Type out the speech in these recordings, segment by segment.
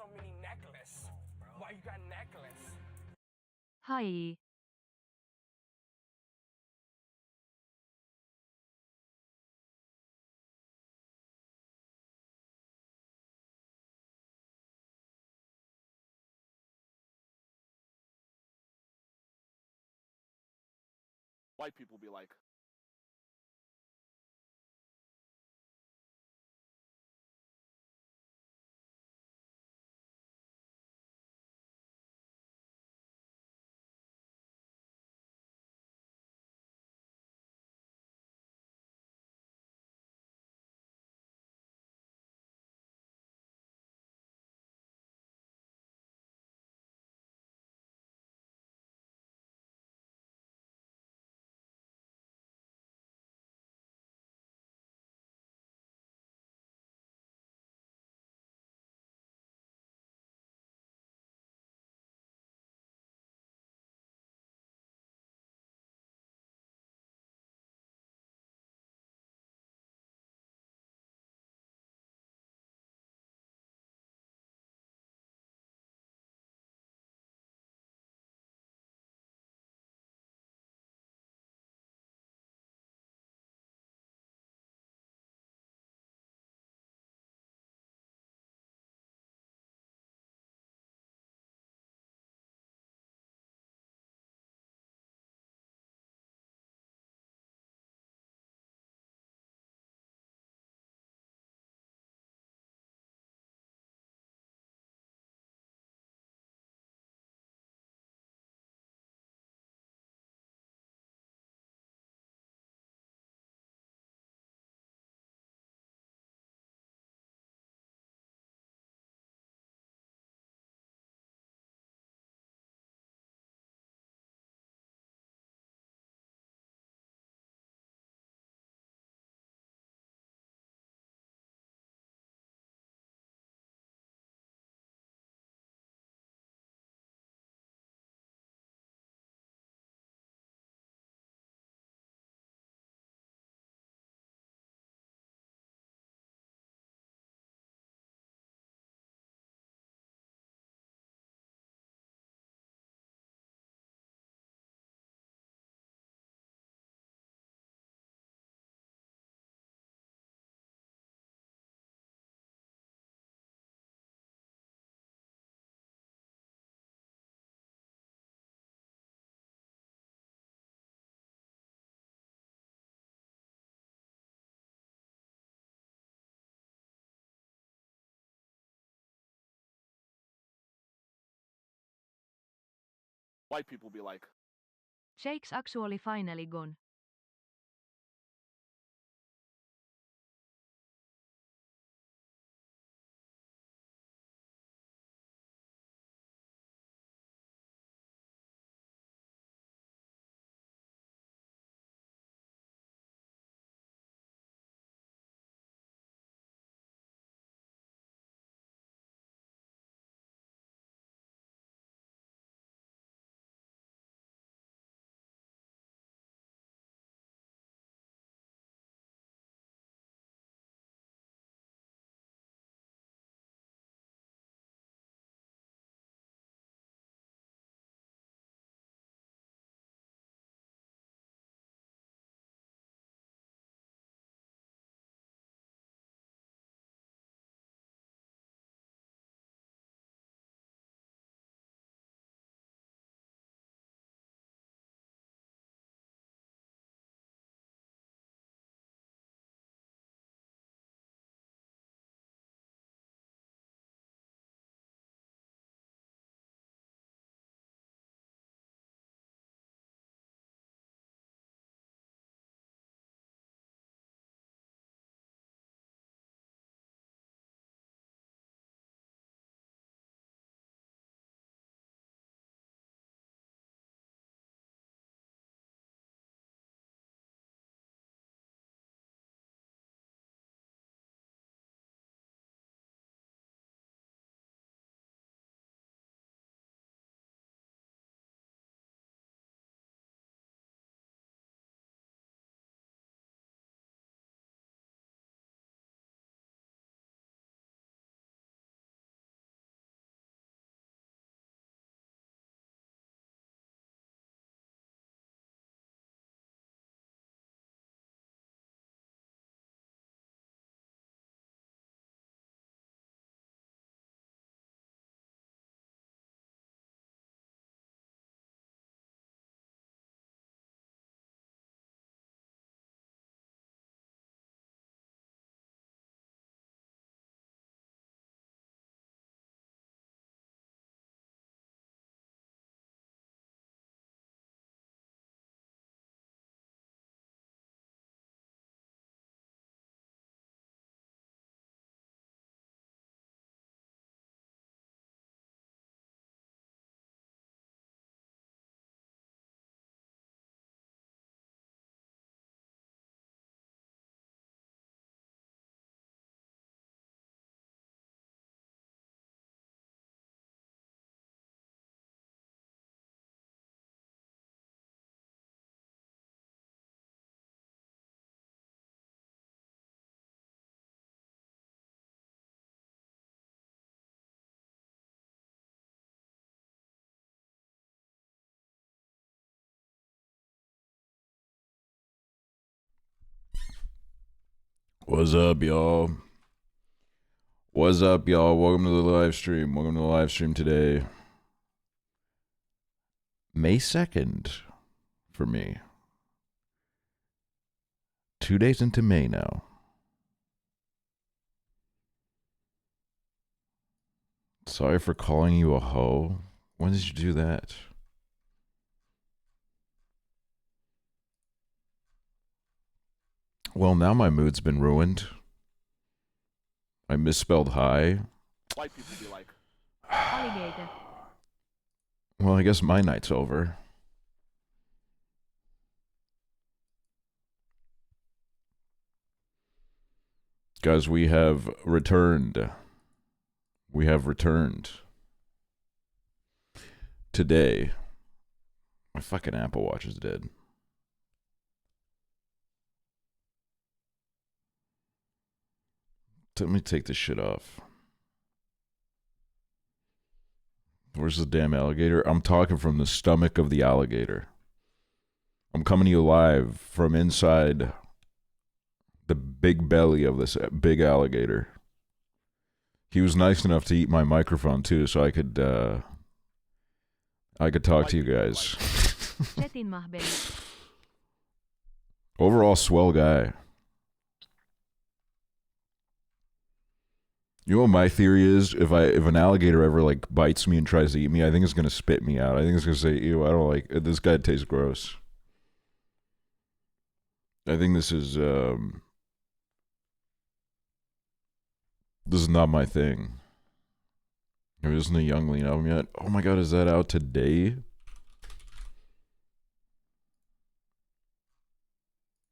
so many necklaces? Why you got necklace? Hi. White people be like, white people be like, Jake's actually finally gone. What's up, y'all? What's up, y'all? Welcome to the live stream. Welcome to the live stream today. May 2nd for me. 2 days into May now. Sorry for calling you a hoe. When did you do that? Well, now my mood's been ruined. I misspelled high. white people be like, Alligator. Well, I guess my night's over. Guys, we have returned. We have returned. Today. My fucking Apple Watch is dead. Let me take this shit off. Where's the damn alligator? I'm talking from the stomach of the alligator. I'm coming to you live from inside the big belly of this big alligator. He was nice enough to eat my microphone too, so I could talk to you guys. Chetin mahbeli. Overall, swell guy. You know what my theory is? If an alligator ever like bites me and tries to eat me, I think it's gonna spit me out. I think it's gonna say, "Ew, I don't like this guy. Tastes gross." I think this is not my thing. There isn't a Young Lean album yet. Oh my god, is that out today?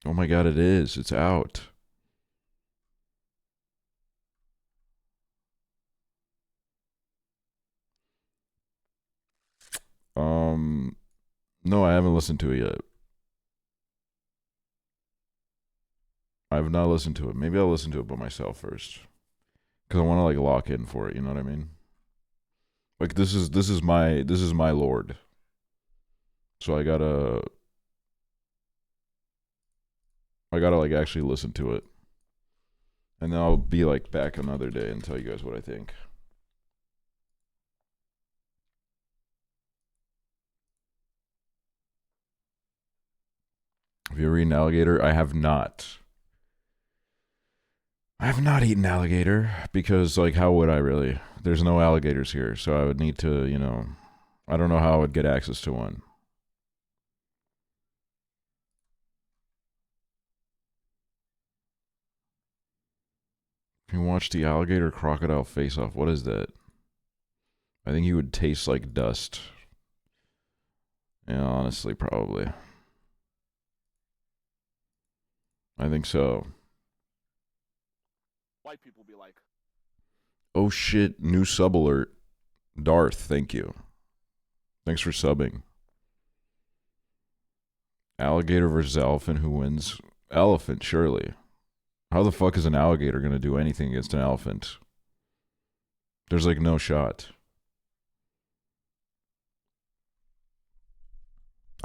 Oh my god, it is. It's out. No, I haven't listened to it yet. I have not listened to it. Maybe I'll listen to it by myself first, because I want to like lock in for it. You know what I mean? Like this is my lord. So I gotta like actually listen to it, and then I'll be like back another day and tell you guys what I think. Have you ever eaten alligator? I have not. I have not eaten alligator because, like, how would I really? There's no alligators here, so I would need to, you know, I don't know how I would get access to one. Can you watch the alligator crocodile face off? What is that? I think he would taste like dust. Yeah, honestly, probably. I think so. white people be like, Oh shit, new sub alert. Darth, thank you. Thanks for subbing. Alligator versus elephant, who wins? Elephant, surely. How the fuck is an alligator gonna do anything against an elephant? There's like no shot.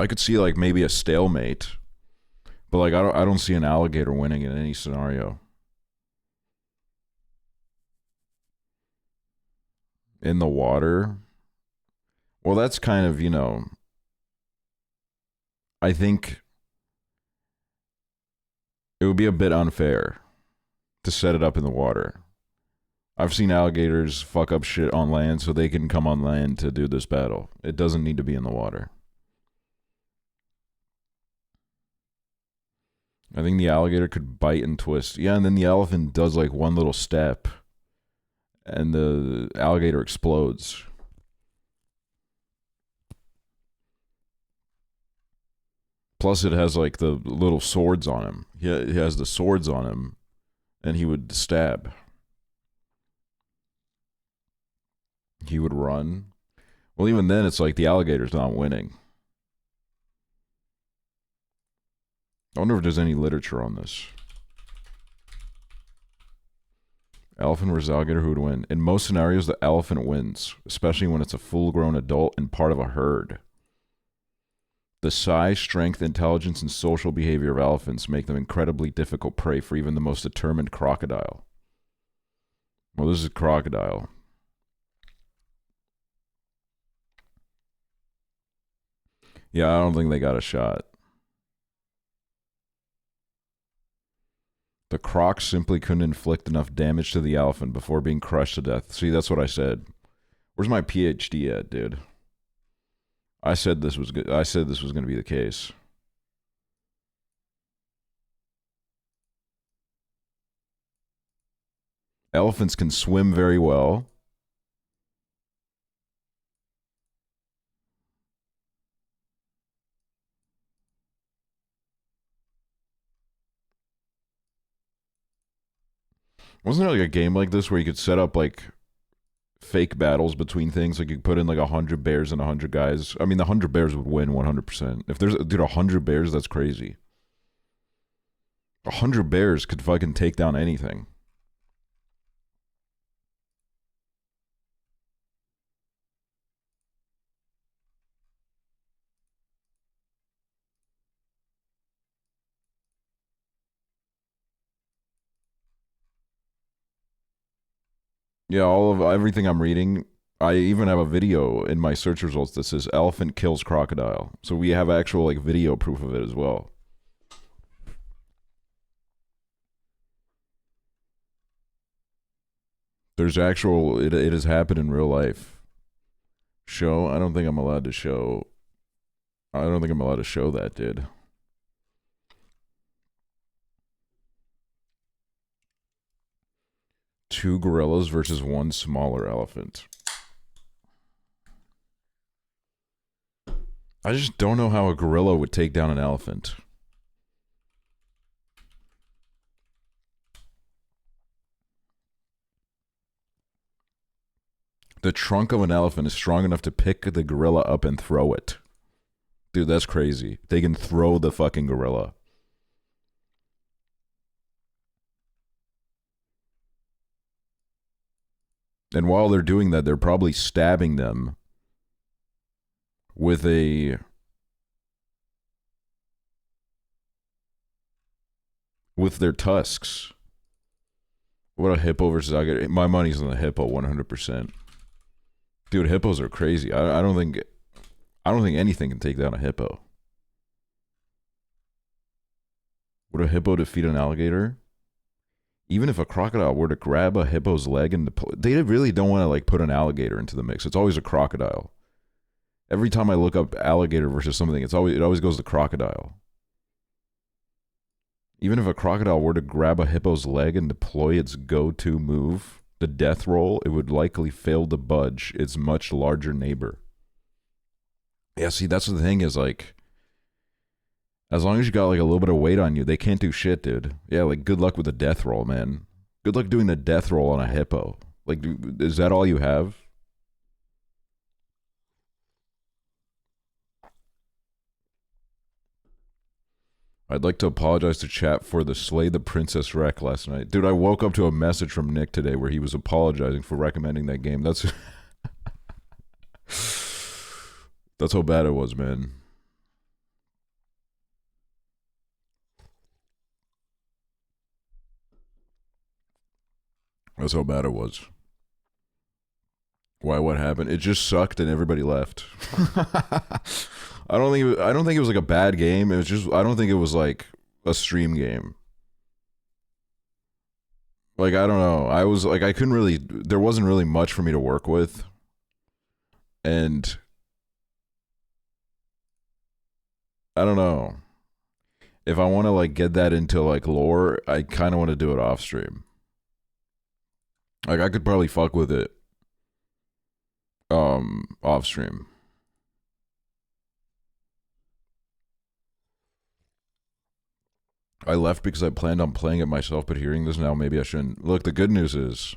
I could see like maybe a stalemate, but like I don't see an alligator winning in any scenario. In the water? Well, that's kind of, you know, I think it would be a bit unfair to set it up in the water. I've seen alligators fuck up shit on land so they can come on land to do this battle. It doesn't need to be in the water. I think the alligator could bite and twist. Yeah, and then the elephant does like one little step and the alligator explodes. Plus, it has like the little swords on him. He has the swords on him, and he would stab. He would run. Well, even then, it's like the alligator's not winning. I wonder if there's any literature on this. Elephant versus alligator, who would win? In most scenarios, the elephant wins, especially when it's a full-grown adult and part of a herd. The size, strength, intelligence, and social behavior of elephants make them incredibly difficult prey for even the most determined crocodile. Well, this is a crocodile. Yeah, I don't think they got a shot. The croc simply couldn't inflict enough damage to the elephant before being crushed to death. See, that's what I said. Where's my PhD at, dude? I said this was good. I said this was going to be the case. Elephants can swim very well. Wasn't there like a game like this where you could set up like fake battles between things? Like you could put in like 100 bears and 100 guys. I mean, the 100 bears would win 100%. If there's, dude, 100 bears, that's crazy. 100 bears could fucking take down anything. Yeah, all of everything I'm reading, I even have a video in my search results that says elephant kills crocodile. So we have actual like video proof of it as well. There's actual, it has happened in real life. Show? I don't think I'm allowed to show. I don't think I'm allowed to show that, dude. Two gorillas versus one smaller elephant. I just don't know how a gorilla would take down an elephant. The trunk of an elephant is strong enough to pick the gorilla up and throw it. Dude, that's crazy. They can throw the fucking gorilla. And while they're doing that, they're probably stabbing them with their tusks. What a hippo versus alligator. My money's on the hippo 100%. Dude, hippos are crazy. I don't think anything can take down a hippo. Would a hippo defeat an alligator? Even if a crocodile were to grab a hippo's leg and they really don't want to like put an alligator into the mix. It's always a crocodile. Every time I look up alligator versus something, it always goes to crocodile. Even if a crocodile were to grab a hippo's leg and deploy its go-to move, the death roll, it would likely fail to budge its much larger neighbor. Yeah, see, that's the thing is like, as long as you got like a little bit of weight on you, they can't do shit, dude. Yeah, like good luck with the death roll, man. Good luck doing the death roll on a hippo. Like, is that all you have? I'd like to apologize to chat for the Slay the Princess wreck last night. Dude, I woke up to a message from Nick today where he was apologizing for recommending that game. That's that's how bad it was, man. That's how bad it was. Why? What happened? It just sucked and everybody left. I don't think it was like a bad game. It was just I don't think it was like a stream game. Like I don't know. I was like I couldn't really there wasn't really much for me to work with. And I don't know. If I want to like get that into like lore, I kind of want to do it off stream. Like I could probably fuck with it off stream. I left because I planned on playing it myself, but hearing this now, maybe I shouldn't. Look, the good news is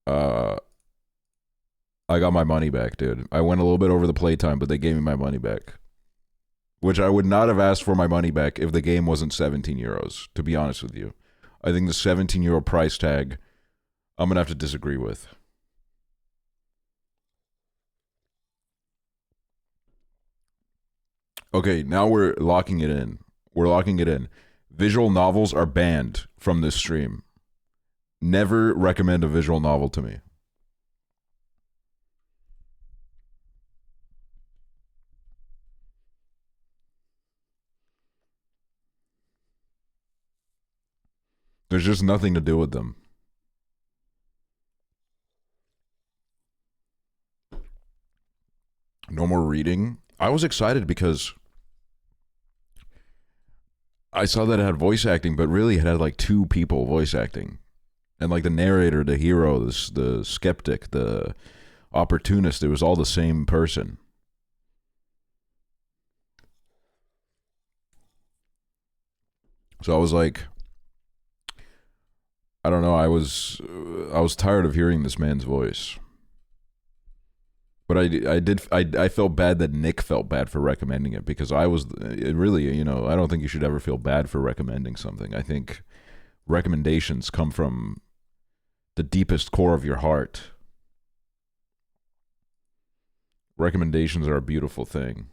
I got my money back, dude. I went a little bit over the playtime, but they gave me my money back. Which I would not have asked for my money back if the game wasn't 17 euros, to be honest with you. I think the 17 euro price tag, I'm going to have to disagree with. Okay, now we're locking it in. We're locking it in. Visual novels are banned from this stream. Never recommend a visual novel to me. There's just nothing to do with them. No more reading. I was excited because I saw that it had voice acting, but really it had like 2 people voice acting. And like the narrator, the hero, the skeptic, the opportunist, it was all the same person. So I was like, I don't know, I was tired of hearing this man's voice. But I felt bad that Nick felt bad for recommending it, because it really, you know, I don't think you should ever feel bad for recommending something. I think recommendations come from the deepest core of your heart. Recommendations are a beautiful thing.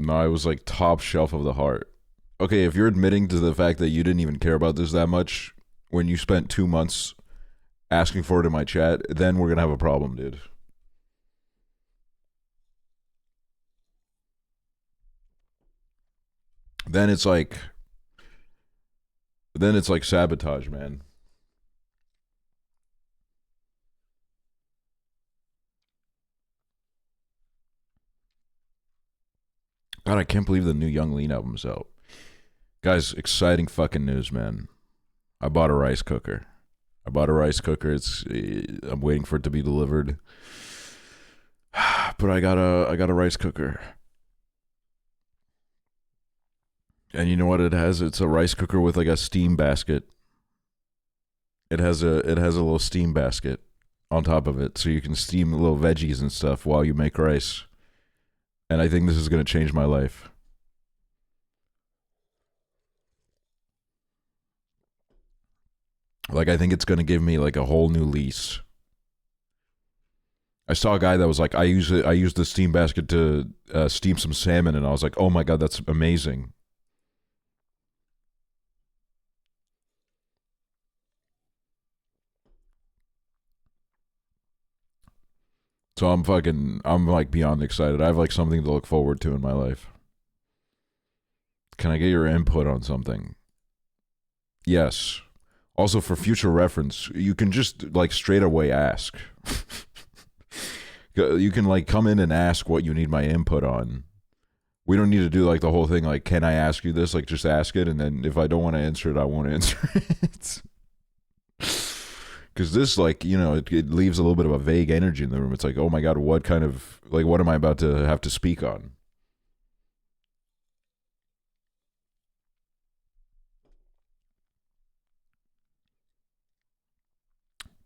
No, it was like top shelf of the heart. Okay, if you're admitting to the fact that you didn't even care about this that much when you spent 2 months asking for it in my chat, then we're gonna have a problem, dude. Then it's like sabotage, man. God, I can't believe the new Young Lean album's out. Guys, exciting fucking news, man. I bought a rice cooker. I'm waiting for it to be delivered. But I got a rice cooker. And you know what it has? It's a rice cooker with like a steam basket. It has a little steam basket on top of it, so you can steam little veggies and stuff while you make rice. And I think this is going to change my life. Like, I think it's going to give me like a whole new lease. I saw a guy that was like, I use the steam basket to steam some salmon, and I was like, oh my God, that's amazing. So I'm like beyond excited. I have like something to look forward to in my life. Can I get your input on something? Yes. Also, for future reference, you can just like straight away ask. You can like come in and ask what you need my input on. We don't need to do like the whole thing like, can I ask you this? Like, just ask it, and then if I don't want to answer it, I won't answer it. Because this, like, you know, it leaves a little bit of a vague energy in the room. It's like, oh my God, what kind of, like, what am I about to have to speak on?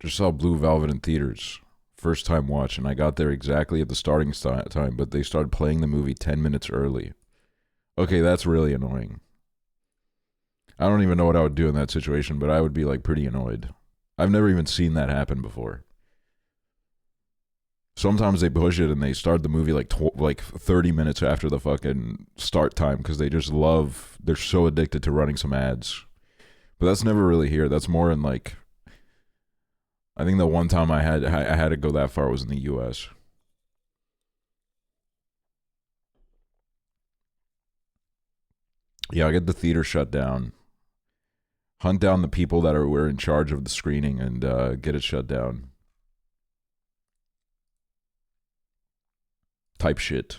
Just saw Blue Velvet in theaters. First time watch, and I got there exactly at the starting time, but they started playing the movie 10 minutes early. Okay, that's really annoying. I don't even know what I would do in that situation, but I would be like pretty annoyed. I've never even seen that happen before. Sometimes they push it and they start the movie like 30 minutes after the fucking start time because they're so addicted to running some ads. But that's never really here. That's more in like, I think the one time I had to go that far was in the U.S. Yeah, I get the theater shut down. Hunt down the people that were in charge of the screening and get it shut down. Type shit.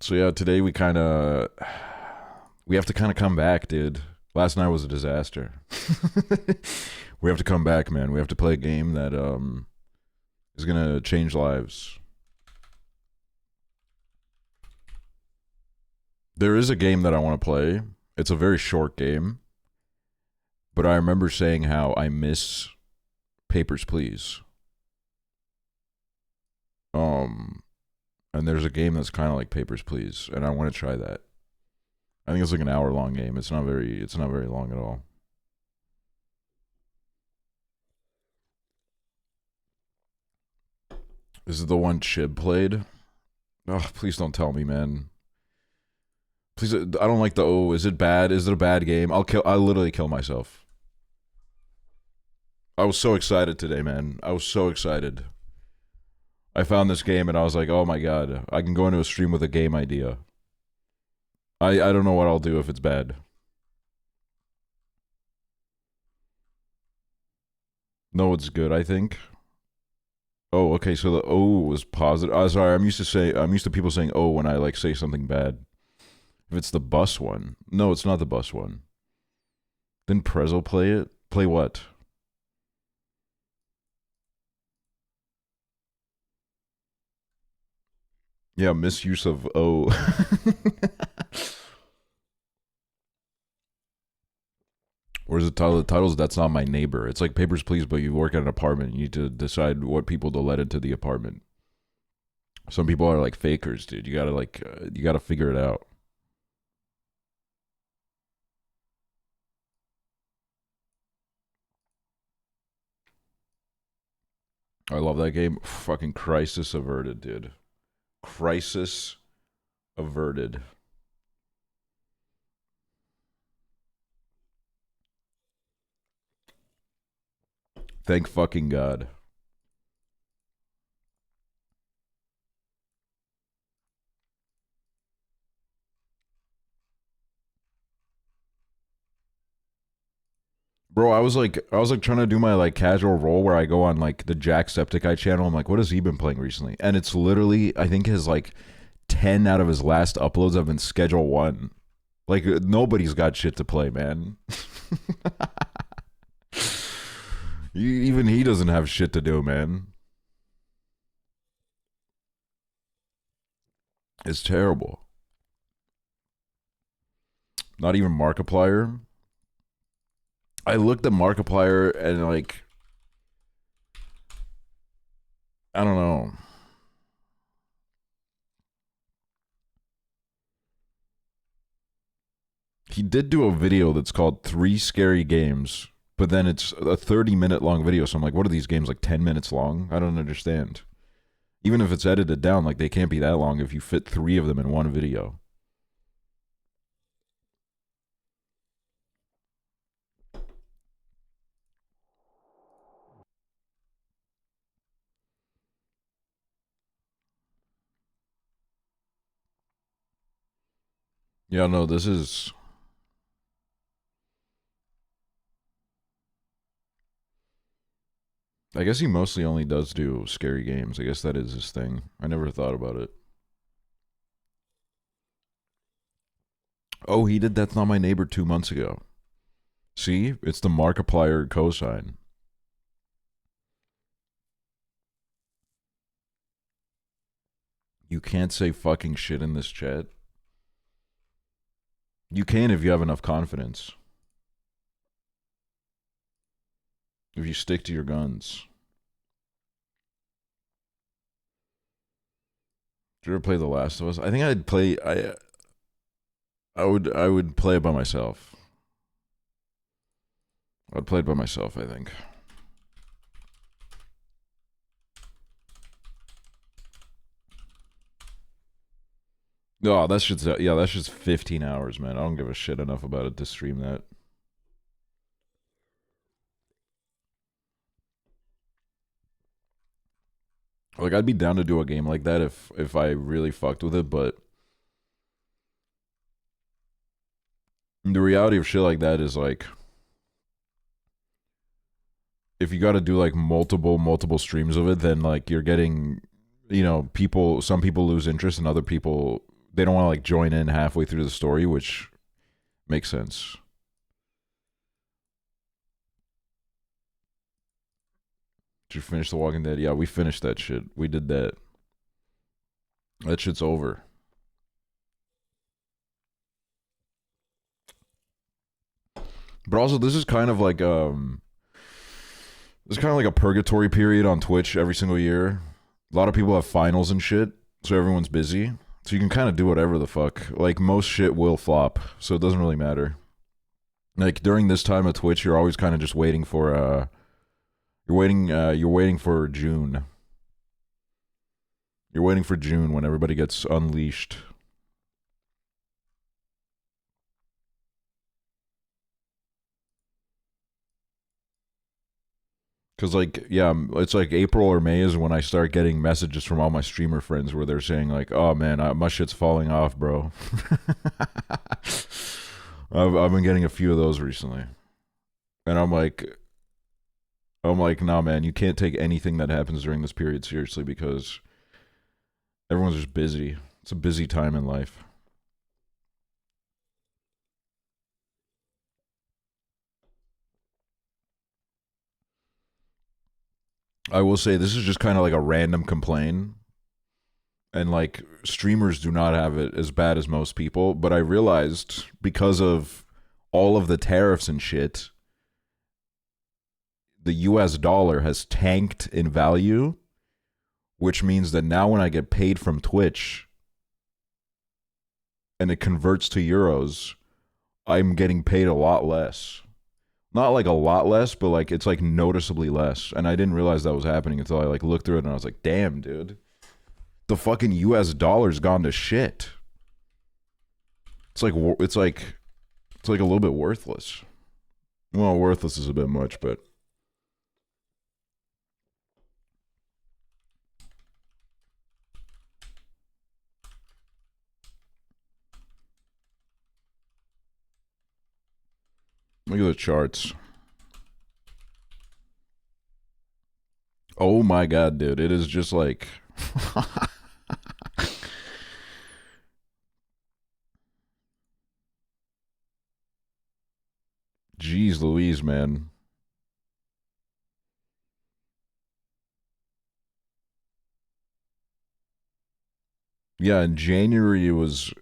So yeah, today we have to kind of come back, dude. Last night was a disaster. We have to come back, man. We have to play a game that is gonna change lives. There is a game that I want to play. It's a very short game. But I remember saying how I miss Papers, Please. And there's a game that's kind of like Papers, Please, and I want to try that. I think it's like an hour-long game. It's not very long at all. Is it the one Chib played? Oh, please don't tell me, man. Please, I don't like the O. Is it bad? Is it a bad game? I'll literally kill myself. I was so excited today, man. I was so excited. I found this game and I was like, oh my god, I can go into a stream with a game idea. I don't know what I'll do if it's bad. No, it's good, I think. Oh, okay, so the O was positive. Oh, sorry, I'm used to people saying O when I like say something bad. If it's the bus one. No, it's not the bus one. Didn't Prezzo play it? Play what? Yeah, misuse of O. Where's the title? The title's That's Not My Neighbor. It's like Papers, Please, but you work at an apartment. You need to decide what people to let into the apartment. Some people are like fakers, dude. You gotta figure it out. I love that game. Fucking crisis averted, dude. Crisis averted. Thank fucking God. Bro, I was like trying to do my like casual role where I go on like the Jacksepticeye channel. I'm like, what has he been playing recently? And it's literally, I think his like 10 out of his last uploads have been Schedule 1. Like nobody's got shit to play, man. Even he doesn't have shit to do, man. It's terrible. Not even Markiplier. I looked at Markiplier and like, I don't know. He did do a video that's called 3 Scary Games, but then it's a 30-minute long video. So I'm like, what are these games, like 10 minutes long? I don't understand. Even if it's edited down, like they can't be that long if you fit 3 of them in one video. Yeah, no, this is... I guess he mostly only does do scary games. I guess that is his thing. I never thought about it. Oh, he did That's Not My Neighbor 2 months ago. See? It's the Markiplier cosign. You can't say fucking shit in this chat. You can if you have enough confidence. If you stick to your guns. Did you ever play The Last of Us? I think I'd play... I would play it by myself. I'd play it by myself, I think. No, that's just 15 hours, man. I don't give a shit enough about it to stream that. Like, I'd be down to do a game like that if I really fucked with it, but the reality of shit like that is like, if you got to do like multiple streams of it, then like you're getting, you know, some people lose interest and other people, they don't want to like join in halfway through the story, which makes sense. Did you finish The Walking Dead? Yeah, we finished that shit. We did that. That shit's over. But also, this is kind of like a purgatory period on Twitch every single year. A lot of people have finals and shit, so everyone's busy. So you can kind of do whatever the fuck. Like, most shit will flop, so it doesn't really matter. Like, during this time of Twitch, you're always kind of just waiting for, you're waiting for June. You're waiting for June when everybody gets unleashed. Because, like, yeah, it's like April or May is when I start getting messages from all my streamer friends where they're saying, like, oh, man, my shit's falling off, bro. I've been getting a few of those recently. And I'm like, nah, man, you can't take anything that happens during this period seriously because everyone's just busy. It's a busy time in life. I will say this is just kind of like a random complaint. And like streamers do not have it as bad as most people, but I realized because of all of the tariffs and shit, the US dollar has tanked in value, which means that now when I get paid from Twitch and it converts to euros, I'm getting paid a lot less. Not like a lot less, but like it's like noticeably less. And I didn't realize that was happening until I like looked through it and I was like, damn, dude. The fucking US dollar's gone to shit. It's like a little bit worthless. Well, worthless is a bit much, but look at the charts. Oh my god, dude. It is just like jeez Louise, man. Yeah, in January it was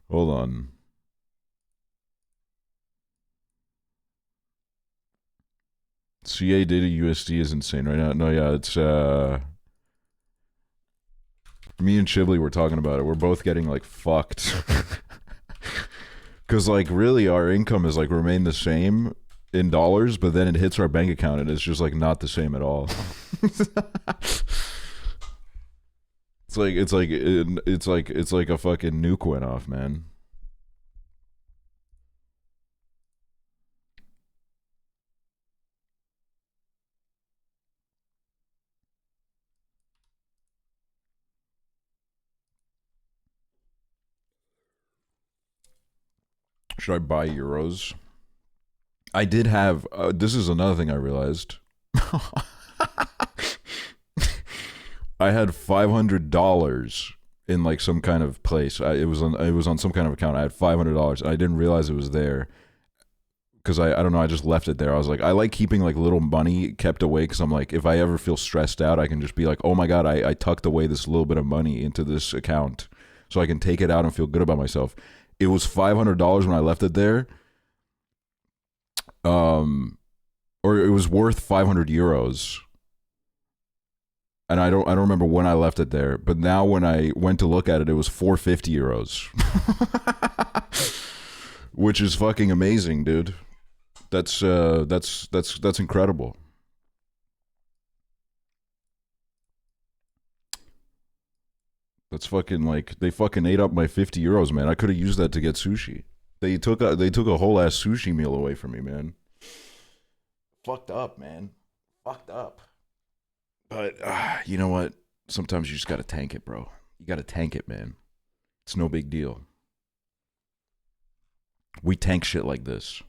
hold on. CA data USD is insane right now. No, yeah, it's me and Chibley were talking about it. We're both getting like fucked. Cause like really our income is like remained the same in dollars, but then it hits our bank account and it's just like not the same at all. It's like a fucking nuke went off, man. Should I buy euros? I did have. This is another thing I realized. I had $500 in like some kind of place. It was on some kind of account. I had $500 and I didn't realize it was there because I don't know. I just left it there. I was like, I like keeping like little money kept away because I'm like, if I ever feel stressed out, I can just be like, oh my god, I tucked away this little bit of money into this account so I can take it out and feel good about myself. It was $500 when I left it there. Or it was worth 500 euros. And I don't remember when I left it there, but now when I went to look at it, it was 450 euros. Which is fucking amazing, dude. That's incredible. That's fucking like they fucking ate up my 50 euros, man. I could have used that to get sushi. They took a whole ass sushi meal away from me, man. Fucked up, man. Fucked up. But you know what? Sometimes you just gotta tank it, bro. You gotta tank it, man. It's no big deal. We tank shit like this.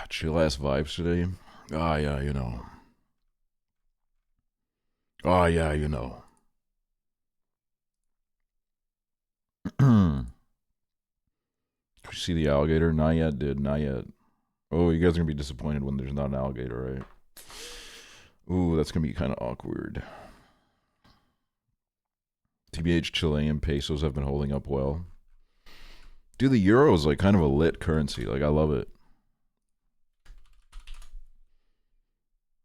Chill ass vibes today. Ah, yeah, you know. Oh, yeah, you know. Did you see the alligator? Not yet, dude. Not yet. Oh, you guys are going to be disappointed when there's not an alligator, right? Ooh, that's going to be kind of awkward. TBH Chilean pesos have been holding up well. Dude, the euro is like kind of a lit currency. Like, I love it.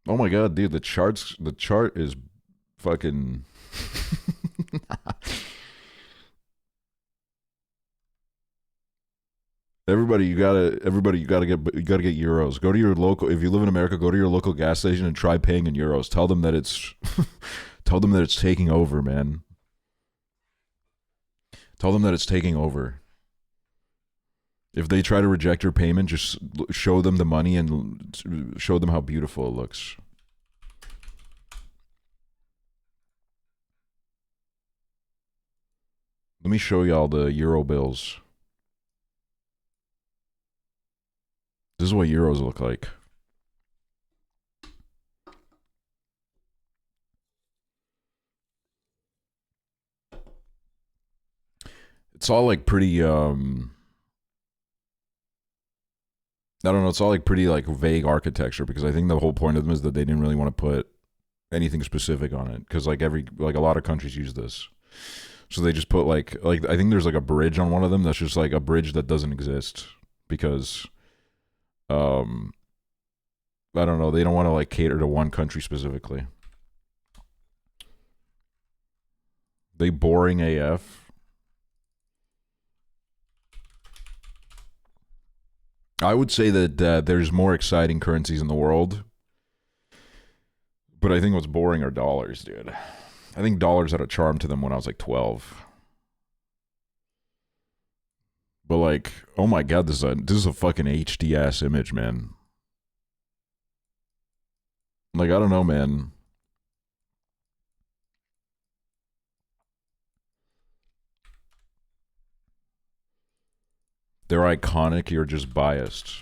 Oh my god, dude, the chart is fucking everybody you gotta get euros. Go to your local, if you live in America, go to your local gas station and try paying in euros. Tell them that it's tell them that it's taking over, man. Tell them that it's taking over. If they try to reject your payment, just show them the money and show them how beautiful it looks. Let me show y'all the euro bills. This is what euros look like. It's all like pretty I don't know, it's all like pretty like vague architecture, because I think the whole point of them is that they didn't really want to put anything specific on it, because like a lot of countries use this. So they just put like I think there's like a bridge on one of them that's just like a bridge that doesn't exist, because I don't know, they don't want to like cater to one country specifically. They boring AF. I would say that there's more exciting currencies in the world, but I think what's boring are dollars, dude. I think dollars had a charm to them when I was like 12. But like, oh my god, this is a fucking HD ass image, man. Like, I don't know, man. They're iconic, you're just biased.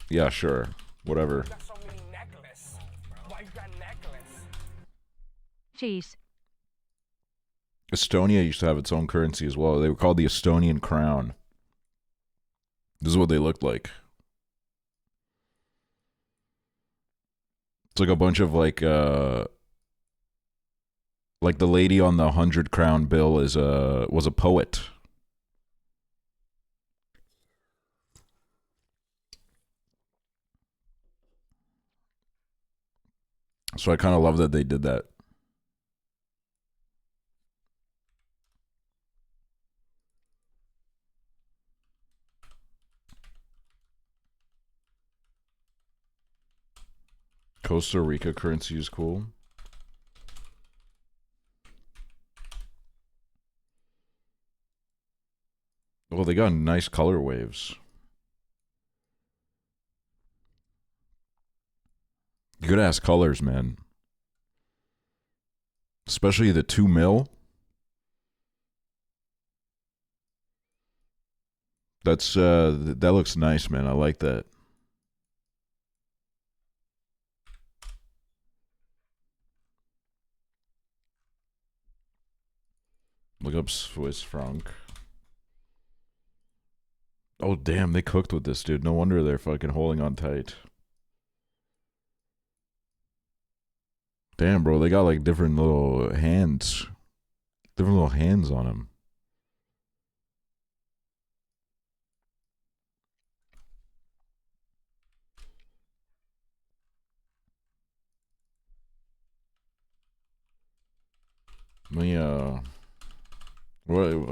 Yeah, sure. Whatever. Cheese. Estonia used to have its own currency as well. They were called the Estonian crown. This is what they looked like. It's like a bunch of like the lady on the 100 crown bill was a poet. So I kind of love that they did that. Costa Rica currency is cool. Well, they got nice color waves. Good ass colors, man. Especially the 2 mil. That's that looks nice, man. I like that. Look up Swiss franc. Oh damn, they cooked with this, dude. No wonder they're fucking holding on tight. Damn, bro, they got like different little hands. Different little hands on them. Let me,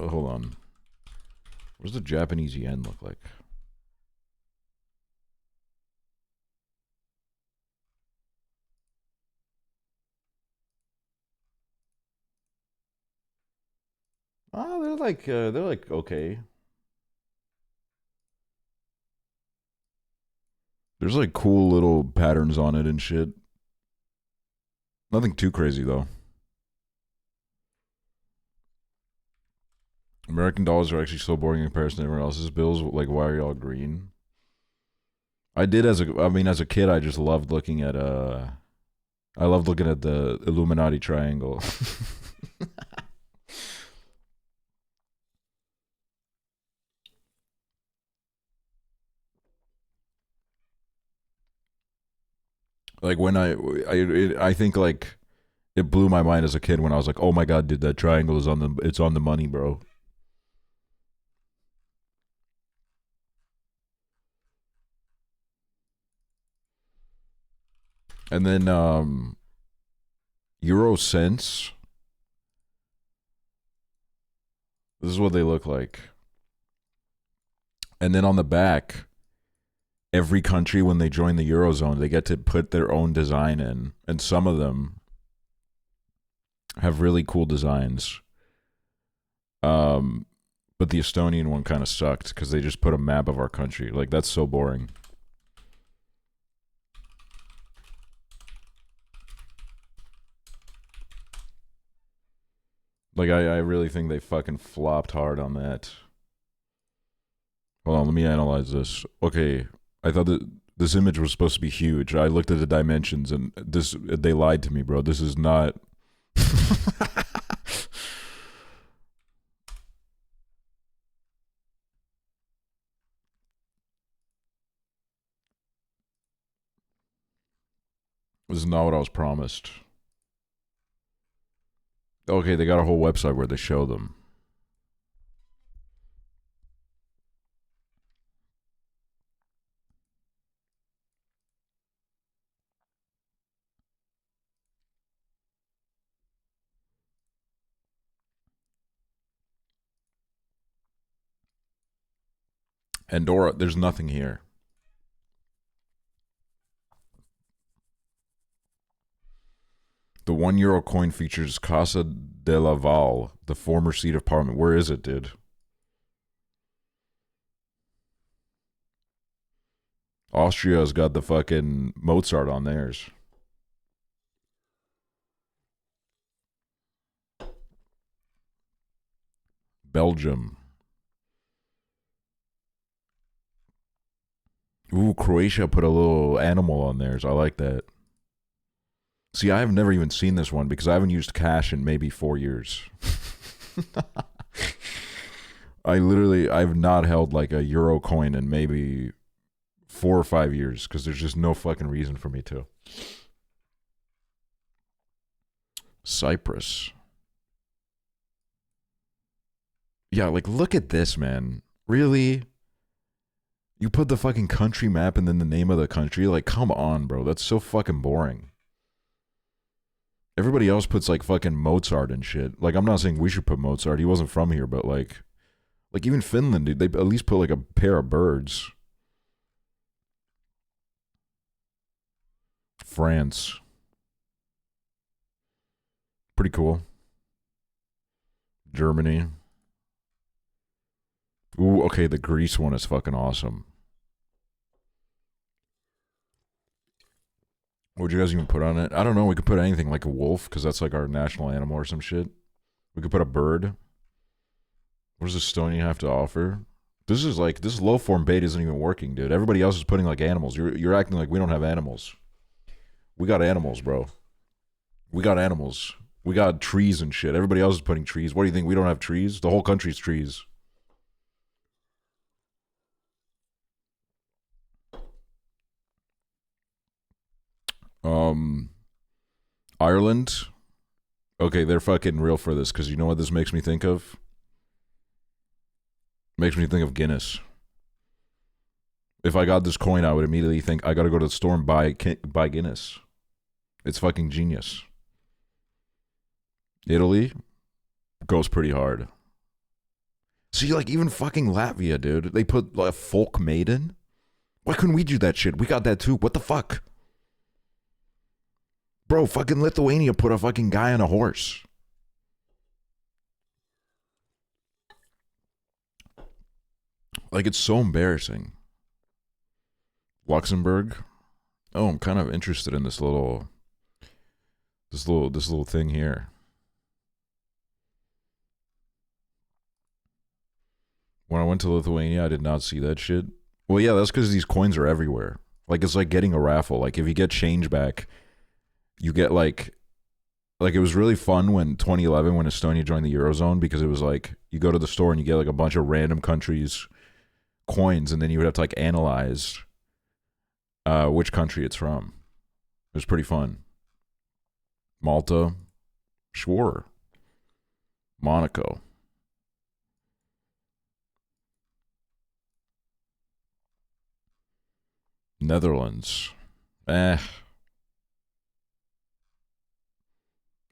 hold on. What does the Japanese yen look like? Oh, they're like okay. There's like cool little patterns on it and shit. Nothing too crazy though. American dollars are actually so boring in comparison to everyone else's bills. Like, why are y'all green? I did as a kid, I just loved looking at I loved looking at the Illuminati triangle. Like when I think like it blew my mind as a kid when I was like, oh my god, dude, that triangle is on the money, bro. And then Euro cents. This is what they look like. And then on the back, every country when they join the Eurozone, they get to put their own design in. And some of them have really cool designs. But the Estonian one kind of sucked because they just put a map of our country. Like, that's so boring. Like, I really think they fucking flopped hard on that. Hold on, let me analyze this. Okay, I thought that this image was supposed to be huge. I looked at the dimensions and they lied to me, bro. This is not... This is not what I was promised. Okay, they got a whole website where they show them. Andorra, there's nothing here. The €1 coin features Casa de la Val, the former seat of parliament. Where is it, dude? Austria's got the fucking Mozart on theirs. Belgium. Ooh, Croatia put a little animal on theirs. I like that. See, I've never even seen this one because I haven't used cash in maybe 4 years. I've not held like a euro coin in maybe 4 or 5 years because there's just no fucking reason for me to. Cyprus. Yeah, like, look at this, man. Really? You put the fucking country map and then the name of the country? Like, come on, bro. That's so fucking boring. Everybody else puts, like, fucking Mozart and shit. Like, I'm not saying we should put Mozart. He wasn't from here, but, like even Finland, dude, they at least put, like, a pair of birds. France. Pretty cool. Germany. Ooh, okay, the Greece one is fucking awesome. What would you guys even put on it? I don't know. We could put anything like a wolf because that's like our national animal or some shit. We could put a bird. What does Estonia have to offer? This low form bait isn't even working, dude. Everybody else is putting like animals. You're acting like we don't have animals. We got animals, bro. We got animals. We got trees and shit. Everybody else is putting trees. What do you think? We don't have trees? The whole country's trees. Ireland. Okay, they're fucking real for this because you know what this makes me think of? Makes me think of Guinness. If I got this coin, I would immediately think I got to go to the store and buy Guinness. It's fucking genius. Italy goes pretty hard. See, like even fucking Latvia, dude. They put like a folk maiden. Why couldn't we do that shit? We got that too. What the fuck? Bro, fucking Lithuania put a fucking guy on a horse. Like, it's so embarrassing. Luxembourg. Oh, I'm kind of interested in this little thing here. When I went to Lithuania, I did not see that shit. Well, yeah, that's because these coins are everywhere. Like, it's like getting a raffle. Like, if you get change back, you get like it was really fun when 2011 when Estonia joined the Eurozone because it was like you go to the store and you get like a bunch of random countries coins and then you would have to like analyze which country it's from. It was pretty fun. Malta, sure. Monaco. Netherlands.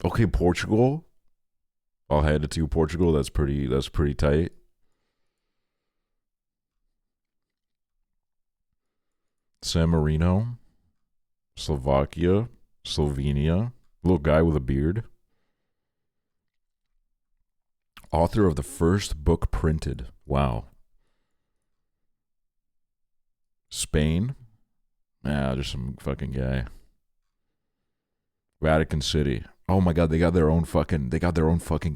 Okay, Portugal. I'll hand it to you, Portugal. That's pretty tight. San Marino, Slovakia, Slovenia. Little guy with a beard. Author of the first book printed. Wow. Spain. Ah, just some fucking guy. Vatican City. Oh my god, they got their own fucking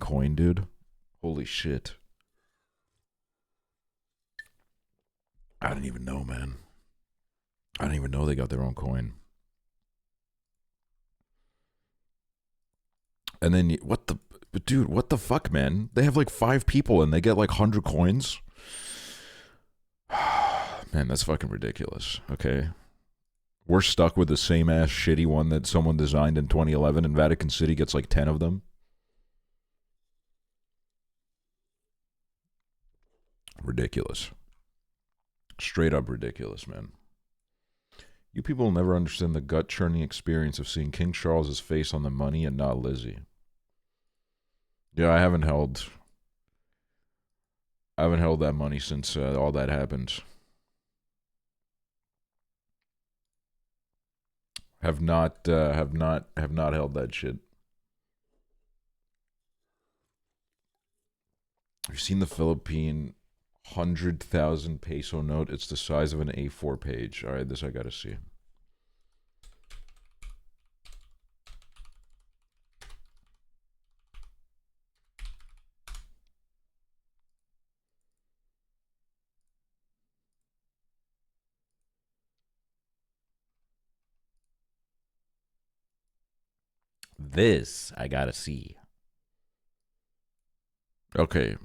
coin, dude. Holy shit. I didn't even know, man. I didn't even know they got their own coin. And then what the fuck, man? They have like 5 people and they get like 100 coins. Man, that's fucking ridiculous. Okay. We're stuck with the same ass shitty one that someone designed in 2011 and Vatican City gets like 10 of them. Ridiculous. Straight up ridiculous, man. You people will never understand the gut-churning experience of seeing King Charles's face on the money and not Lizzie. Yeah, I haven't held that money since all that happened. Have not held that shit. You've seen the Philippine 100,000 peso note? It's the size of an A4 page. All right, this I gotta see. This I gotta see. Okay.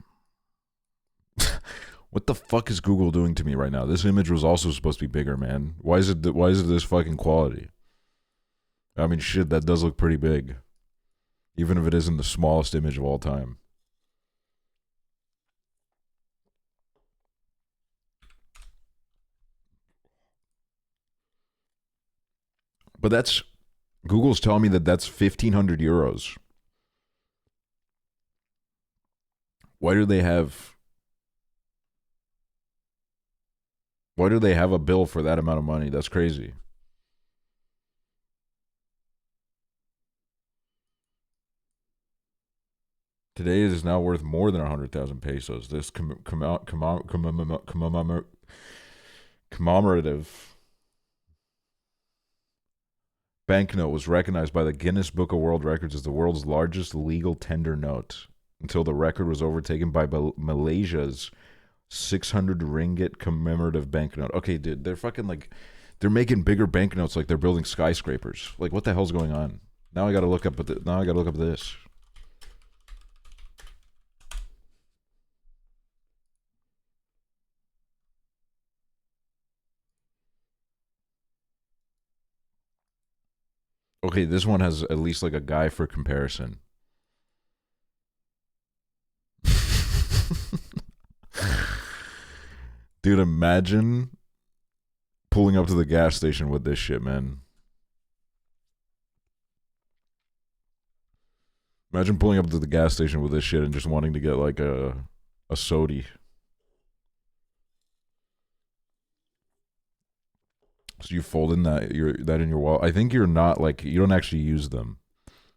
What the fuck is Google doing to me right now? This image was also supposed to be bigger, man. Why is it this fucking quality? I mean, shit, that does look pretty big. Even if it isn't the smallest image of all time. But that's... Google's telling me that that's 1,500 euros. Why do they have a bill for that amount of money? That's crazy. Today it is now worth more than 100,000 pesos. This commemorative banknote was recognized by the Guinness Book of World Records as the world's largest legal tender note until the record was overtaken by Malaysia's 600 ringgit commemorative banknote. Okay, dude, they're fucking like, they're making bigger banknotes like they're building skyscrapers. Like, what the hell's going on? Now I gotta look up this. Okay, this one has at least like a guy for comparison. Dude, imagine pulling up to the gas station with this shit, man. Imagine pulling up to the gas station with this shit and just wanting to get like a sody. So you fold in that in your wallet. I think you're not like, you don't actually use them.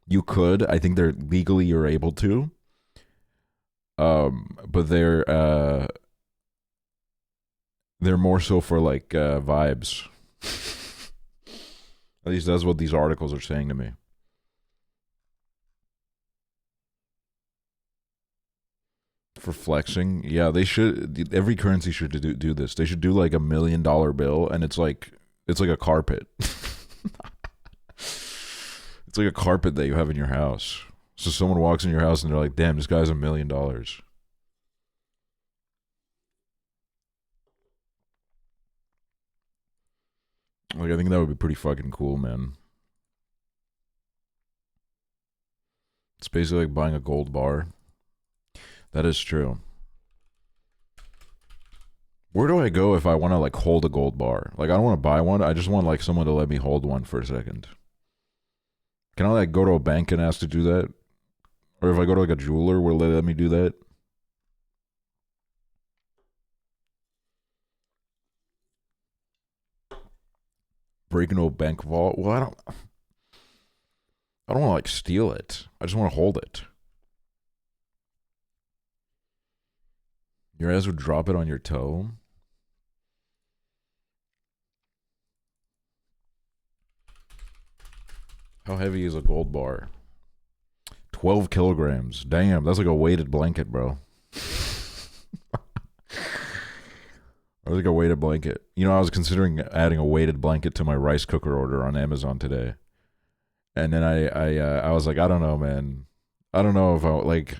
You could. I think they're legally you're able to. But they're more so for like vibes. At least that's what these articles are saying to me. For flexing, yeah, they should. Every currency should do this. They should do like $1 million bill, and it's like a carpet. It's like a carpet that you have in your house. So someone walks in your house and they're like, "Damn, this guy's $1 million." Like, I think that would be pretty fucking cool, man. It's basically like buying a gold bar. That is true. Where do I go if I want to like hold a gold bar? Like, I don't want to buy one. I just want like someone to let me hold one for a second. Can I like go to a bank and ask to do that? Or if I go to like a jeweler, will they let me do that? Break into a bank vault? Well, I don't want to like steal it. I just want to hold it. Your ass would drop it on your toe? How heavy is a gold bar? 12 kilograms. Damn, that's like a weighted blanket, bro. That's like a weighted blanket. You know, I was considering adding a weighted blanket to my rice cooker order on Amazon today. And then I was like, I don't know, man. I don't know if I, like,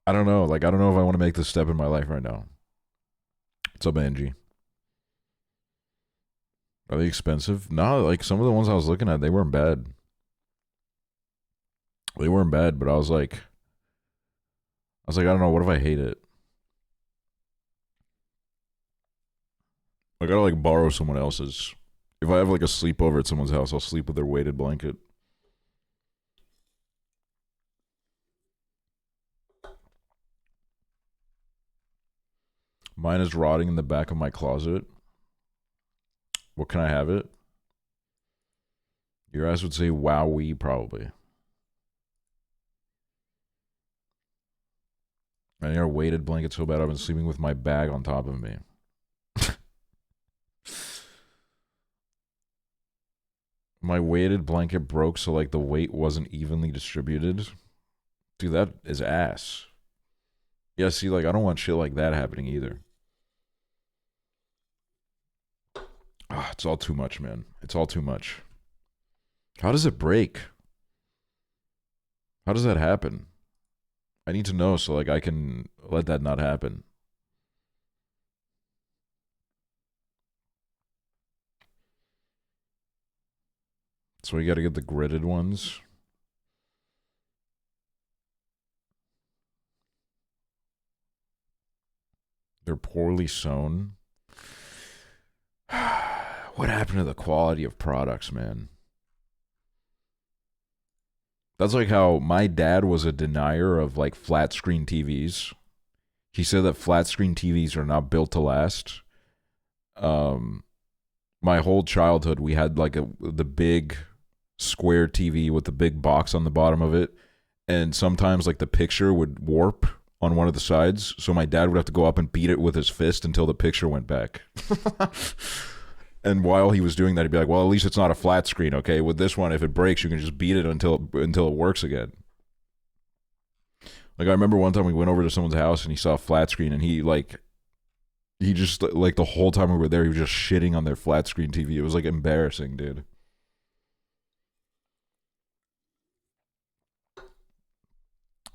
I don't know. Like, I don't know if I want to make this step in my life right now. What's up, Angie? Are they expensive? No, like some of the ones I was looking at, they weren't bad. They weren't bad, but I was like, I don't know, what if I hate it? I gotta like borrow someone else's. If I have like a sleepover at someone's house, I'll sleep with their weighted blanket. Mine is rotting in the back of my closet. What can I have it? Your ass would say wowee, probably. I need a weighted blanket so bad I've been sleeping with my bag on top of me. My weighted blanket broke so like the weight wasn't evenly distributed. Dude, that is ass. Yeah, see, like I don't want shit like that happening either. Ah, it's all too much, man. It's all too much. How does it break? How does that happen? I need to know so like I can let that not happen. So we got to get the gridded ones. They're poorly sewn. What happened to the quality of products, man? That's like how my dad was a denier of like flat screen TVs. He said that flat screen TVs are not built to last. My whole childhood we had like the big square TV with the big box on the bottom of it, and sometimes like the picture would warp on one of the sides, so my dad would have to go up and beat it with his fist until the picture went back. And while he was doing that, he'd be like, well, at least it's not a flat screen, okay? With this one, if it breaks, you can just beat it until it works again. Like, I remember one time we went over to someone's house and he saw a flat screen, and he just, like, the whole time we were there, he was just shitting on their flat screen TV. It was, like, embarrassing, dude.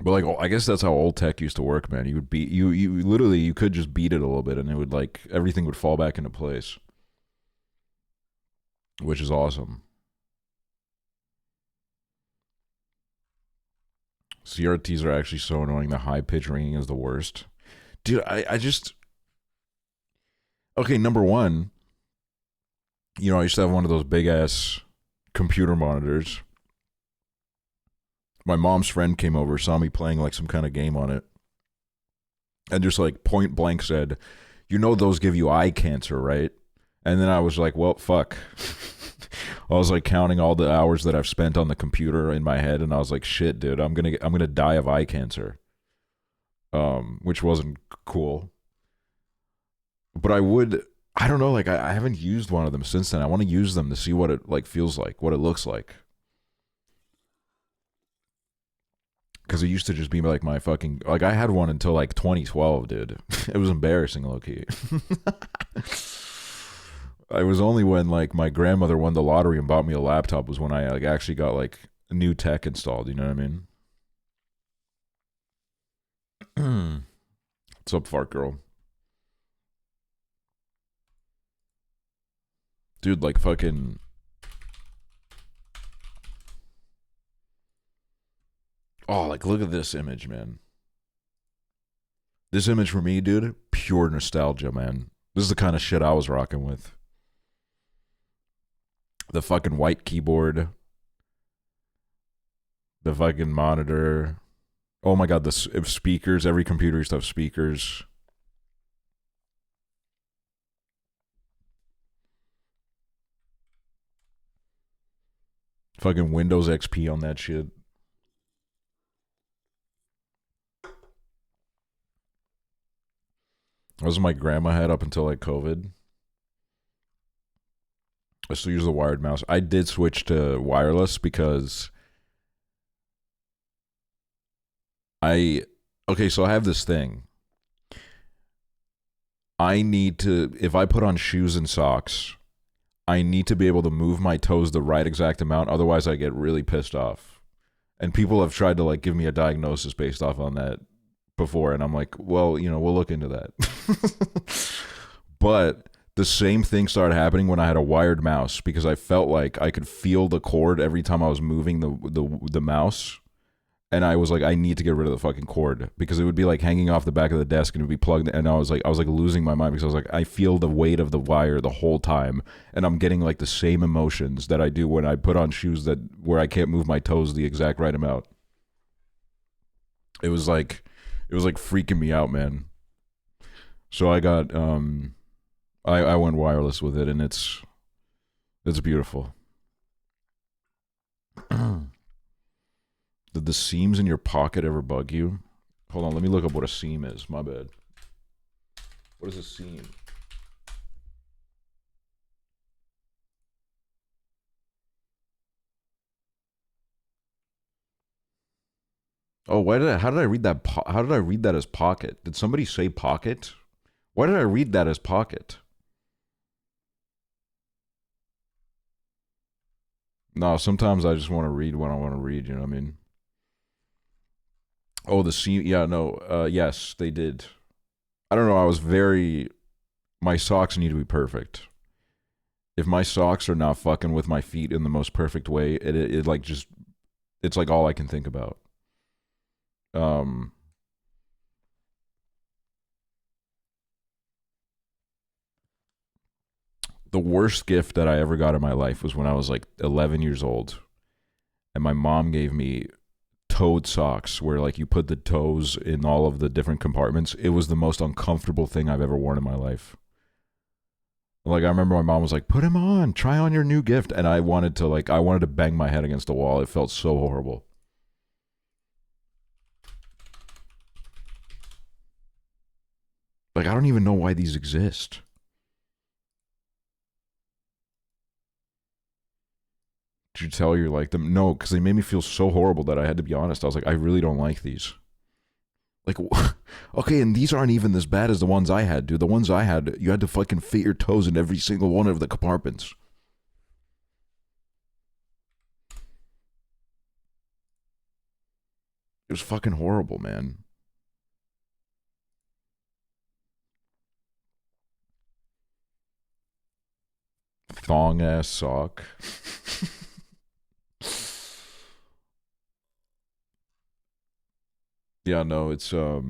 But, like, I guess that's how old tech used to work, man. You would beat, you literally, you could just beat it a little bit, and it would, like, everything would fall back into place. Which is awesome. CRTs are actually so annoying. The high pitch ringing is the worst. Dude, I just... Okay, number one, you know, I used to have one of those big ass computer monitors. My mom's friend came over, saw me playing like some kind of game on it, and just like point blank said, you know those give you eye cancer, right? And then I was like, well, fuck. I was like counting all the hours that I've spent on the computer in my head, and I was like, shit, dude, I'm gonna die of eye cancer. Which wasn't cool. But I don't know, like I haven't used one of them since then. I want to use them to see what it like feels like, what it looks like. Because it used to just be like my fucking, like I had one until like 2012, dude. It was embarrassing, low-key. I was only when like my grandmother won the lottery and bought me a laptop was when I like actually got like new tech installed, you know what I mean? What's up, fart girl? Dude, like fucking... Oh, like look at this image, man. This image for me, dude, pure nostalgia, man. This is the kind of shit I was rocking with. The fucking white keyboard. The fucking monitor. Oh my god, if speakers, every computer used to have speakers. Fucking Windows XP on that shit. That was my grandma had up until like COVID. I still use the wired mouse. I did switch to wireless because okay, so I have this thing. I need to, if I put on shoes and socks, I need to be able to move my toes the right exact amount. Otherwise, I get really pissed off. And people have tried to like give me a diagnosis based off on that before. And I'm like, well, we'll look into that. But the same thing started happening when I had a wired mouse because I felt like I could feel the cord every time I was moving the mouse. And I was like, I need to get rid of the fucking cord because it would be like hanging off the back of the desk and it would be plugged. And I was like losing my mind because I was like, I feel the weight of the wire the whole time, and I'm getting like the same emotions that I do when I put on shoes where I can't move my toes the exact right amount. It was like freaking me out, man. So I got I went wireless with it, and it's beautiful. Did the seams in your pocket ever bug you? Hold on, let me look up what a seam is. My bad. What is a seam? Oh, how did I read that? How did I read that as pocket? Did somebody say pocket? Why did I read that as pocket? No, sometimes I just want to read when I want to read, you know what I mean? Oh, the seam. Yeah, no. Yes, they did. I don't know. My socks need to be perfect. If my socks are not fucking with my feet in the most perfect way, it like just, it's like all I can think about. The worst gift that I ever got in my life was when I was like 11 years old, and my mom gave me toed socks where like you put the toes in all of the different compartments. It was the most uncomfortable thing I've ever worn in my life. Like I remember my mom was like, "Put him on, try on your new gift," and I wanted to bang my head against the wall. It felt so horrible. Like I don't even know why these exist. Did you tell her you like them? No, because they made me feel so horrible that I had to be honest. I was like, I really don't like these. Like, okay, and these aren't even as bad as the ones I had, dude. The ones I had, you had to fucking fit your toes in every single one of the compartments. It was fucking horrible, man. Thong ass sock. Yeah, no, it's now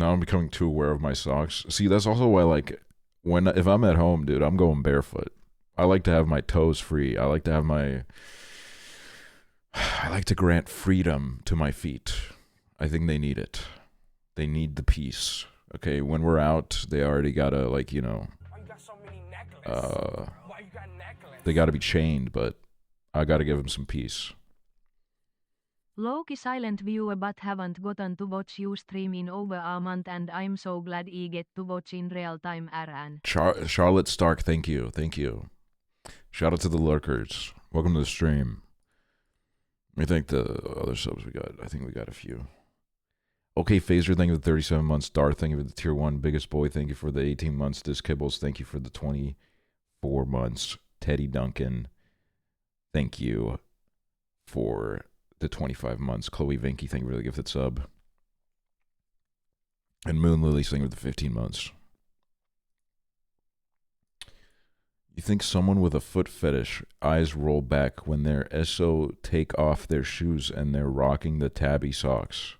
I'm becoming too aware of my socks. See, that's also why like if I'm at home, dude, I'm going barefoot. I like to have my toes free. I like to grant freedom to my feet. I think they need it. They need the peace. Okay, when we're out, they already gotta they gotta be chained, but I gotta give them some peace. Low-key silent viewer but haven't gotten to watch you stream in over a month and I'm so glad I get to watch in real time, Aran. Charlotte Stark, thank you. Shout out to the lurkers. Welcome to the stream. Let me think the other subs we got. I think we got a few. Okay, Phaser, thank you for the 37 months. Darth, thank you for the tier 1. Biggest Boy, thank you for the 18 months. This Kibbles, thank you for the 24 months. Teddy Duncan, thank you for the 25 months. Chloe Vinky, thank you for the gifted sub. And Moon Lily, thank you for the 15 months. You think someone with a foot fetish eyes roll back when their SO take off their shoes and they're rocking the tabby socks?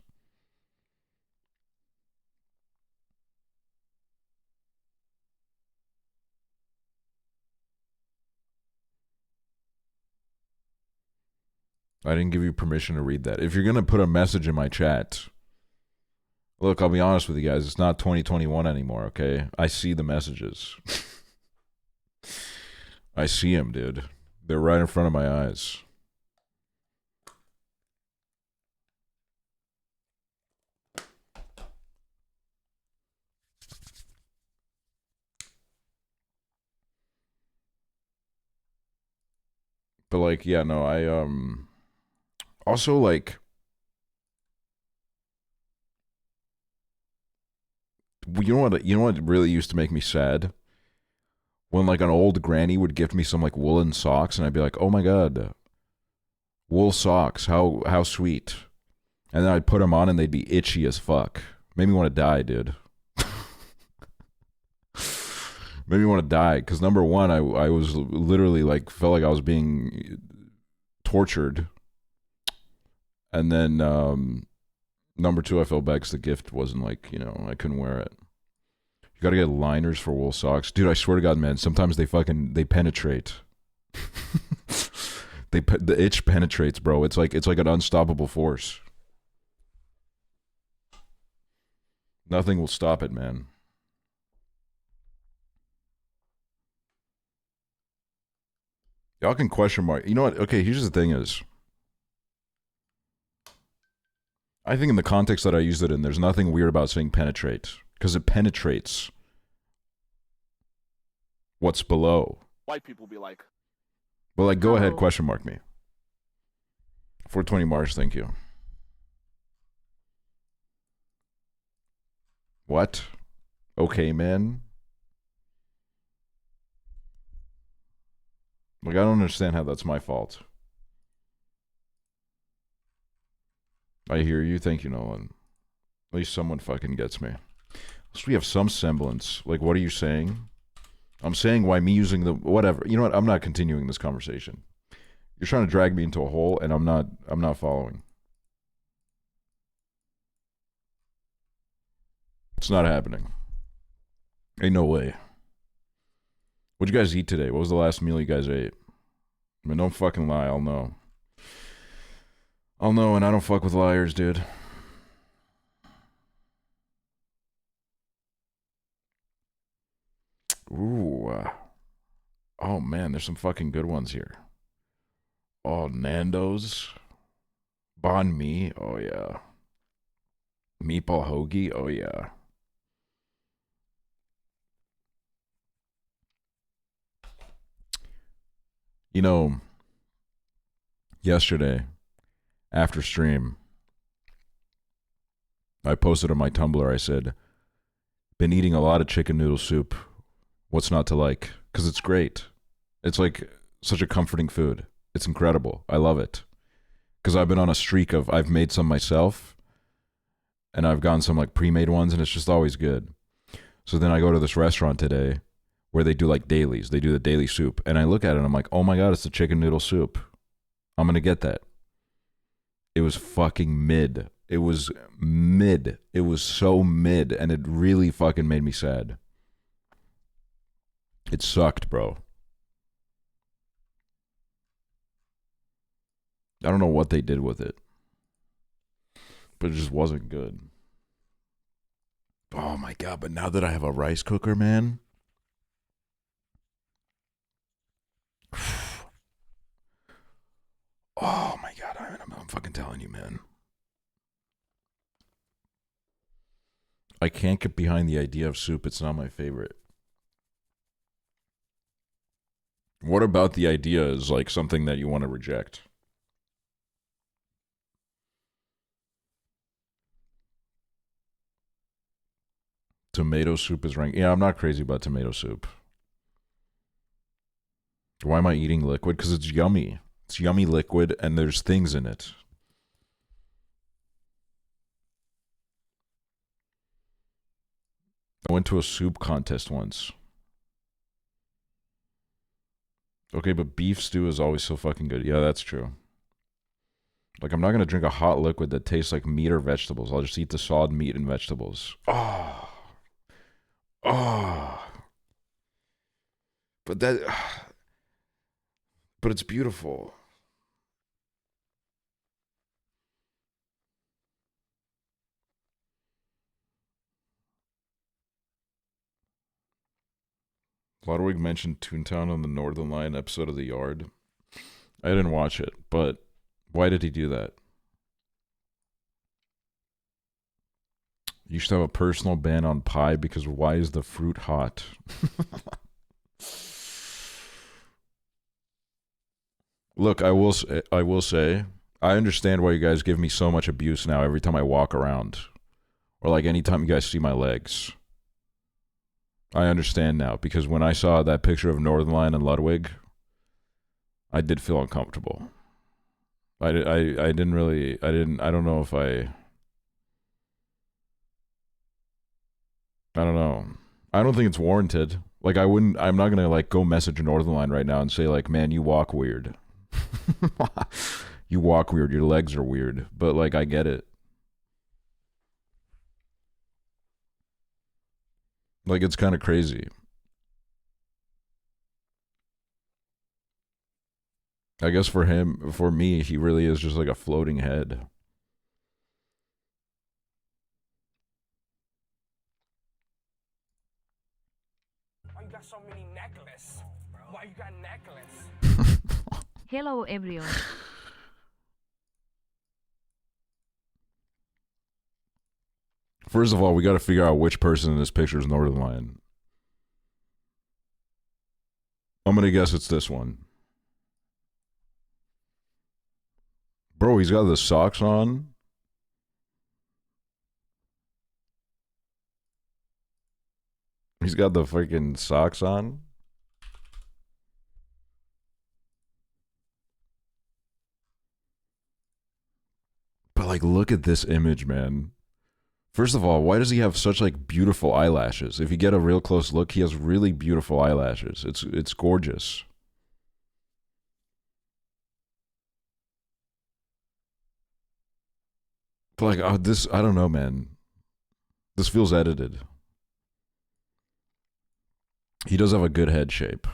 I didn't give you permission to read that. If you're going to put a message in my chat, look, I'll be honest with you guys. It's not 2021 anymore, okay? I see the messages. I see them, dude. They're right in front of my eyes. But like, yeah, no, I also like you know what really used to make me sad? When like an old granny would gift me some like woolen socks and I'd be like, "Oh my god, wool socks, how sweet." And then I'd put them on and they'd be itchy as fuck. Made me want to die, dude. Made me want to die because number one, I was literally like felt like I was being tortured, and then number two, I felt bad because the gift wasn't like, you know, I couldn't wear it. You gotta get liners for wool socks, dude. I swear to God, man. Sometimes they penetrate. The itch penetrates, bro. It's like an unstoppable force. Nothing will stop it, man. Y'all can question mark. You know what? Okay, here's the thing is, I think in the context that I used it in, there's nothing weird about saying penetrate. Because it penetrates what's below. White people be like. But like, go ahead, question mark me. 420 Mars, thank you. What? Okay, man. Like, I don't understand how that's my fault. I hear you. Thank you, Nolan. At least someone fucking gets me. So we have some semblance. Like, what are you saying? I'm saying why me using the whatever. You know what? I'm not continuing this conversation. You're trying to drag me into a hole, and I'm not following. It's not happening. Ain't no way. What'd you guys eat today? What was the last meal you guys ate? I mean, don't fucking lie. I'll know. I'll know, and I don't fuck with liars, dude. Ooh. Oh, man, there's some fucking good ones here. Oh, Nando's. Banh Mi. Oh, yeah. Meatball hoagie. Oh, yeah. You know, yesterday, after stream, I posted on my Tumblr, I said, been eating a lot of chicken noodle soup. What's not to like? Because it's great. It's like such a comforting food. It's incredible. I love it. Because I've been on a streak of, I've made some myself, and I've gotten some like pre-made ones, and it's just always good. So then I go to this restaurant today where they do like dailies. They do the daily soup. And I look at it and I'm like, oh my God, it's the chicken noodle soup. I'm going to get that. It was fucking mid. It was mid. It was so mid. And it really fucking made me sad. It sucked, bro. I don't know what they did with it. But it just wasn't good. Oh my God, but now that I have a rice cooker, man. Oh my God, I'm fucking telling you, man. I can't get behind the idea of soup. It's not my favorite. What about the idea is like something that you want to reject? Tomato soup is ranked. Yeah, I'm not crazy about tomato soup. Why am I eating liquid? Because it's yummy. It's yummy liquid and there's things in it. I went to a soup contest once. Okay, but beef stew is always so fucking good. Yeah, that's true. Like, I'm not going to drink a hot liquid that tastes like meat or vegetables. I'll just eat the solid meat and vegetables. Oh. Oh. But it's beautiful. Ludwig mentioned Toontown on the Northern Line episode of The Yard. I didn't watch it, but why did he do that? You should have a personal ban on pie because why is the fruit hot? Look, I will say, I understand why you guys give me so much abuse now every time I walk around. Or like anytime you guys see my legs. I understand now, because when I saw that picture of Northern Line and Ludwig, I did feel uncomfortable. I don't know if I don't know. I don't think it's warranted. Like I'm not gonna like go message Northern Line right now and say like, man, you walk weird. You walk weird, your legs are weird. But like, I get it. Like, it's kind of crazy. I guess for me, he really is just like a floating head. Why you got so many necklaces? Why you got necklace? Hello everyone. First of all, we got to figure out which person in this picture is Northern Line. I'm gonna guess it's this one. Bro, he's got the socks on. He's got the freaking socks on. But like, look at this image, man. First of all, why does he have such like beautiful eyelashes? If you get a real close look, he has really beautiful eyelashes. It's gorgeous. But like, oh, this, I don't know, man. This feels edited. He does have a good head shape.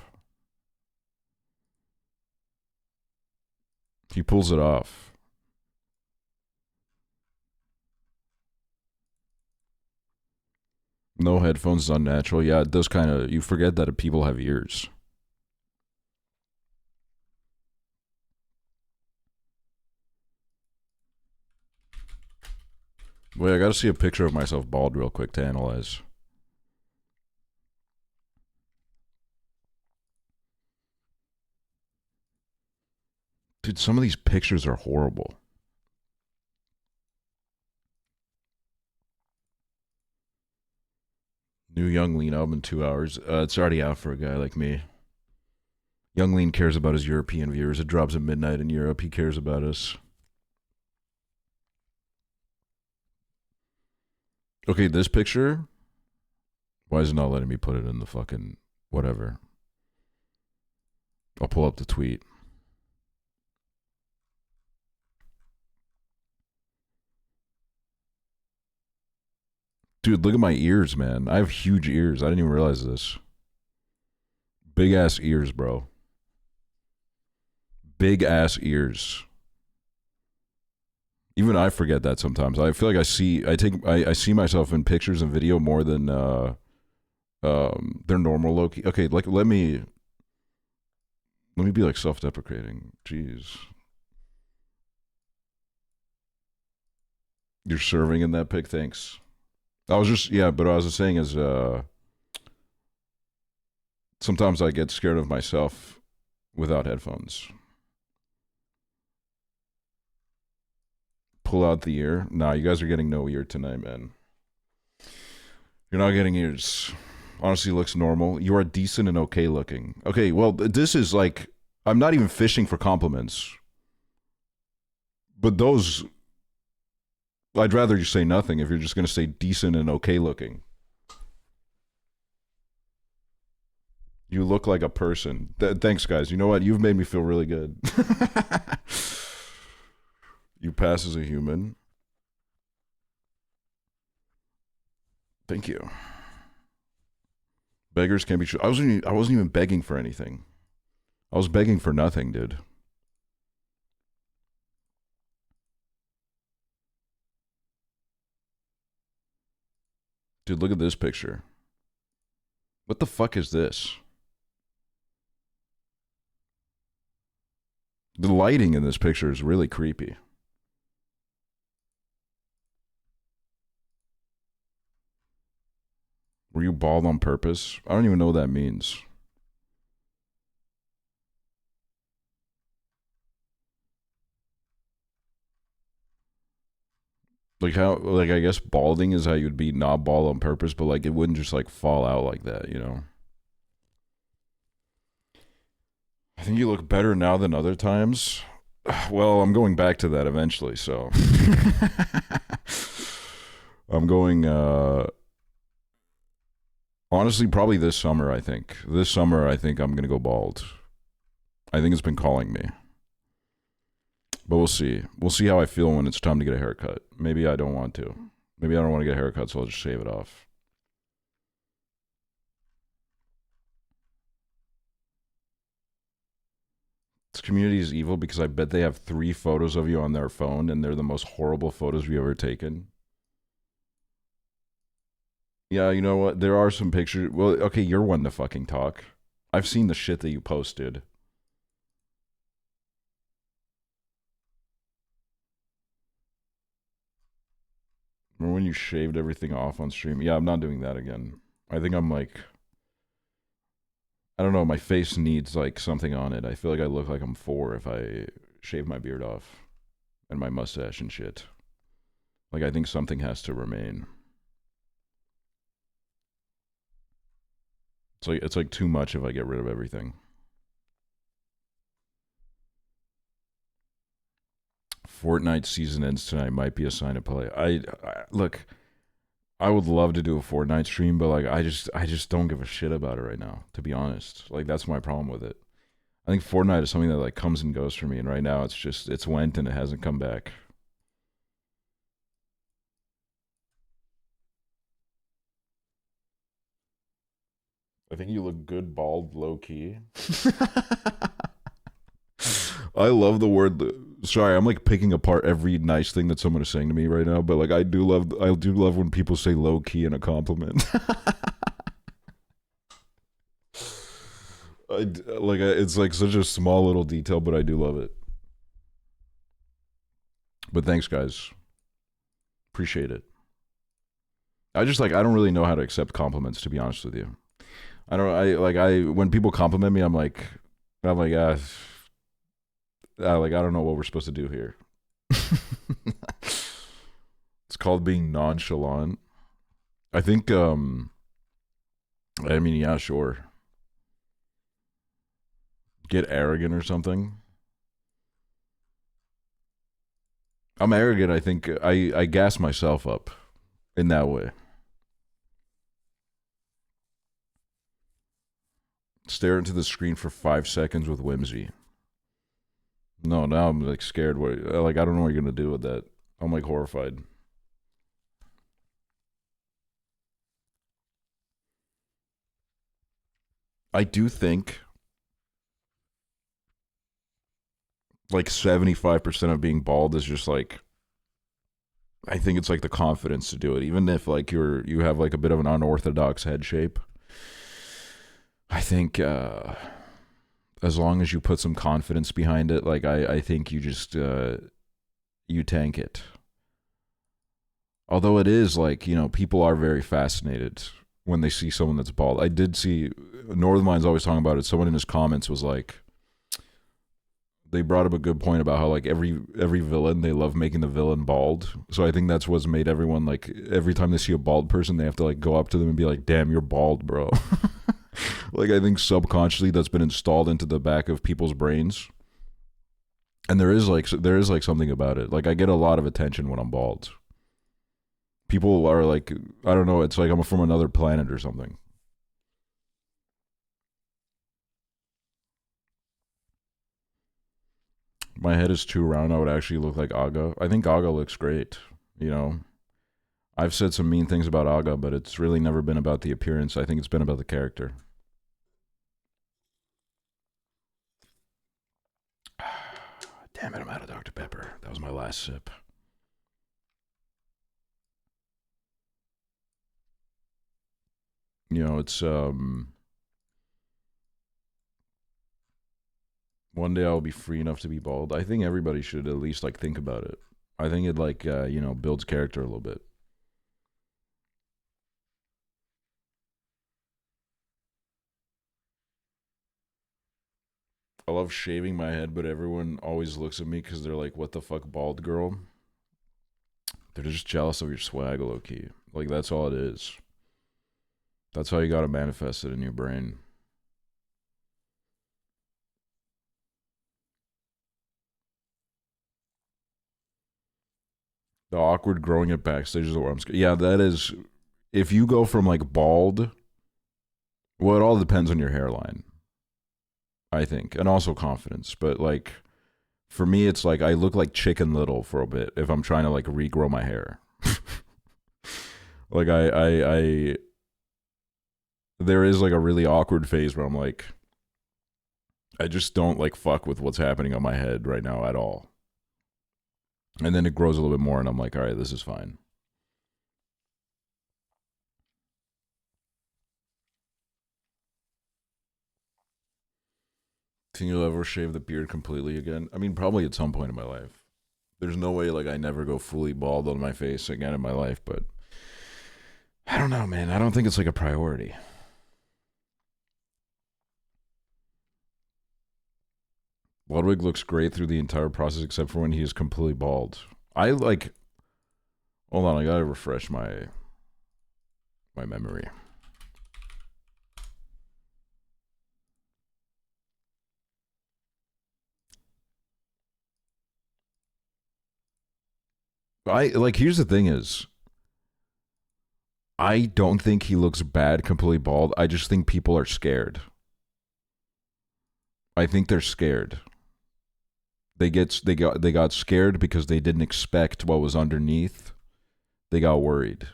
He pulls it off. No headphones is unnatural. Yeah, it does kind of, you forget that people have ears. Wait, I gotta see a picture of myself bald real quick to analyze. Dude, some of these pictures are horrible. New Young Lean album in 2 hours. It's already out for a guy like me. Young Lean cares about his European viewers. It drops at midnight in Europe. He cares about us. Okay, this picture. Why is it not letting me put it in the fucking whatever? I'll pull up the tweet. Dude, look at my ears, man. I have huge ears. I didn't even realize this. Big ass ears, bro. Big ass ears. Even I forget that sometimes. I feel like I see myself in pictures and video more than their normal Loki. Okay, like let me be like self-deprecating. Jeez. You're serving in that pic, thanks. I was just, yeah, but what I was saying is sometimes I get scared of myself without headphones. Pull out the ear. Nah, you guys are getting no ear tonight, man. You're not getting ears. Honestly, looks normal. You are decent and okay looking. Okay, well, this is like, I'm not even fishing for compliments. But those, I'd rather you say nothing if you're just going to say decent and okay looking. You look like a person. Thanks, guys. You know what? You've made me feel really good. You pass as a human. Thank you. Beggars can't be true. I wasn't even begging for anything. I was begging for nothing, dude. Dude, look at this picture. What the fuck is this? The lighting in this picture is really creepy. Were you bald on purpose? I don't even know what that means. Like how, like I guess balding is how you'd be not bald on purpose, but like it wouldn't just like fall out like that, you know? I think you look better now than other times. Well, I'm going back to that eventually, so. I'm going, honestly, probably this summer, I think. This summer, I think I'm going to go bald. I think it's been calling me. But we'll see. We'll see how I feel when it's time to get a haircut. Maybe I don't want to. Maybe I don't want to get a haircut, so I'll just shave it off. This community is evil because I bet they have 3 photos of you on their phone and they're the most horrible photos we've ever taken. Yeah, you know what? There are some pictures. Well, okay, you're one to fucking talk. I've seen the shit that you posted. Remember when you shaved everything off on stream? Yeah, I'm not doing that again. I think I'm like, I don't know, my face needs like something on it. I feel like I look like I'm 4 if I shave my beard off and my mustache and shit. Like I think something has to remain. It's like too much if I get rid of everything. Fortnite season ends tonight. Might be a sign of play. I look. I would love to do a Fortnite stream, but like I just don't give a shit about it right now. To be honest, like that's my problem with it. I think Fortnite is something that like comes and goes for me, and right now it's went and it hasn't come back. I think you look good bald, low key. I love the word. Sorry, I'm like picking apart every nice thing that someone is saying to me right now, but like I do love when people say low key in a compliment. It's like such a small little detail, but I do love it. But thanks, guys. Appreciate it. I don't really know how to accept compliments, to be honest with you. When people compliment me, I'm like like I don't know what we're supposed to do here. It's called being nonchalant. I think I mean, yeah, sure. Get arrogant or something. I'm arrogant. I think I gas myself up in that way. Stare into the screen for 5 seconds with whimsy. No, now I'm like scared. Like I don't know what you're gonna do with that. I'm like horrified. I do think like 75% of being bald is just like, I think it's like the confidence to do it, even if like you have like a bit of an unorthodox head shape. I think as long as you put some confidence behind it, like I think you just you tank it. Although it is like, you know, people are very fascinated when they see someone that's bald. I did see Northmine's always talking about it. Someone in his comments was like, they brought up a good point about how like every villain, they love making the villain bald. So I think that's what's made everyone like, every time they see a bald person, they have to like go up to them and be like, damn, you're bald, bro. Like I think subconsciously that's been installed into the back of people's brains. And there is like something about it. Like I get a lot of attention when I'm bald. People are like, I don't know, it's like I'm from another planet or something. My head is too round. I would actually look like Aga. I think Aga looks great. You know, I've said some mean things about Aga, but it's really never been about the appearance. I think it's been about the character. Damn it, I'm out of Dr. Pepper. That was my last sip. You know, it's what One day I'll be free enough to be bald. I think everybody should at least like think about it. I think it like builds character a little bit. I love shaving my head, but everyone always looks at me because they're like, "What the fuck, bald girl?" They're just jealous of your swag, low key. Like that's all it is. That's how you gotta manifest it in your brain. The awkward growing it backstage is where I'm scared. Yeah, that is. If you go from like bald, well, it all depends on your hairline, I think, and also confidence. But like, for me, it's like I look like Chicken Little for a bit if I'm trying to like regrow my hair. Like I there is like a really awkward phase where I'm like, I just don't like fuck with what's happening on my head right now at all. And then it grows a little bit more, and I'm like, all right, this is fine. Think you'll ever shave the beard completely again? I mean, probably at some point in my life. There's no way like I never go fully bald on my face again in my life, but I don't know, man. I don't think it's like a priority. Ludwig looks great through the entire process except for when he is completely bald. I like. Hold on, I gotta refresh my memory. I like. Here's the thing: is I don't think he looks bad completely bald. I just think people are scared. I think they're scared. They got scared because they didn't expect what was underneath. They got worried.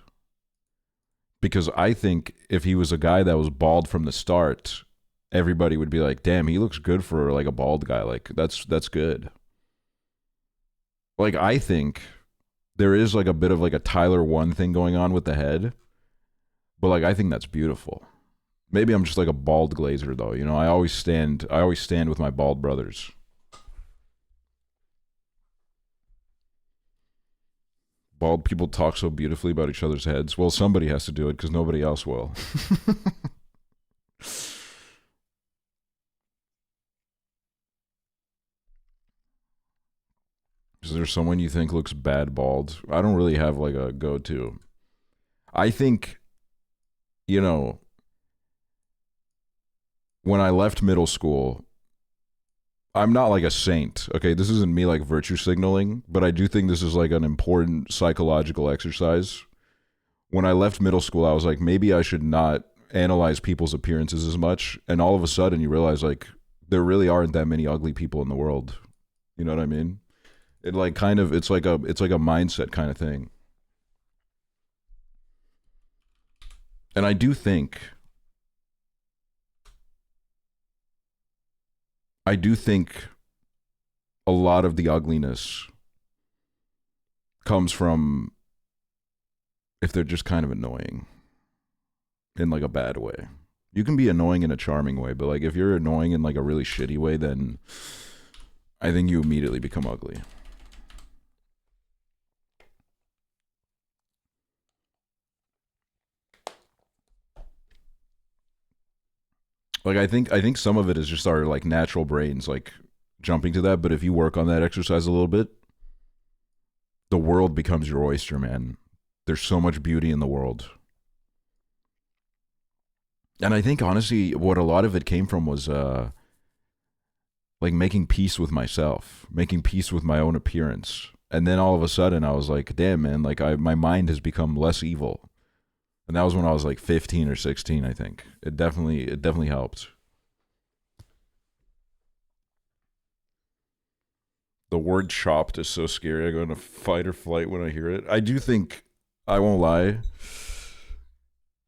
Because I think if he was a guy that was bald from the start, everybody would be like, "Damn, he looks good for like a bald guy. Like that's good." Like I think there is like a bit of like a Tyler One thing going on with the head, but like I think that's beautiful. Maybe I'm just like a bald glazer though. You know, I always stand with my bald brothers. Bald people talk so beautifully about each other's heads. Well, somebody has to do it because nobody else will. Is there someone you think looks bad bald? I don't really have like a go-to. I think, you know, when I left middle school, I'm not like a saint. Okay, this isn't me like virtue signaling, but I do think this is like an important psychological exercise. When I left middle school, I was like, maybe I should not analyze people's appearances as much. And all of a sudden you realize like there really aren't that many ugly people in the world. You know what I mean? It like kind of it's like a mindset kind of thing. And I do think a lot of the ugliness comes from if they're just kind of annoying in like a bad way. You can be annoying in a charming way, but like if you're annoying in like a really shitty way, then I think you immediately become ugly. Like I think some of it is just our like natural brains like jumping to that, but if you work on that exercise a little bit, the world becomes your oyster, man. There's so much beauty in the world. And I think honestly what a lot of it came from was like making peace with myself, making peace with my own appearance. And then all of a sudden I was like, damn man, like my mind has become less evil. And that was when I was like 15 or 16, I think. It definitely helped. The word chopped is so scary. I go into fight or flight when I hear it. I do think, I won't lie,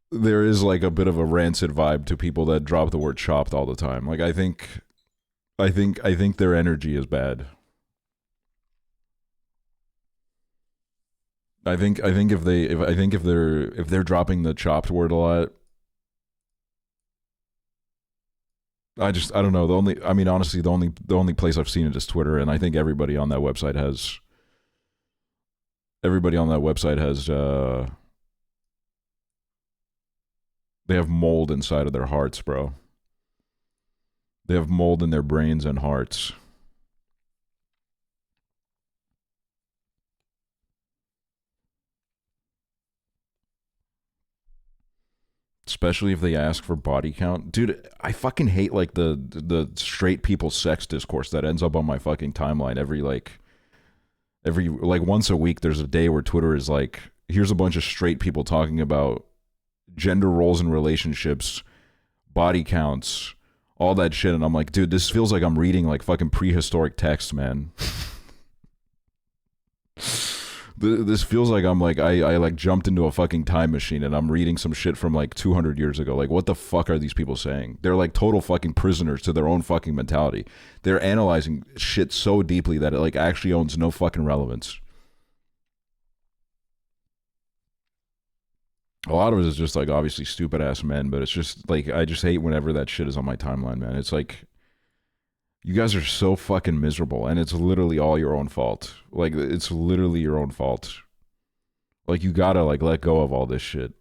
there is like a bit of a rancid vibe to people that drop the word chopped all the time. Like I think their energy is bad. I think if they're dropping the chopped word a lot, I don't know. Honestly, the only place I've seen it is Twitter, and I think everybody on that website has they have mold inside of their hearts, bro. They have mold in their brains and hearts. Especially if they ask for body count. Dude, I fucking hate like the straight people sex discourse that ends up on my fucking timeline every once a week. There's a day where Twitter is like, here's a bunch of straight people talking about gender roles in relationships, body counts, all that shit, and I'm like, dude, this feels like I'm reading like fucking prehistoric text, man. This feels like I'm like I like jumped into a fucking time machine and I'm reading some shit from like 200 years ago. Like, what the fuck are these people saying? They're like total fucking prisoners to their own fucking mentality. They're analyzing shit so deeply that it like actually owns no fucking relevance. A lot of it is just like obviously stupid ass men, but it's just like I just hate whenever that shit is on my timeline, man. It's like, you guys are so fucking miserable, and it's literally all your own fault. Like, it's literally your own fault. Like, you gotta, like, let go of all this shit.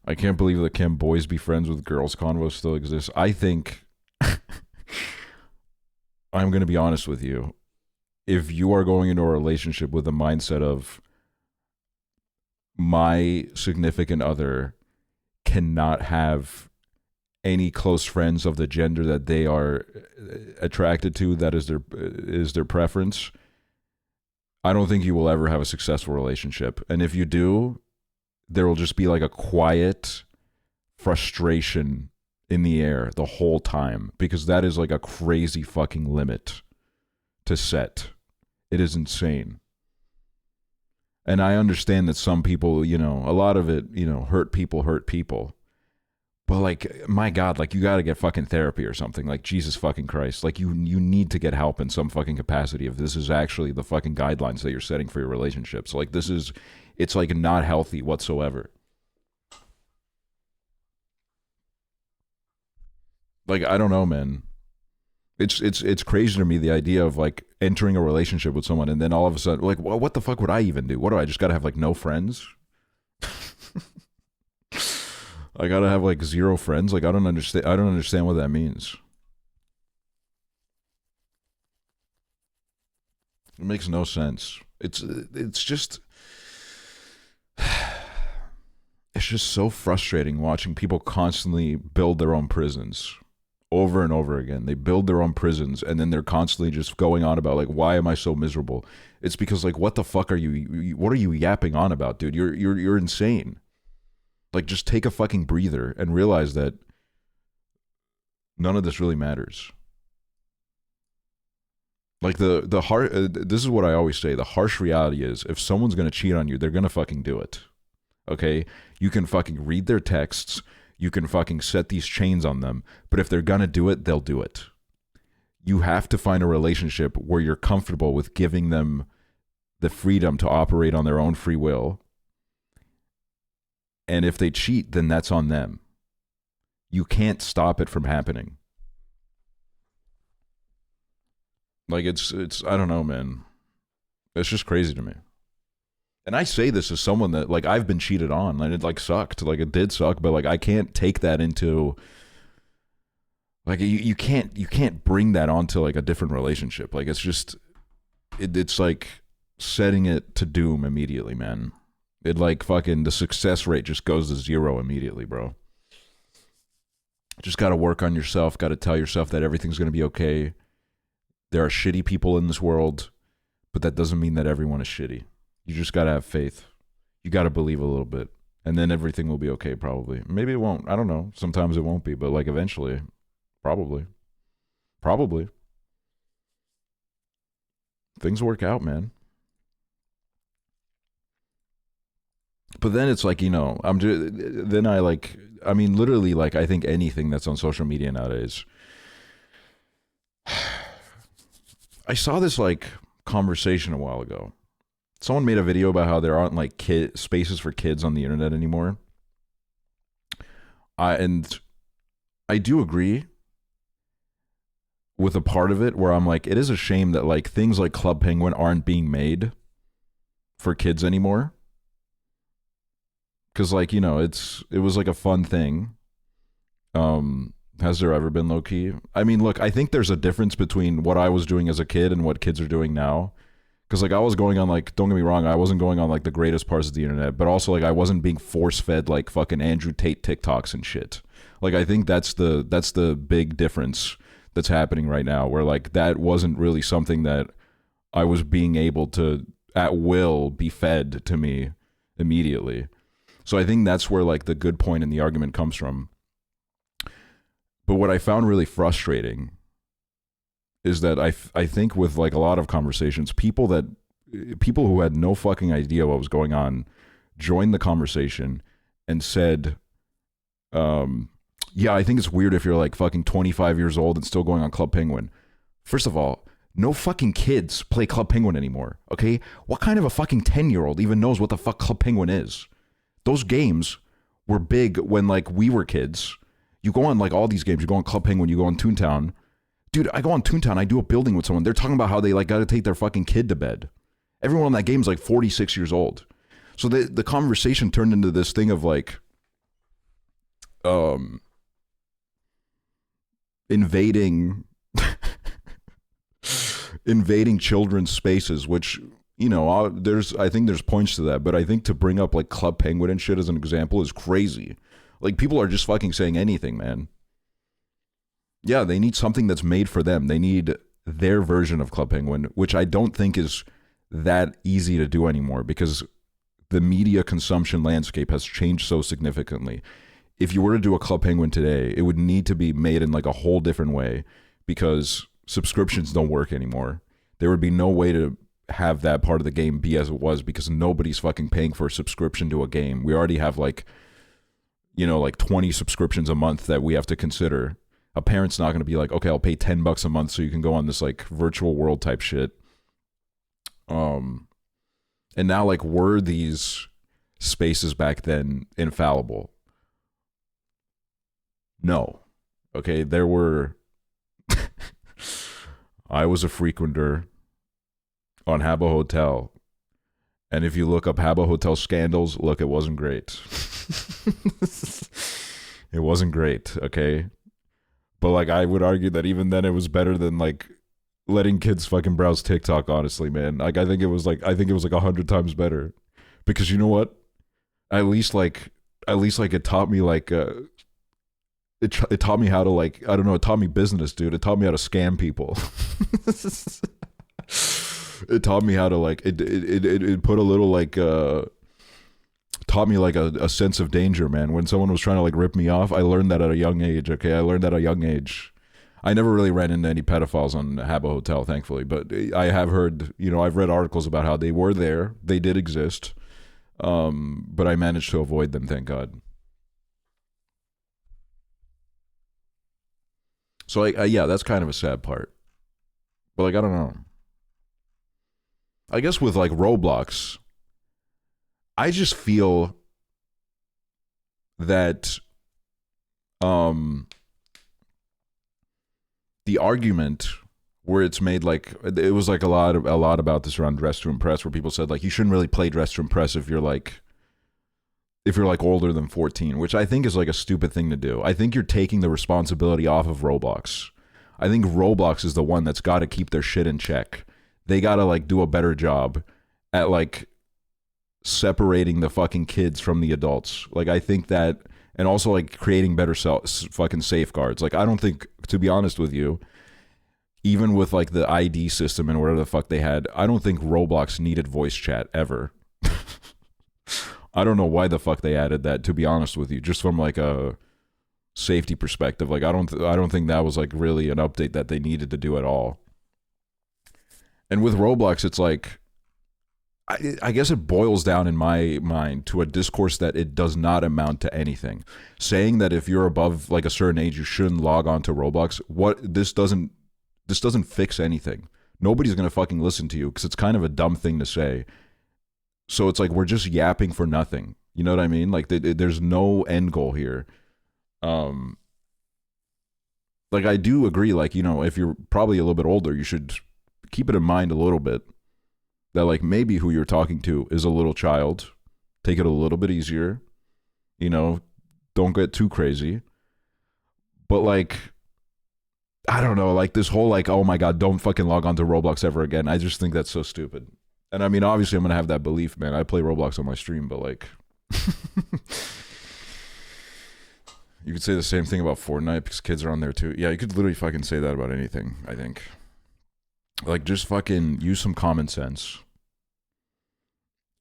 I can't believe that Can Boys Be Friends with Girls convo still exists. I think, I'm gonna be honest with you. If you are going into a relationship with a mindset of, my significant other cannot have any close friends of the gender that they are attracted to, that is their preference, I don't think you will ever have a successful relationship. And if you do, there will just be like a quiet frustration in the air the whole time, because that is like a crazy fucking limit to set. It is insane. And I understand that some people, you know, a lot of it, you know, hurt people. But like, my God, like, you got to get fucking therapy or something. Like, Jesus fucking Christ. Like, you need to get help in some fucking capacity if this is actually the fucking guidelines that you're setting for your relationships. Like, it's like not healthy whatsoever. Like, I don't know, man. It's crazy to me, the idea of like entering a relationship with someone and then all of a sudden, like, well, what the fuck would I even do? What do I just gotta have like no friends? I gotta have like zero friends? Like, I don't understand what that means. It makes no sense. It's just it's just so frustrating watching people constantly build their own prisons. Over and over again. They build their own prisons, and then they're constantly just going on about like, why am I so miserable? It's because like, what the fuck are what are you yapping on about, dude? You're insane. Like, just take a fucking breather and realize that none of this really matters. Like, the heart, this is what I always say, the harsh reality is, if someone's gonna cheat on you, they're gonna fucking do it. Okay? You can fucking read their texts, you can fucking set these chains on them, but if they're gonna do it, they'll do it. You have to find a relationship where you're comfortable with giving them the freedom to operate on their own free will. And if they cheat, then that's on them. You can't stop it from happening. Like, it's I don't know, man. It's just crazy to me. And I say this as someone that, like, I've been cheated on, and it, like, sucked. Like, it did suck, but, like, I can't take that into, like, you can't bring that onto, like, a different relationship. Like, it's just, it's, like, setting it to doom immediately, man. It, like, fucking, the success rate just goes to zero immediately, bro. Just gotta work on yourself, gotta tell yourself that everything's gonna be okay. There are shitty people in this world, but that doesn't mean that everyone is shitty. You just gotta have faith. You gotta believe a little bit. And then everything will be okay, probably. Maybe it won't. I don't know. Sometimes it won't be, but like eventually. Probably. Things work out, man. But then it's like, you know, literally, like, I think anything that's on social media nowadays. I saw this like conversation a while ago. Someone made a video about how there aren't like spaces for kids on the internet anymore. I do agree with a part of it where I'm like, it is a shame that like things like Club Penguin aren't being made for kids anymore. Cause like, you know, it was like a fun thing. Has there ever been, low key? I mean, look, I think there's a difference between what I was doing as a kid and what kids are doing now. Cause like I was going on like, don't get me wrong, I wasn't going on like the greatest parts of the internet, but also like I wasn't being force fed like fucking Andrew Tate TikToks and shit. Like I think that's the big difference that's happening right now, where like that wasn't really something that I was being able to at will be fed to me immediately. So I think that's where like the good point in the argument comes from. But what I found really frustrating is that I think with like a lot of conversations, people who had no fucking idea what was going on joined the conversation and said, yeah, I think it's weird if you're like fucking 25 years old and still going on Club Penguin. First of all, no fucking kids play Club Penguin anymore, okay? What kind of a fucking 10-year-old even knows what the fuck Club Penguin is? Those games were big when like we were kids. You go on like all these games, you go on Club Penguin, you go on Toontown. Dude, I go on Toontown, I do a building with someone. They're talking about how they like got to take their fucking kid to bed. Everyone on that game is like 46 years old. So the conversation turned into this thing of like, invading children's spaces, which, you know, I think there's points to that, but I think to bring up like Club Penguin and shit as an example is crazy. Like people are just fucking saying anything, man. Yeah, they need something that's made for them. They need their version of Club Penguin, which I don't think is that easy to do anymore because the media consumption landscape has changed so significantly. If you were to do a Club Penguin today, it would need to be made in like a whole different way because subscriptions don't work anymore. There would be no way to have that part of the game be as it was because nobody's fucking paying for a subscription to a game. We already have like, you know, like 20 subscriptions a month that we have to consider. A parent's not going to be like, okay, I'll pay $10 a month so you can go on this like virtual world type shit. And now like were these spaces back then infallible? No. Okay, there were... I was a frequenter on Habbo Hotel. And if you look up Habbo Hotel scandals, look, it wasn't great. It wasn't great, okay? But like I would argue that even then it was better than like letting kids fucking browse TikTok, honestly, man. Like I think it was like 100 times better. Because you know what? At least it taught me like it taught me how to like, I don't know, it taught me business, dude. It taught me how to scam people. It taught me how to like it put a little like taught me like a sense of danger, man. When someone was trying to like rip me off, I learned that at a young age. Okay, I learned that at a young age. I never really ran into any pedophiles on Habbo Hotel, thankfully, but I have heard, you know, I've read articles about how they were there, they did exist, but I managed to avoid them, thank God. So yeah, that's kind of a sad part. But like I don't know. I guess with like Roblox, I just feel that the argument where it's made like it was like a lot about this around Dress to Impress, where people said like you shouldn't really play Dress to Impress if you're like older than 14, which I think is like a stupid thing to do. I think you're taking the responsibility off of Roblox. I think Roblox is the one that's got to keep their shit in check. They got to like do a better job at like separating the fucking kids from the adults. Like I think that, and also like creating better fucking safeguards. Like I don't think, to be honest with you, even with like the ID system and whatever the fuck they had, I don't think Roblox needed voice chat ever. I don't know why the fuck they added that, to be honest with you, just from like a safety perspective. Like I don't think that was like really an update that they needed to do at all. And with Roblox, it's like, I guess it boils down in my mind to a discourse that it does not amount to anything. Saying that if you're above like a certain age, you shouldn't log on to Roblox. This doesn't fix anything. Nobody's gonna fucking listen to you because it's kind of a dumb thing to say. So it's like we're just yapping for nothing. You know what I mean? Like there's no end goal here. Um, like I do agree, like, you know, if you're probably a little bit older, you should keep it in mind a little bit that like maybe who you're talking to is a little child. Take it a little bit easier, you know, don't get too crazy. But like, I don't know, like this whole like, oh my god, don't fucking log on to Roblox ever again. I just think that's so stupid. And I mean, obviously I'm gonna have that belief, man. I play Roblox on my stream, but like you could say the same thing about Fortnite because kids are on there too. Yeah, you could literally fucking say that about anything, I think. Like just fucking use some common sense.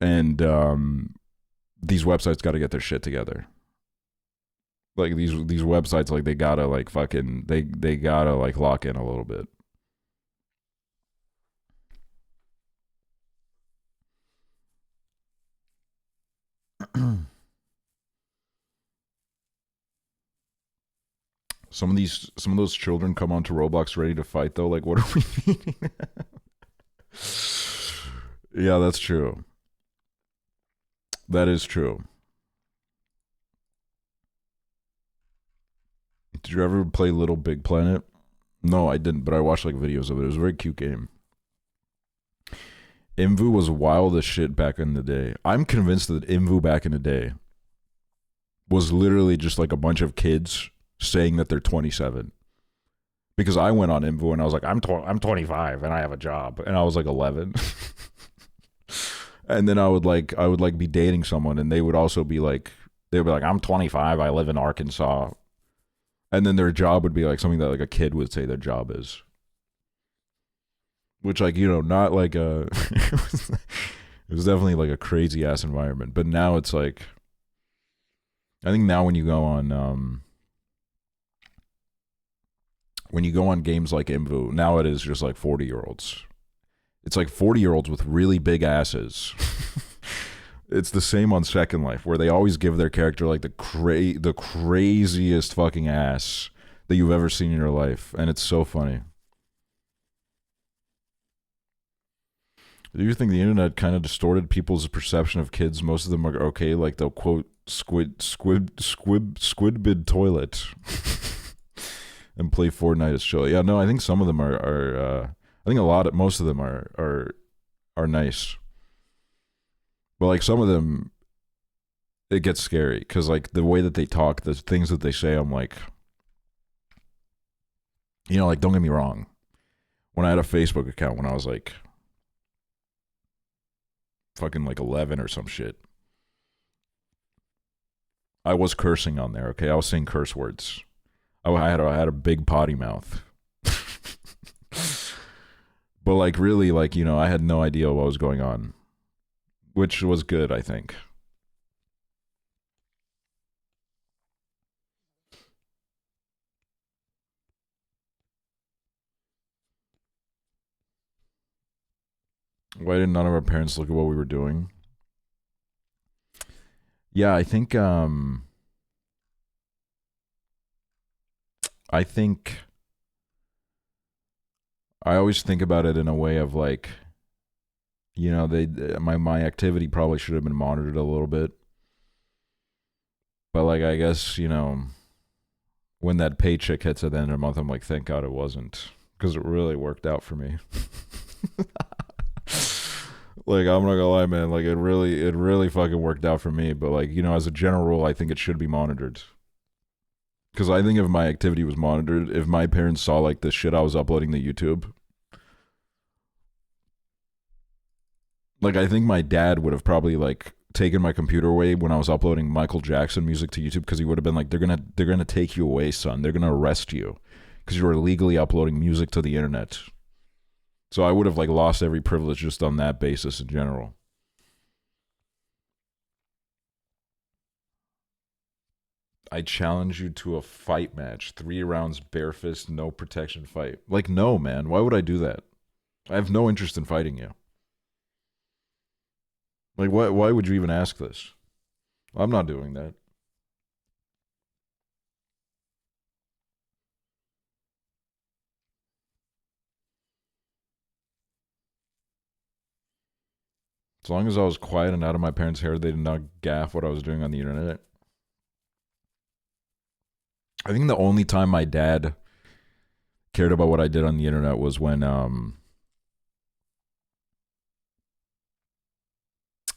And these websites got to get their shit together. Like these websites, like they gotta like fucking they gotta like lock in a little bit. Some of those children come onto Roblox ready to fight though. Like, what are we meaning? Yeah, that's true. That is true. Did you ever play Little Big Planet? No, I didn't, but I watched like videos of it. It was a very cute game. Imvu was wild as shit back in the day. I'm convinced that Imvu back in the day was literally just like a bunch of kids saying that they're 27. Because I went on Imvu and I was like, I'm 25 and I have a job, and I was like 11. And then I would be dating someone and they would also be like, I'm 25, I live in Arkansas. And then their job would be like something that like a kid would say their job is. Which, like, you know, not like a it was definitely like a crazy ass environment. But now it's like, I think now when you go on games like Imvu, now it is just like 40-year-olds. It's like 40-year-olds with really big asses. It's the same on Second Life, where they always give their character like the craziest fucking ass that you've ever seen in your life, and it's so funny. Do you think the internet kind of distorted people's perception of kids? Most of them are okay, like they'll quote squidbid toilet and play Fortnite as chill. Yeah, no, I think some of them are I think most of them are nice. But like some of them, it gets scary because like the way that they talk, the things that they say, I'm like, you know, like don't get me wrong. When I had a Facebook account when I was like fucking like 11 or some shit, I was cursing on there. Okay, I was saying curse words. I had a big potty mouth. But like really, like, you know, I had no idea what was going on, which was good, I think. Why did none of our parents look at what we were doing? Yeah, I think I always think about it in a way of like, you know, my activity probably should have been monitored a little bit. But like I guess, you know, when that paycheck hits at the end of the month, I'm like, thank God it wasn't, because it really worked out for me. Like, I'm not gonna lie, man. Like, it really fucking worked out for me. But like, you know, as a general rule, I think it should be monitored. Because I think if my activity was monitored, if my parents saw like the shit I was uploading to YouTube, like I think my dad would have probably like taken my computer away when I was uploading Michael Jackson music to YouTube, because he would have been like, they're gonna take you away, son. They're gonna arrest you because you're illegally uploading music to the internet. So I would have like lost every privilege just on that basis in general. I challenge you to a fight match. 3 rounds, bare fist, no protection fight. Like, no, man. Why would I do that? I have no interest in fighting you. Like, why would you even ask this? I'm not doing that. As long as I was quiet and out of my parents' hair, they did not gaff what I was doing on the internet. I think the only time my dad cared about what I did on the internet was when I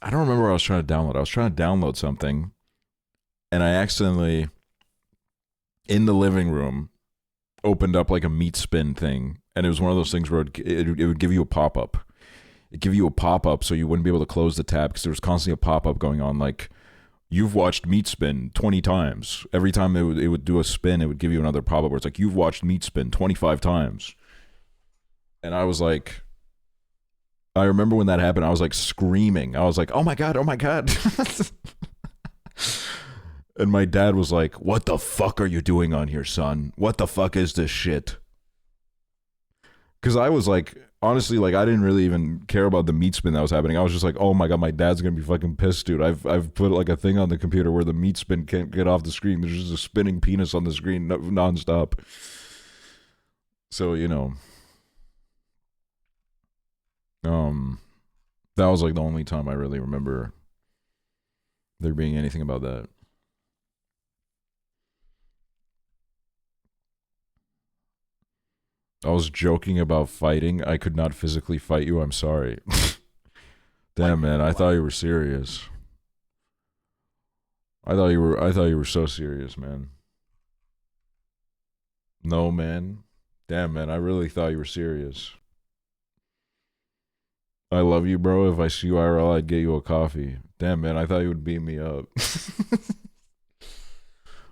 don't remember what I was trying to download. I was trying to download something, and I accidentally, in the living room, opened up like a meat spin thing, and it was one of those things where it would give you a pop-up. It'd give you a pop-up so you wouldn't be able to close the tab because there was constantly a pop-up going on like, you've watched meat spin 20 times. Every time it would do a spin, it would give you another pop-up where it's like, you've watched meat spin 25 times. And I was like, I remember when that happened, I was like screaming. I was like, oh my God, oh my God. And my dad was like, what the fuck are you doing on here, son? What the fuck is this shit? Because I was like, honestly, like, I didn't really even care about the meat spin that was happening. I was just like, oh my God, my dad's going to be fucking pissed, dude. I've put like a thing on the computer where the meat spin can't get off the screen. There's just a spinning penis on the screen nonstop. So, you know. That was like the only time I really remember there being anything about that. I was joking about fighting. I could not physically fight you. I'm sorry. Damn, man. I thought you were serious. I thought you were so serious, man. No, man. Damn, man. I really thought you were serious. I love you, bro. If I see you IRL, I'd get you a coffee. Damn, man. I thought you would beat me up.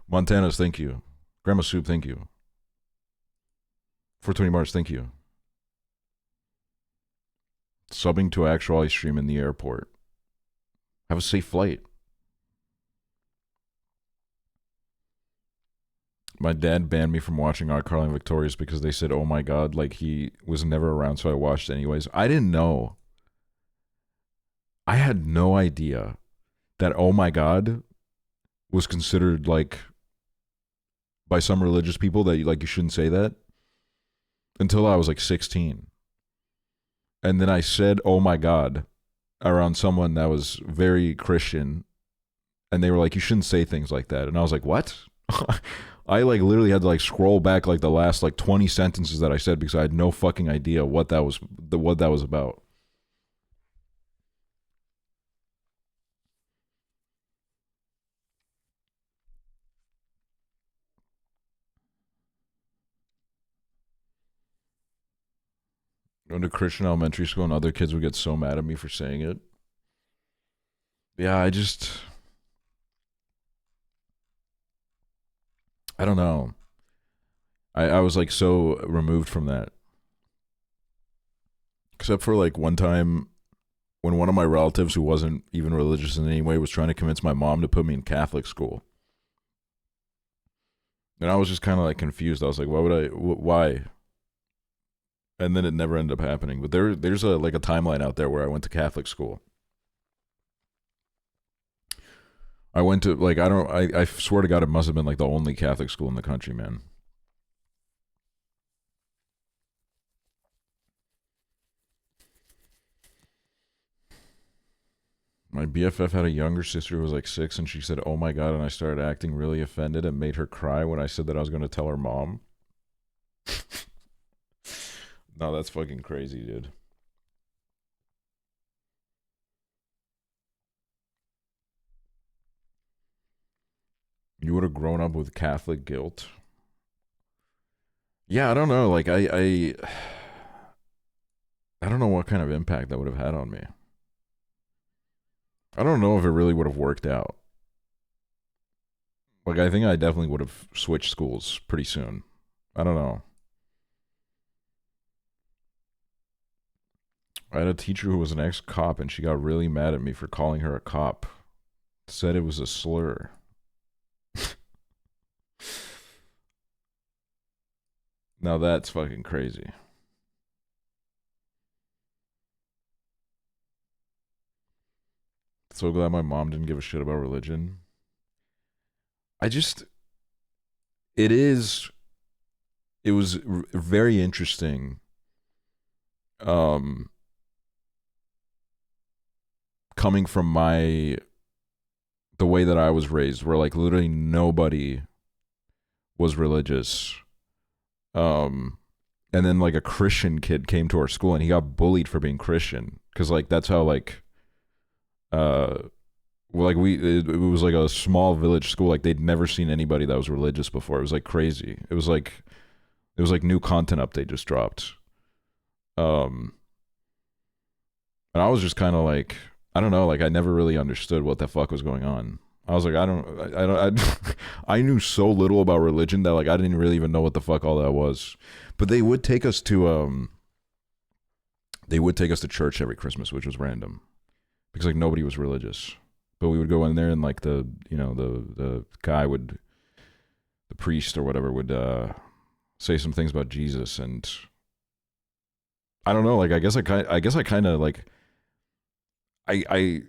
Montana's, thank you. Grandma Soup, thank you. 420 March, thank you. Subbing to Actually stream in the airport. Have a safe flight. My dad banned me from watching iCarly and Victorious because they said, oh my God, like he was never around, so I watched anyways. I didn't know. I had no idea that oh my God was considered like by some religious people that like you shouldn't say that until I was like 16. And then I said oh my God around someone that was very Christian, and they were like, you shouldn't say things like that. And I was like, what? I like literally had to like scroll back like the last like 20 sentences that I said because I had no fucking idea what that was about. Going to Christian elementary school and other kids would get so mad at me for saying it. Yeah, I don't know. I was like so removed from that. Except for like one time when one of my relatives who wasn't even religious in any way was trying to convince my mom to put me in Catholic school. And I was just kind of like confused. I was like, why? And then it never ended up happening. But there's a like a timeline out there where I went to Catholic school. I went to like I swear to God, it must have been like the only Catholic school in the country, man. My BFF had a younger sister who was like 6, and she said, oh my God, and I started acting really offended and made her cry when I said that I was going to tell her mom. No, that's fucking crazy, dude. You would have grown up with Catholic guilt. Yeah, I don't know. Like I don't know what kind of impact that would have had on me. I don't know if it really would have worked out. Like, I think I definitely would have switched schools pretty soon. I don't know. I had a teacher who was an ex-cop, and she got really mad at me for calling her a cop. Said it was a slur. Now that's fucking crazy. So glad my mom didn't give a shit about religion. It was very interesting. Coming from the way that I was raised, where like literally nobody was religious. And then like a Christian kid came to our school and he got bullied for being Christian because like that's how like it was like a small village school. Like they'd never seen anybody that was religious before. It was like crazy. It was like new content update just dropped. And I was just kind of like, I don't know, like I never really understood what the fuck was going on. I was like, I knew so little about religion that like I didn't really even know what the fuck all that was. But they would take us to church every Christmas, which was random because like nobody was religious. But we would go in there and like the guy would, the priest or whatever would say some things about Jesus, and I don't know, like I guess I kind of like I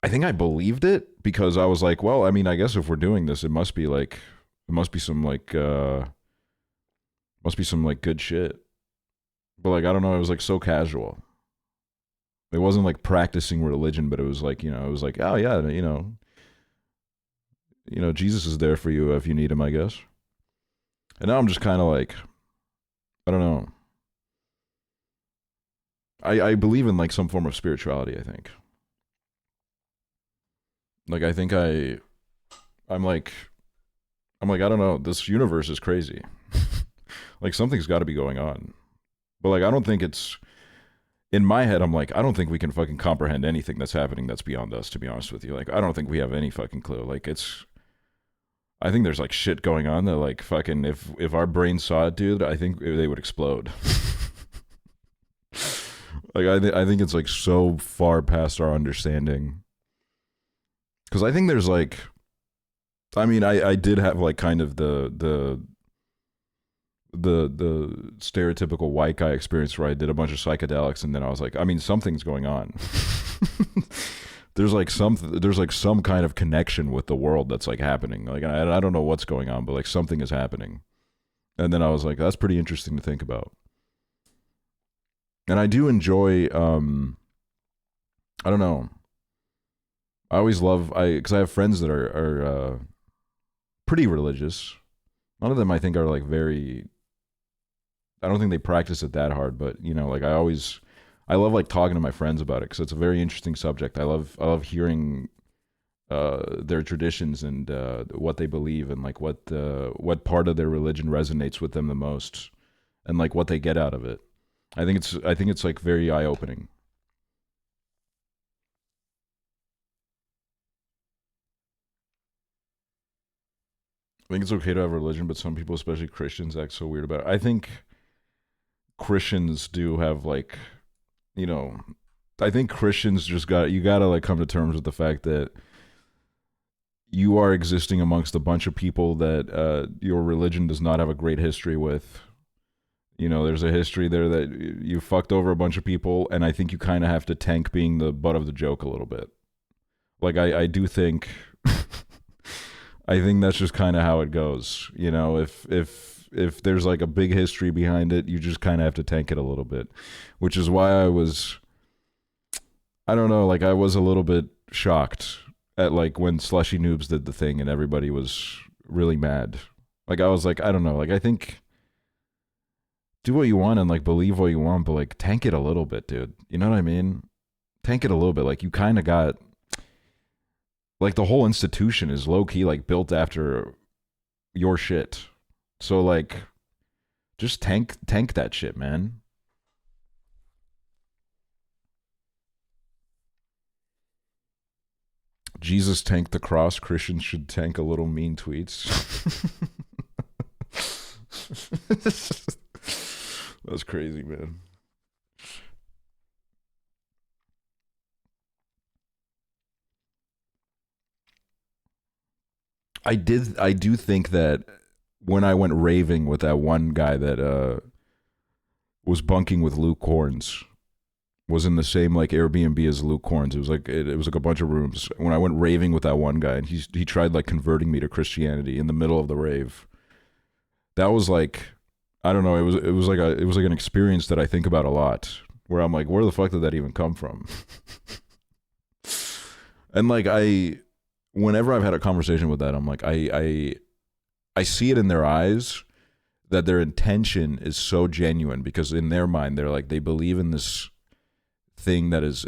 think I believed it because I was like, well, I mean, I guess if we're doing this, it must be some good shit. But like I don't know, it was like so casual. It wasn't like practicing religion, but it was like, it was like, oh yeah, Jesus is there for you if you need him, I guess. And now I'm just kind of like, I don't know. I believe in like some form of spirituality, I think. Like I think I'm like, I don't know, this universe is crazy. Like something's got to be going on. But like I don't think it's, in my head, I'm like, I don't think we can fucking comprehend anything that's happening that's beyond us, to be honest with you. Like, I don't think we have any fucking clue. Like, I think there's like shit going on that like fucking, if our brains saw it, dude, I think they would explode. Like, I think it's like so far past our understanding. Because I think there's like, I mean, I did have like kind of the stereotypical white guy experience where I did a bunch of psychedelics and then I was like, I mean, something's going on. there's some kind of connection with the world that's like happening. Like I don't know what's going on, but like something is happening. And then I was like, that's pretty interesting to think about. And I do enjoy I don't know. I always love because I have friends that are pretty religious. None of them I think are like very, I don't think they practice it that hard, but like I love like talking to my friends about it because it's a very interesting subject. I love hearing their traditions and what they believe and like what part of their religion resonates with them the most and like what they get out of it. I think it's like very eye-opening. I think it's okay to have religion, but some people, especially Christians, act so weird about it. I think Christians do have like, I think Christians you gotta like come to terms with the fact that you are existing amongst a bunch of people that your religion does not have a great history with. There's a history there that you fucked over a bunch of people, and I think you kind of have to tank being the butt of the joke a little bit. Like I do think I think that's just kind of how it goes. If there's like a big history behind it, you just kind of have to tank it a little bit, which is why I don't know, like I was a little bit shocked at like when Slushy Noobs did the thing and everybody was really mad. Like I was like, I don't know, like I think do what you want and like believe what you want, but like tank it a little bit, dude. You know what I mean? Tank it a little bit. Like you kind of got, like the whole institution is low key like built after your shit. So like just tank that shit, man. Jesus tanked the cross. Christians should tank a little mean tweets. That's crazy, man. I do think that when I went raving with that one guy that was bunking with Luke Horns, was in the same like Airbnb as Luke Horns. It was like it was like a bunch of rooms. When I went raving with that one guy, and he tried like converting me to Christianity in the middle of the rave. That was like, I don't know. It was like an experience that I think about a lot. Where I'm like, where the fuck did that even come from? And like whenever I've had a conversation with that, I'm like, I I see it in their eyes that their intention is so genuine, because in their mind they're like, they believe in this thing that is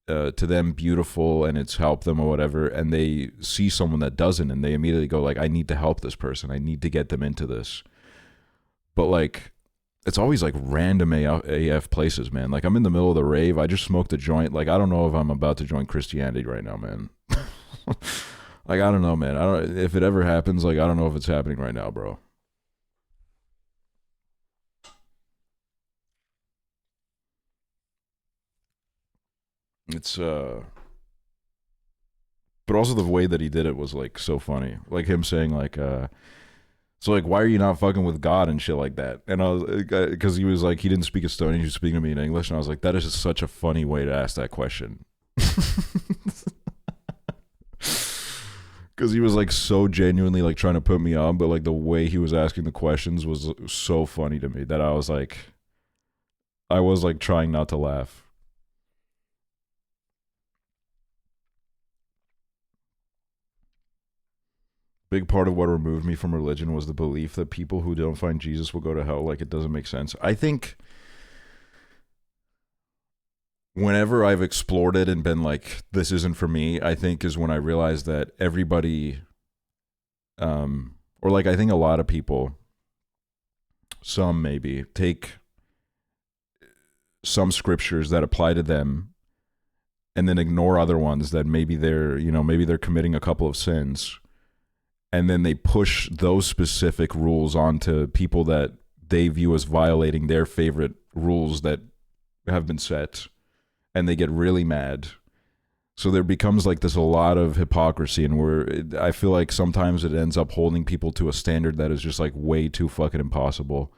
to them beautiful and it's helped them or whatever, and they see someone that doesn't and they immediately go like, I need to help this person, I need to get them into this. But like, it's always like random AF places, man. Like, I'm in the middle of the rave, I just smoked a joint, like I don't know if I'm about to join Christianity right now, man. Like, I don't know, man. I don't, if it ever happens, like I don't know if it's happening right now, bro. It's but also the way that he did it was like so funny. Like him saying like so like, why are you not fucking with God and shit like that? And I was, because he was like, he didn't speak Estonian, he was speaking to me in English, and I was like, that is just such a funny way to ask that question. Because he was like so genuinely like trying to put me on, but like the way he was asking the questions was so funny to me that I was like trying not to laugh. Big part of what removed me from religion was the belief that people who don't find Jesus will go to hell. Like, it doesn't make sense. I think whenever I've explored it and been like, this isn't for me, I think is when I realized that everybody, or like, I think a lot of people, some maybe, take some scriptures that apply to them and then ignore other ones that maybe they're, maybe they're committing a couple of sins. And then they push those specific rules onto people that they view as violating their favorite rules that have been set. And they get really mad. So there becomes like this a lot of hypocrisy, and I feel like sometimes it ends up holding people to a standard that is just like way too fucking impossible.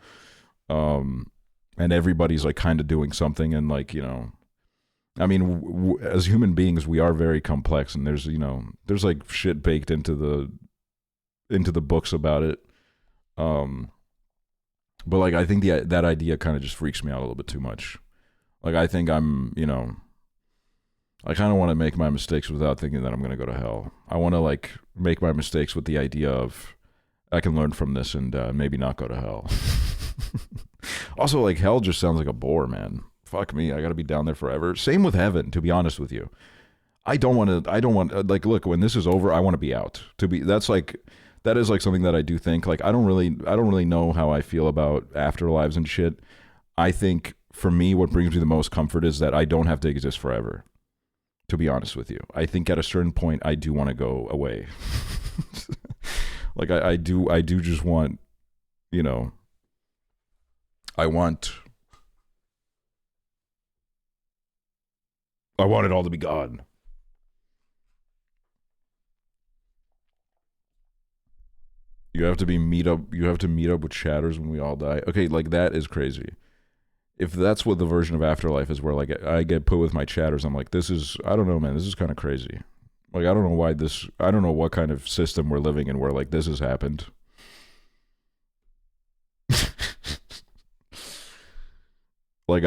And everybody's like kind of doing something, and like, I mean, as human beings, we are very complex, and there's like shit baked into the books about it. But like, I think that idea kind of just freaks me out a little bit too much. Like, I think I'm, I kind of want to make my mistakes without thinking that I'm going to go to hell. I want to like make my mistakes with the idea of I can learn from this and maybe not go to hell. Also, like, hell just sounds like a bore, man. Fuck me, I got to be down there forever. Same with heaven, to be honest with you. I don't want like, look, when this is over, I want to be out. That is like something that I do think. Like, I don't really know how I feel about afterlives and shit. I think for me, what brings me the most comfort is that I don't have to exist forever. To be honest with you, I think at a certain point I do want to go away. Like, I do just want, I want it all to be gone. You have to meet up with chatters when we all die. Okay, like, that is crazy. If that's what the version of afterlife is, where like I get put with my chatters, I'm like, I don't know, man, this is kind of crazy. Like, I don't know what kind of system we're living in where like this has happened. Like,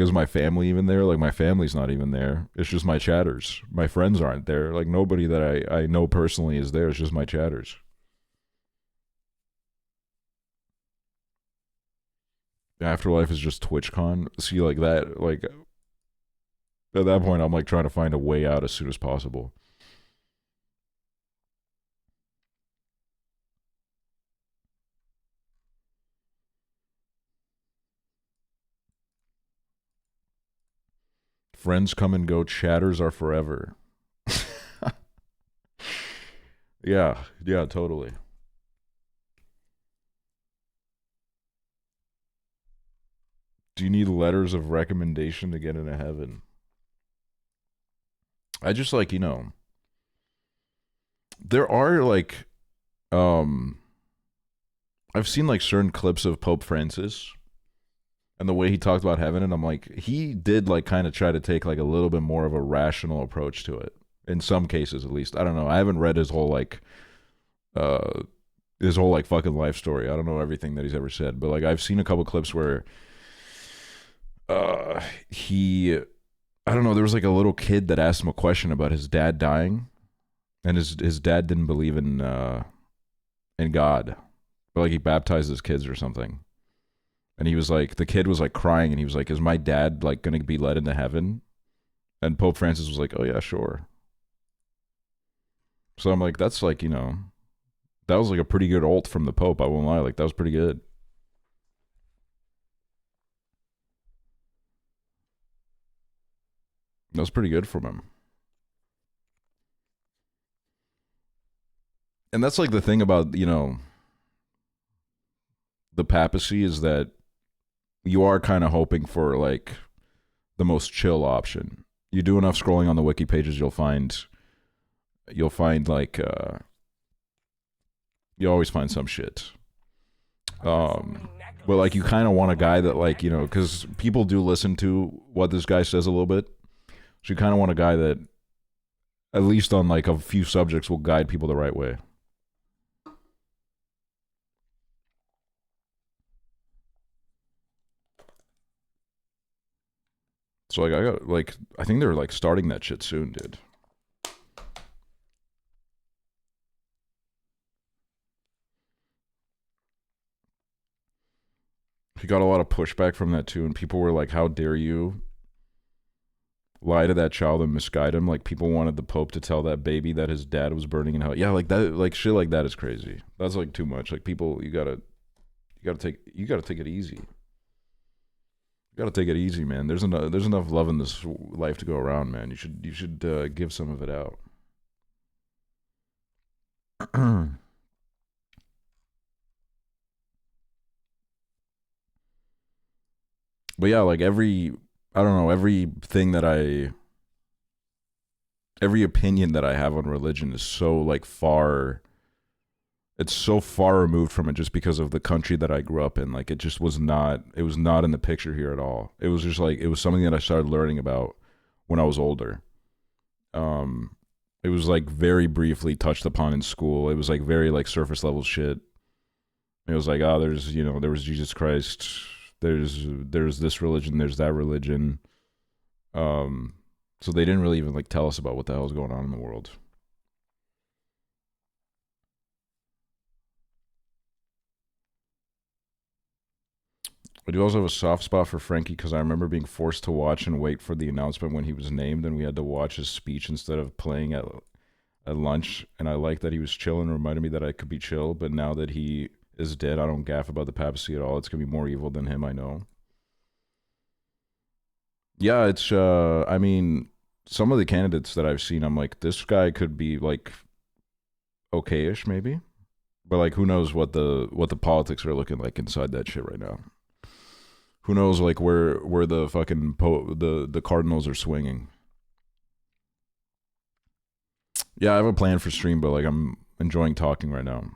is my family even there? Like, my family's not even there. It's just my chatters. My friends aren't there. Like, nobody that I know personally is there. It's just my chatters. Afterlife is just TwitchCon. See, like that, like, at that point, I'm like trying to find a way out as soon as possible. Friends come and go, chatters are forever. Yeah, totally. Do you need letters of recommendation to get into heaven? I just like, there are like, I've seen like certain clips of Pope Francis and the way he talked about heaven, and I'm like, he did like kind of try to take like a little bit more of a rational approach to it. In some cases, at least. I don't know. I haven't read his whole like fucking life story. I don't know everything that he's ever said, but like, I've seen a couple clips where I don't know, there was like a little kid that asked him a question about his dad dying, and his dad didn't believe in in God, but like he baptized his kids or something. And he was like, the kid was like crying, and he was like, "Is my dad like gonna be led into heaven?" And Pope Francis was like, "Oh yeah, sure." So I'm like, that's like, you know, that was like a pretty good ult from the Pope. I won't lie, like that was pretty good. That was pretty good from him. And that's like the thing about, you know, the papacy is that you are kind of hoping for like the most chill option. You do enough scrolling on the wiki pages, you'll find like you always find some shit. But like you kind of want a guy that like, you know, because people do listen to what this guy says a little bit, so you kind of want a guy that at least on like a few subjects will guide people the right way. So like I got like, I think they're like starting that shit soon, dude. He got a lot of pushback from that too, and people were like, "How dare you lie to that child and misguide him?" Like people wanted the Pope to tell that baby that his dad was burning in hell. Yeah, like that, like shit like that is crazy. That's like too much. Like people, you gotta take it easy. You gotta take it easy, man. There's enough love in this life to go around, man. You should give some of it out. But yeah, like every opinion that I have on religion is so like it's so far removed from it just because of the country that I grew up in. Like it was not in the picture here at all. It was just like, it was something that I started learning about when I was older. It was like very briefly touched upon in school. It was like very like surface level shit. It was like, oh, there's, you know, there was Jesus Christ. There's this religion. There's that religion. So they didn't really even like tell us about what the hell is going on in the world. I do also have a soft spot for Frankie because I remember being forced to watch and wait for the announcement when he was named, and we had to watch his speech instead of playing at lunch. And I liked that he was chill and reminded me that I could be chill. But now that he is dead, I don't gaff about the papacy at all. It's gonna be more evil than him, I know. Yeah, it's I mean, some of the candidates that I've seen, I'm like, this guy could be like okay-ish maybe. But like who knows what the politics are looking like inside that shit right now. Who knows like where the fucking the Cardinals are swinging. Yeah, I have a plan for stream, but like I'm enjoying talking right now.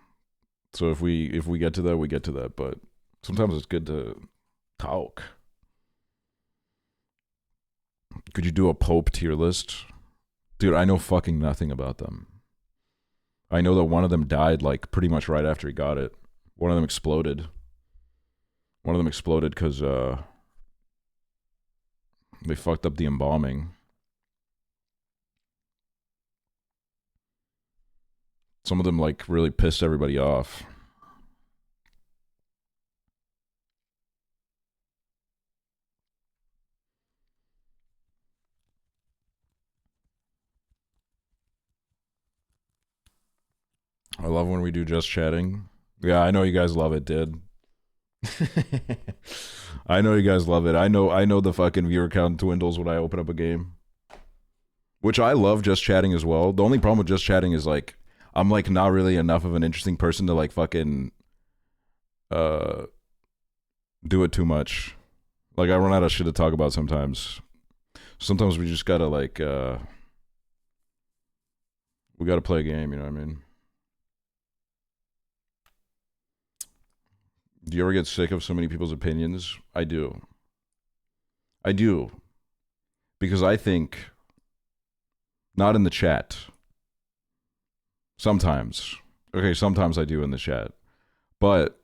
So if we get to that, we get to that, but sometimes it's good to talk. Could you do a Pope tier list? Dude, I know fucking nothing about them. I know that one of them died like pretty much right after he got it. One of them exploded. One of them exploded because they fucked up the embalming. Some of them like really pissed everybody off. I love when we do just chatting. Yeah, I know you guys love it, dude. I know you guys love it. I know the fucking viewer count dwindles when I open up a game. Which I love just chatting as well. The only problem with just chatting is like I'm like not really enough of an interesting person to like fucking do it too much. Like I run out of shit to talk about sometimes. Sometimes we just gotta like we gotta play a game, you know what I mean? Do you ever get sick of so many people's opinions? I do. I do. Because I think, not in the chat. Sometimes. Okay, sometimes I do in the chat. But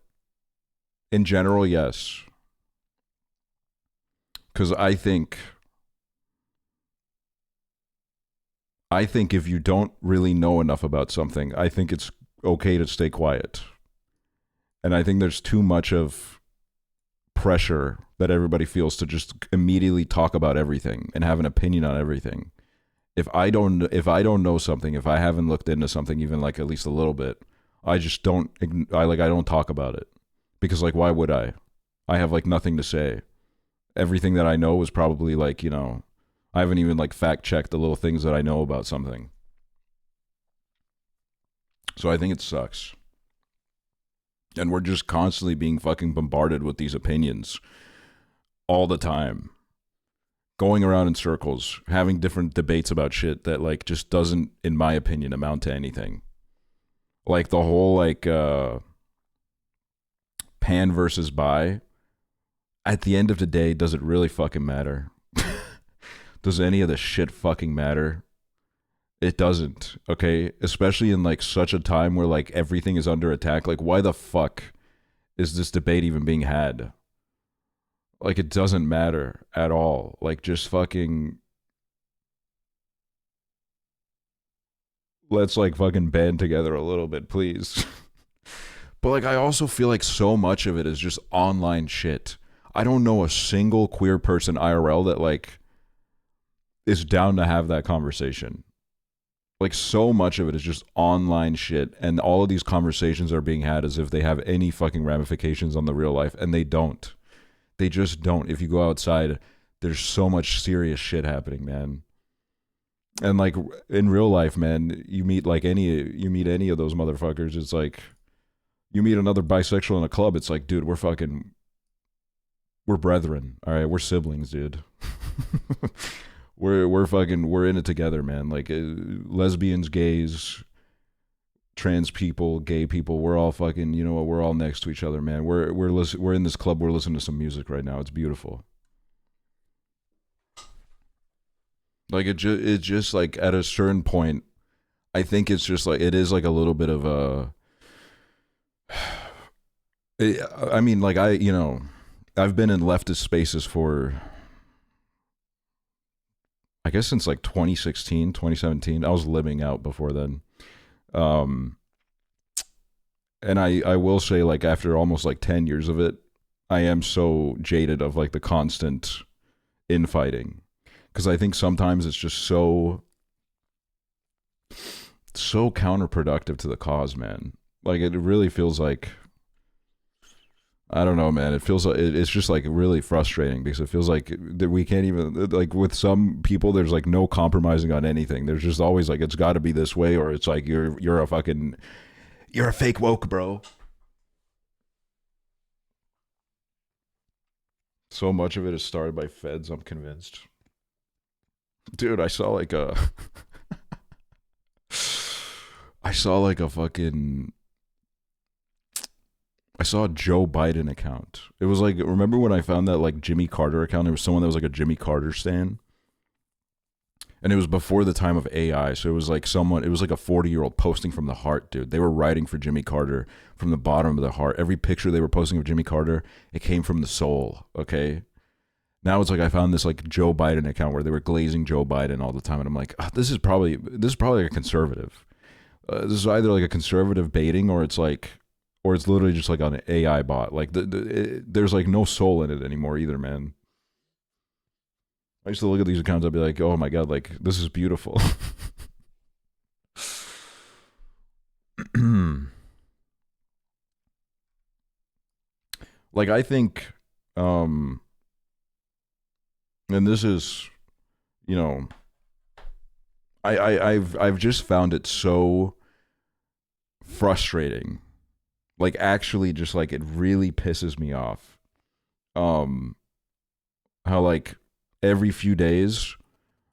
in general, yes. Because I think if you don't really know enough about something, I think it's okay to stay quiet. And I think there's too much of pressure that everybody feels to just immediately talk about everything and have an opinion on everything. If I don't know something, if I haven't looked into something even like at least a little bit, I just don't I don't talk about it. Because like why would I? I have like nothing to say. Everything that I know is probably like, you know, I haven't even like fact checked the little things that I know about something. So I think it sucks. And we're just constantly being fucking bombarded with these opinions all the time. Going around in circles, having different debates about shit that like just doesn't, in my opinion, amount to anything. Like the whole like pan versus bi. At the end of the day, does it really fucking matter? Does any of this shit fucking matter? It doesn't, okay? Especially in like such a time where like everything is under attack. Like why the fuck is this debate even being had? Like it doesn't matter at all. Like just fucking let's like fucking band together a little bit, please. But like I also feel like so much of it is just online shit. I don't know a single queer person IRL that like is down to have that conversation. Like so much of it is just online shit, and all of these conversations are being had as if they have any fucking ramifications on the real life, and they don't. They just don't. If you go outside, there's so much serious shit happening, man. And like in real life, man, you meet any of those motherfuckers, it's like you meet another bisexual in a club, it's like, dude, we're brethren, all right? We're siblings, dude. We're in it together, man. Like lesbians, gays, trans people, gay people, we're all fucking, you know what? We're all next to each other, man. We're in this club. We're listening to some music right now. It's beautiful. Like it just like at a certain point, I think it's just like it is like a little bit of a. I mean, like I've been in leftist spaces for, I guess since like 2016, 2017. I was living out before then. And I will say, like, after almost like 10 years of it, I am so jaded of like the constant infighting. Because I think sometimes it's just so counterproductive to the cause, man. Like it really feels like, I don't know, man. It feels like it's just like really frustrating because it feels like that we can't even, like with some people, there's like no compromising on anything. There's just always like, it's got to be this way, or it's like you're a fake woke, bro. So much of it is started by feds, I'm convinced. Dude, I saw like a Joe Biden account. It was like, remember when I found that like Jimmy Carter account? There was someone that was like a Jimmy Carter stan. And it was before the time of AI. So it was like it was like a 40-year-old posting from the heart, dude. They were writing for Jimmy Carter from the bottom of their heart. Every picture they were posting of Jimmy Carter, it came from the soul, okay? Now it's like I found this like Joe Biden account where they were glazing Joe Biden all the time. And I'm like, this is probably like a conservative. This is either like a conservative baiting or it's literally just like an AI bot. Like there's like no soul in it anymore either, man. I used to look at these accounts, I'd be like, oh my God, like this is beautiful. Like I think, and this is, you know, I've just found it so frustrating. Like actually just like it really pisses me off. How like every few days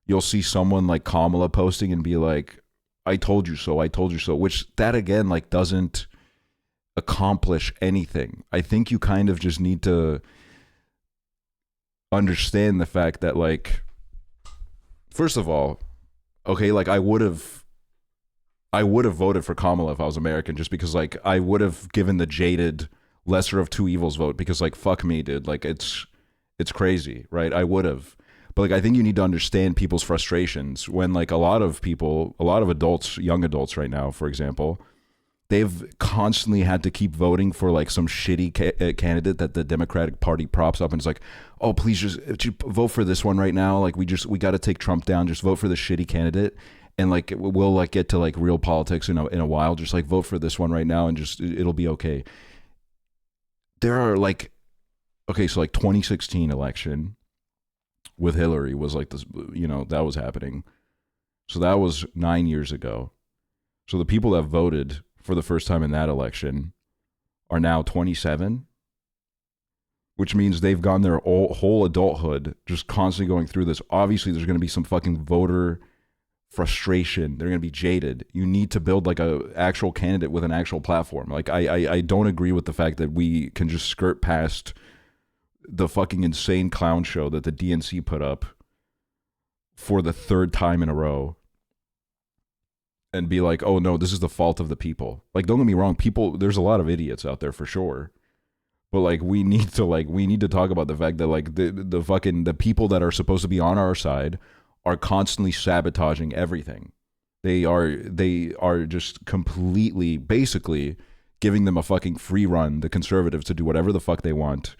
you'll see someone like Kamala posting and be like, I told you so, which that again like doesn't accomplish anything. I think you kind of just need to understand the fact that like, first of all, okay, like I would have voted for Kamala if I was American, just because like I would have given the jaded lesser of two evils vote, because like fuck me, dude, like it's crazy, right? I would have. But like I think you need to understand people's frustrations when like a lot of adults, young adults right now, for example, they've constantly had to keep voting for like some shitty candidate that the Democratic Party props up and is like, oh, please just vote for this one right now. Like we got to take Trump down. Just vote for the shitty candidate. And like we'll like get to like real politics in a while. Just like vote for this one right now and just it'll be okay. There are like, okay, so like 2016 election with Hillary was like this, you know, that was happening. So that was 9 years ago. So the people that voted for the first time in that election are now 27, which means they've gone their whole adulthood just constantly going through this. Obviously, there's going to be some fucking voter frustration. They're going to be jaded. You need to build like a actual candidate with an actual platform. Like I don't agree with the fact that we can just skirt past the fucking insane clown show that the DNC put up for the third time in a row and be like, oh no, this is the fault of the people. Like, don't get me wrong, people, there's a lot of idiots out there for sure. But like we need to talk about the fact that like the people that are supposed to be on our side are constantly sabotaging everything. They are just completely basically giving them a fucking free run, the conservatives, to do whatever the fuck they want.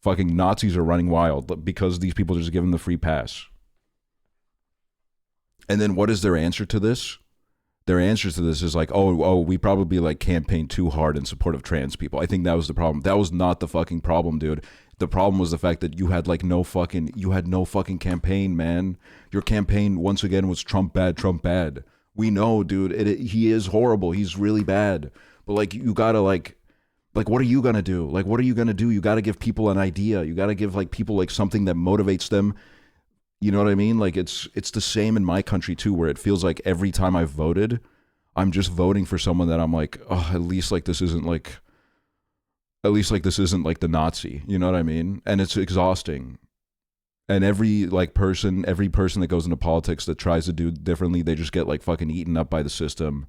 Fucking Nazis are running wild because these people just give them the free pass. And then what is their answer to this? Their answer to this is like, oh, we probably like campaigned too hard in support of trans people. I think that was the problem. That was not the fucking problem, dude. The problem was the fact that you had no fucking campaign, man. Your campaign once again was Trump bad, Trump bad. We know, dude. He is horrible. He's really bad. But like, you gotta like, what are you gonna do? Like, what are you gonna do? You gotta give people an idea. You gotta give like people like something that motivates them. You know what I mean? Like it's the same in my country too, where it feels like every time I've voted, I'm just voting for someone that I'm like, oh, at least this isn't like the Nazi. You know what I mean? And it's exhausting. And every person that goes into politics that tries to do differently, they just get like fucking eaten up by the system.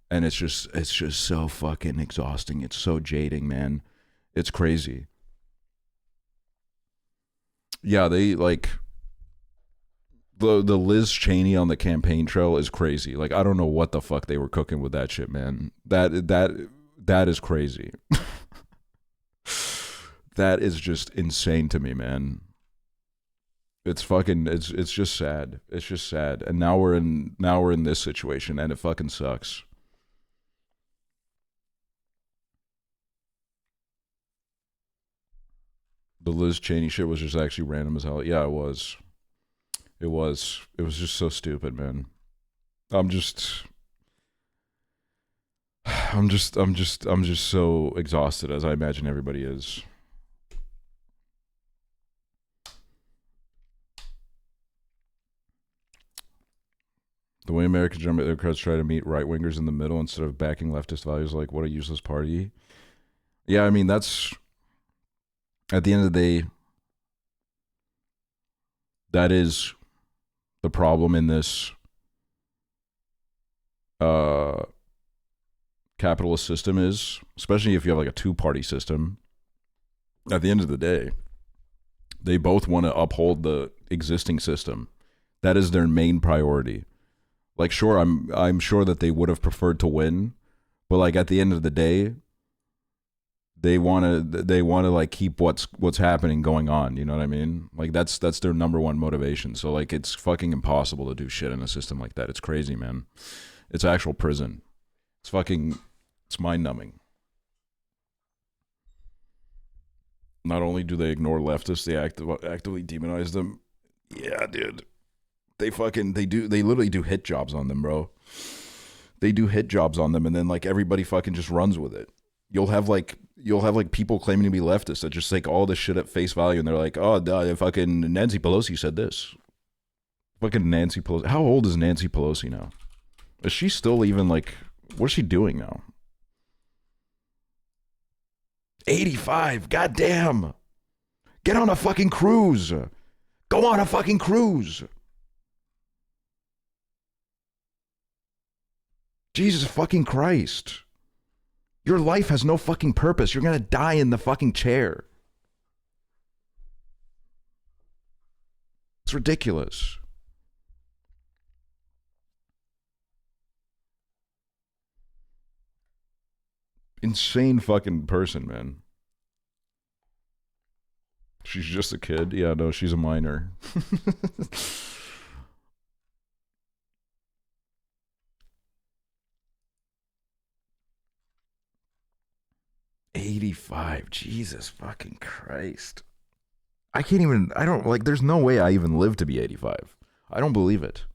And it's just so fucking exhausting. It's so jading, man. It's crazy. Yeah, they like the Liz Cheney on the campaign trail is crazy. Like, I don't know what the fuck they were cooking with that shit, man. That is crazy. That is just insane to me, man. It's just sad. It's just sad. And now we're in this situation, and it fucking sucks. The Liz Cheney shit was just actually random as hell. Yeah, it was. It was just so stupid, man. I'm just so exhausted, as I imagine everybody is. The way American Democrats try to meet right-wingers in the middle instead of backing leftist values, like, what a useless party. Yeah, I mean, that's, at the end of the day, that is the problem in this capitalist system is, especially if you have like a two-party system. At the end of the day, they both want to uphold the existing system. That is their main priority. Like, sure, I'm sure that they would have preferred to win, but like at the end of the day, they want to like keep what's happening going on. You know what I mean? Like that's their number one motivation. So like it's fucking impossible to do shit in a system like that. It's crazy, man. It's actual prison. It's mind numbing. Not only do they ignore leftists, they actively demonize them. Yeah, dude. They literally do hit jobs on them, bro. They do hit jobs on them, and then like everybody fucking just runs with it. You'll have like people claiming to be leftists that just take all this shit at face value, and they're like, oh, duh, fucking Nancy Pelosi said this. Fucking Nancy Pelosi. How old is Nancy Pelosi now? Is she still even like, what's she doing now? 85. Goddamn. Get on a fucking cruise. Go on a fucking cruise. Jesus fucking Christ. Your life has no fucking purpose. You're gonna die in the fucking chair. It's ridiculous. Insane fucking person, man. She's just a kid. Yeah, no, she's a minor. $85. Jesus fucking Christ. I can't even, I don't, like, there's no way I even live to be 85. I don't believe it.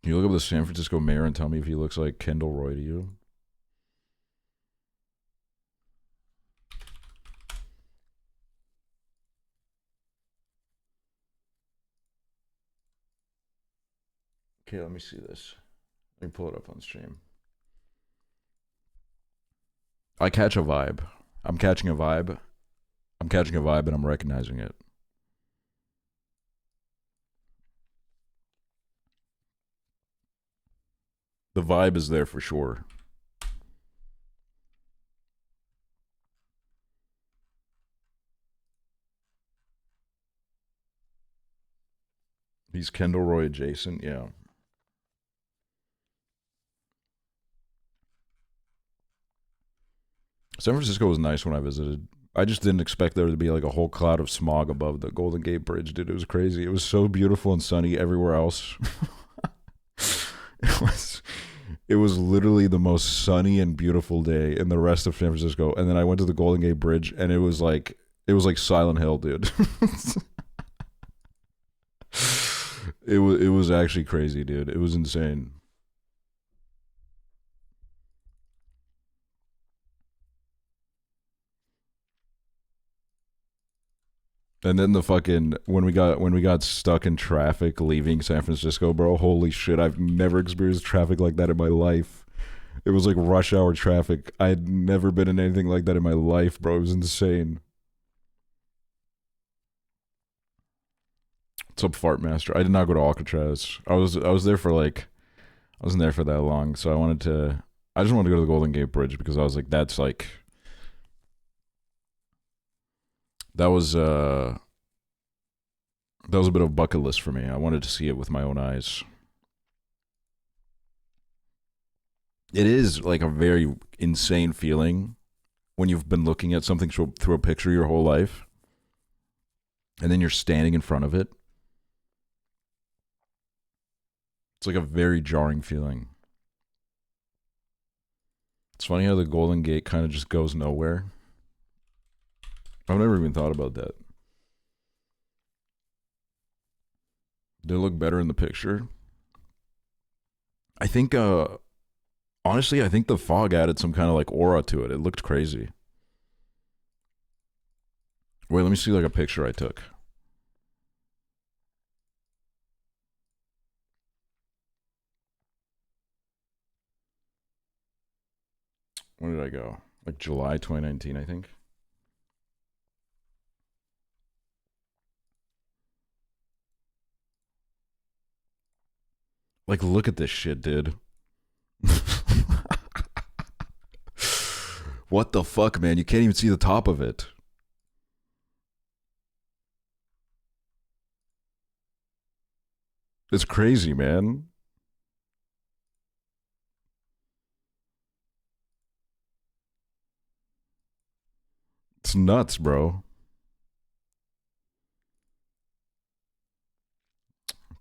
Can you look up the San Francisco mayor and tell me if he looks like Kendall Roy to you? Okay, let me see this. Let me pull it up on stream. I catch a vibe. I'm catching a vibe. I'm catching a vibe and I'm recognizing it. The vibe is there for sure. He's Kendall Roy adjacent, yeah. San Francisco was nice when I visited. I just didn't expect there to be like a whole cloud of smog above the Golden Gate Bridge, dude. It was crazy. It was so beautiful and sunny everywhere else. It was literally the most sunny and beautiful day in the rest of San Francisco. And then I went to the Golden Gate Bridge and it was like Silent Hill, dude. It was actually crazy, dude. It was insane. And then the fucking when we got stuck in traffic leaving San Francisco, bro, holy shit, I've never experienced traffic like that in my life. It was like rush hour traffic. I had never been in anything like that in my life, bro. It was insane. What's up, Fart Master? I did not go to Alcatraz. I was there for like I wasn't there for that long, so I just wanted to go to the Golden Gate Bridge because I was like, that's like that was a bit of a bucket list for me. I wanted to see it with my own eyes. It is like a very insane feeling when you've been looking at something through a picture your whole life, and then you're standing in front of it. It's like a very jarring feeling. It's funny how the Golden Gate kind of just goes nowhere. I've never even thought about that. Did it look better in the picture? I think, honestly, I think the fog added some kind of like aura to it. It looked crazy. Wait, let me see like a picture I took. When did I go? Like July 2019, I think. Like, look at this shit, dude. What the fuck, man? You can't even see the top of it. It's crazy, man. It's nuts, bro.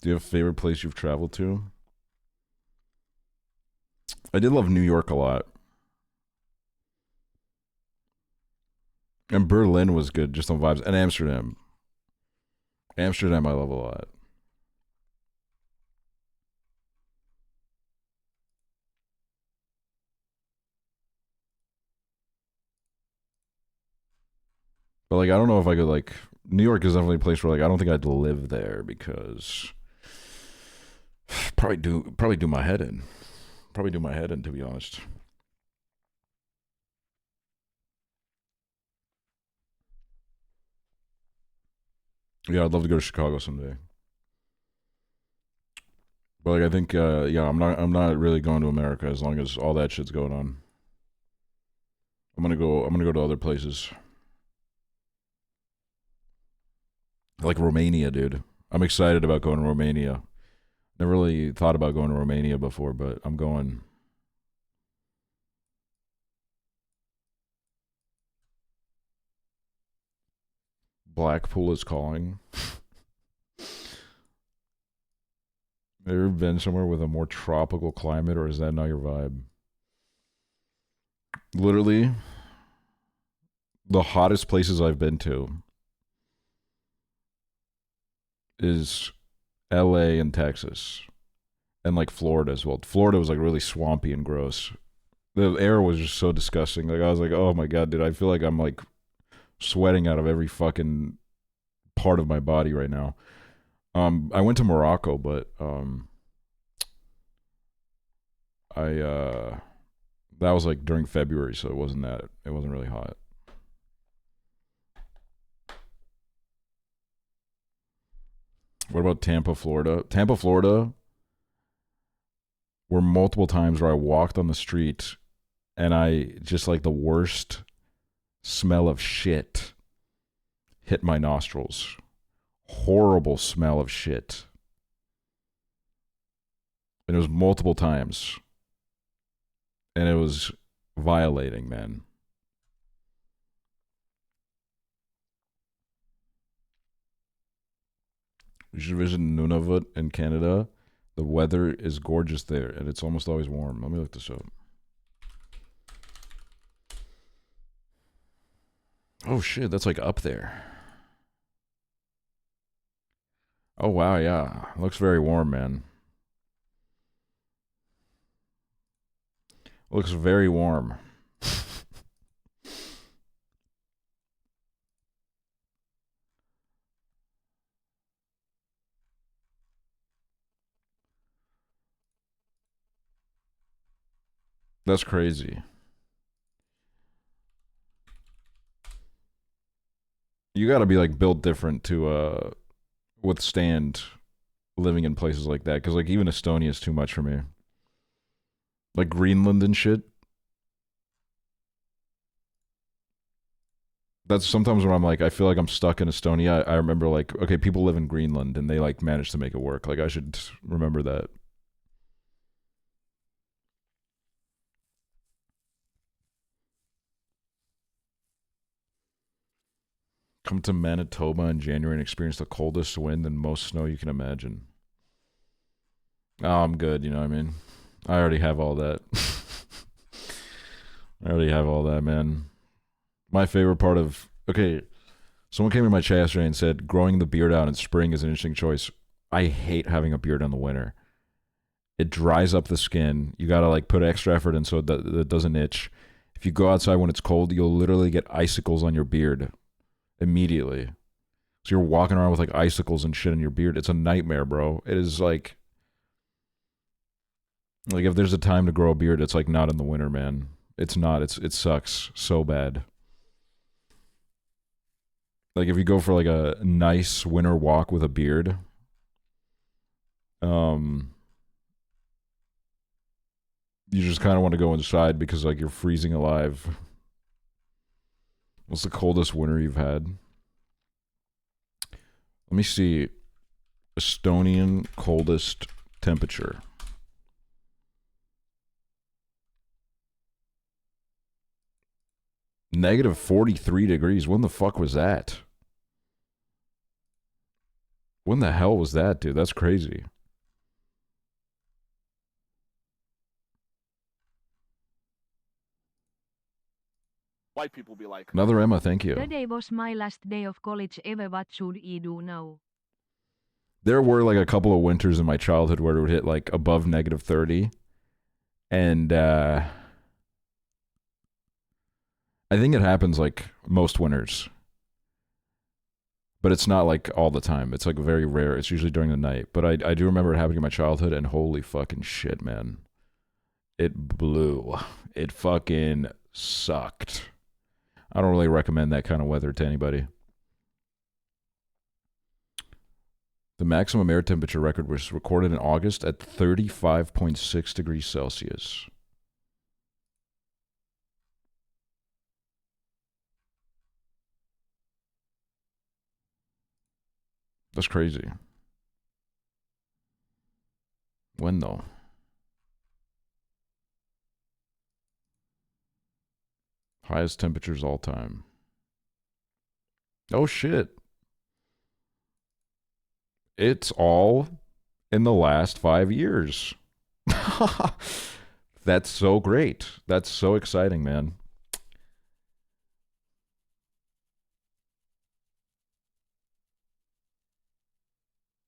Do you have a favorite place you've traveled to? I did love New York a lot. And Berlin was good, just on vibes. And Amsterdam. Amsterdam I love a lot. But like I don't know if I could like New York is definitely a place where like I don't think I'd live there because probably do my head in. Probably do my head in, to be honest. Yeah, I'd love to go to Chicago someday. But like I think yeah, I'm not really going to America as long as all that shit's going on. I'm gonna go to other places. Like Romania, dude. I'm excited about going to Romania. Never really thought about going to Romania before, but I'm going. Blackpool is calling. Have you ever been somewhere with a more tropical climate, or is that not your vibe? Literally, the hottest places I've been to is LA and Texas. And like Florida as well. Florida was like really swampy and gross. The air was just so disgusting. Like I was like, oh my god, dude, I feel like I'm like sweating out of every fucking part of my body right now. I went to Morocco, but that was like during February, so it wasn't really hot. What about Tampa, Florida? Tampa, Florida were multiple times where I walked on the street and I just like the worst smell of shit hit my nostrils. Horrible smell of shit. And it was multiple times. And it was violating, man. You should visit Nunavut in Canada. The weather is gorgeous there, and it's almost always warm. Let me look this up. Oh shit, that's like up there. Oh wow, yeah. Looks very warm, man. Looks very warm. That's crazy. You got to be like built different to withstand living in places like that, cuz like even Estonia is too much for me. Like Greenland and shit. That's sometimes when I'm like, I feel like I'm stuck in Estonia. I remember like, okay, people live in Greenland and they like manage to make it work. Like I should remember that. Come to Manitoba in January and experience the coldest wind and most snow you can imagine. Oh, I'm good, you know what I mean? I already have all that. I already have all that, man. My favorite part of... Okay, someone came in my chat yesterday and said growing the beard out in spring is an interesting choice. I hate having a beard in the winter. It dries up the skin. You gotta like put extra effort in so that it doesn't itch. If you go outside when it's cold, you'll literally get icicles on your beard immediately. So you're walking around with like icicles and shit in your beard. It's a nightmare, bro. It is like if there's a time to grow a beard, it's like not in the winter, man. It's not. It sucks so bad. Like if you go for like a nice winter walk with a beard, you just kind of want to go inside because like you're freezing alive. What's the coldest winter you've had? Let me see. Estonian coldest temperature. Negative 43 degrees. When the fuck was that? When the hell was that, dude? That's crazy. White people be like, Another Emma, thank you. Today was my last day of college ever. What should I do now? There were like a couple of winters in my childhood where it would hit like above negative 30. And I think it happens like most winters. But it's not like all the time. It's like very rare. It's usually during the night. But I do remember it happening in my childhood, and holy fucking shit, man. It blew. It fucking sucked. I don't really recommend that kind of weather to anybody. The maximum air temperature record was recorded in August at 35.6 degrees Celsius. That's crazy. When though? Highest temperatures all time. Oh shit. It's all in the last 5 years. That's so great. That's so exciting, man.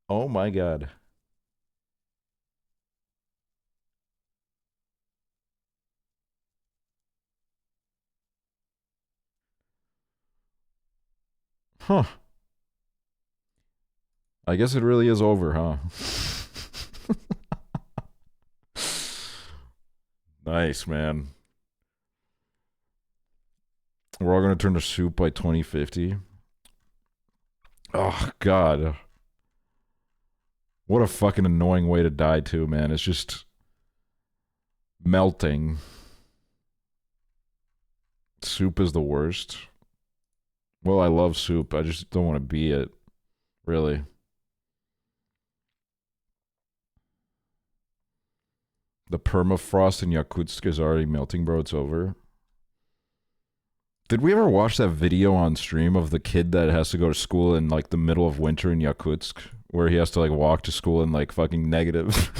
Oh my god. Huh. I guess it really is over, huh? Nice, man. We're all going to turn to soup by 2050. Oh, God. What a fucking annoying way to die, too, man. It's just melting. Soup is the worst. Well, I love soup. I just don't want to be it. Really. The permafrost in Yakutsk is already melting, bro. It's over. Did we ever watch that video on stream of the kid that has to go to school in like the middle of winter in Yakutsk, where he has to like walk to school in like fucking negative?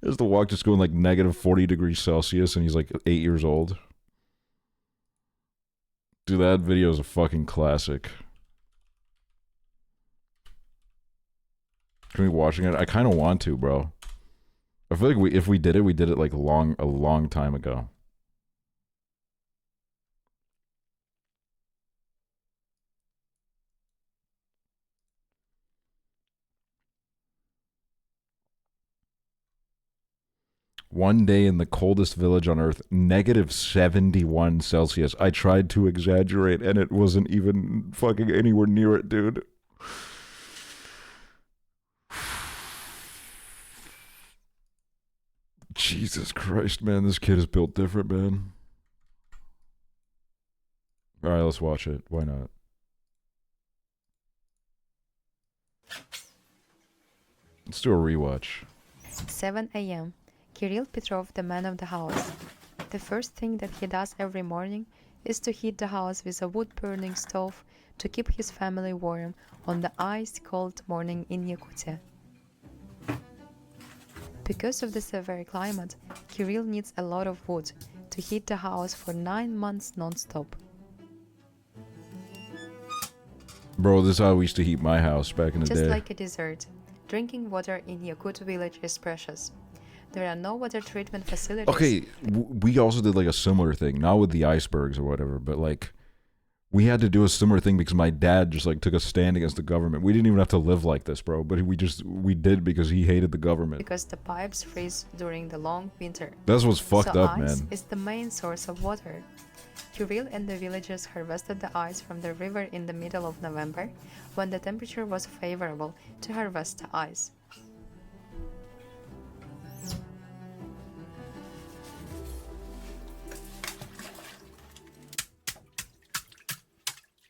He has to walk to school in like negative 40 degrees Celsius, and he's like 8 years old. Dude, that video is a fucking classic. Can we watching it? I kind of want to, bro. I feel like if we did it like a long time ago. One day in the coldest village on Earth, negative 71 Celsius. I tried to exaggerate, and it wasn't even fucking anywhere near it, dude. Jesus Christ, man. This kid is built different, man. Alright, let's watch it. Why not? Let's do a rewatch. 7 a.m. Kirill Petrov, the man of the house. The first thing that he does every morning is to heat the house with a wood-burning stove to keep his family warm on the ice-cold morning in Yakutia. Because of the severe climate, Kirill needs a lot of wood to heat the house for 9 months non-stop. Bro, this is how we used to heat my house back in the Just day. like a dessert, drinking water in Yakut village is precious. There are no water treatment facilities. Okay, we also did like a similar thing, not with the icebergs or whatever, but like we had to do a similar thing because my dad just like took a stand against the government. We didn't even have to live like this, bro, but we did because he hated the government. Because the pipes freeze during the long winter. That's what's fucked so up, ice man. is the main source of water. Kirill and the villagers harvested the ice from the river in the middle of November, when the temperature was favorable to harvest the ice.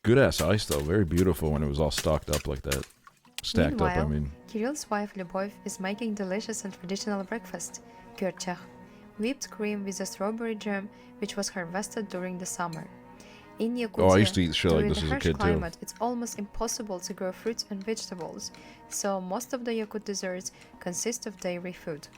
Good ass ice though, very beautiful when it was all stocked up like that. Stacked up, I Meanwhile, mean. Kirill's wife Lyubov is making delicious and traditional breakfast, gyurchakh, whipped cream with a strawberry jam which was harvested during the summer. In Yakutia, Oh, I used to eat shit like during this the as a harsh kid too. climate, it's almost impossible to grow fruits and vegetables, so most of the Yakut desserts consist of dairy food.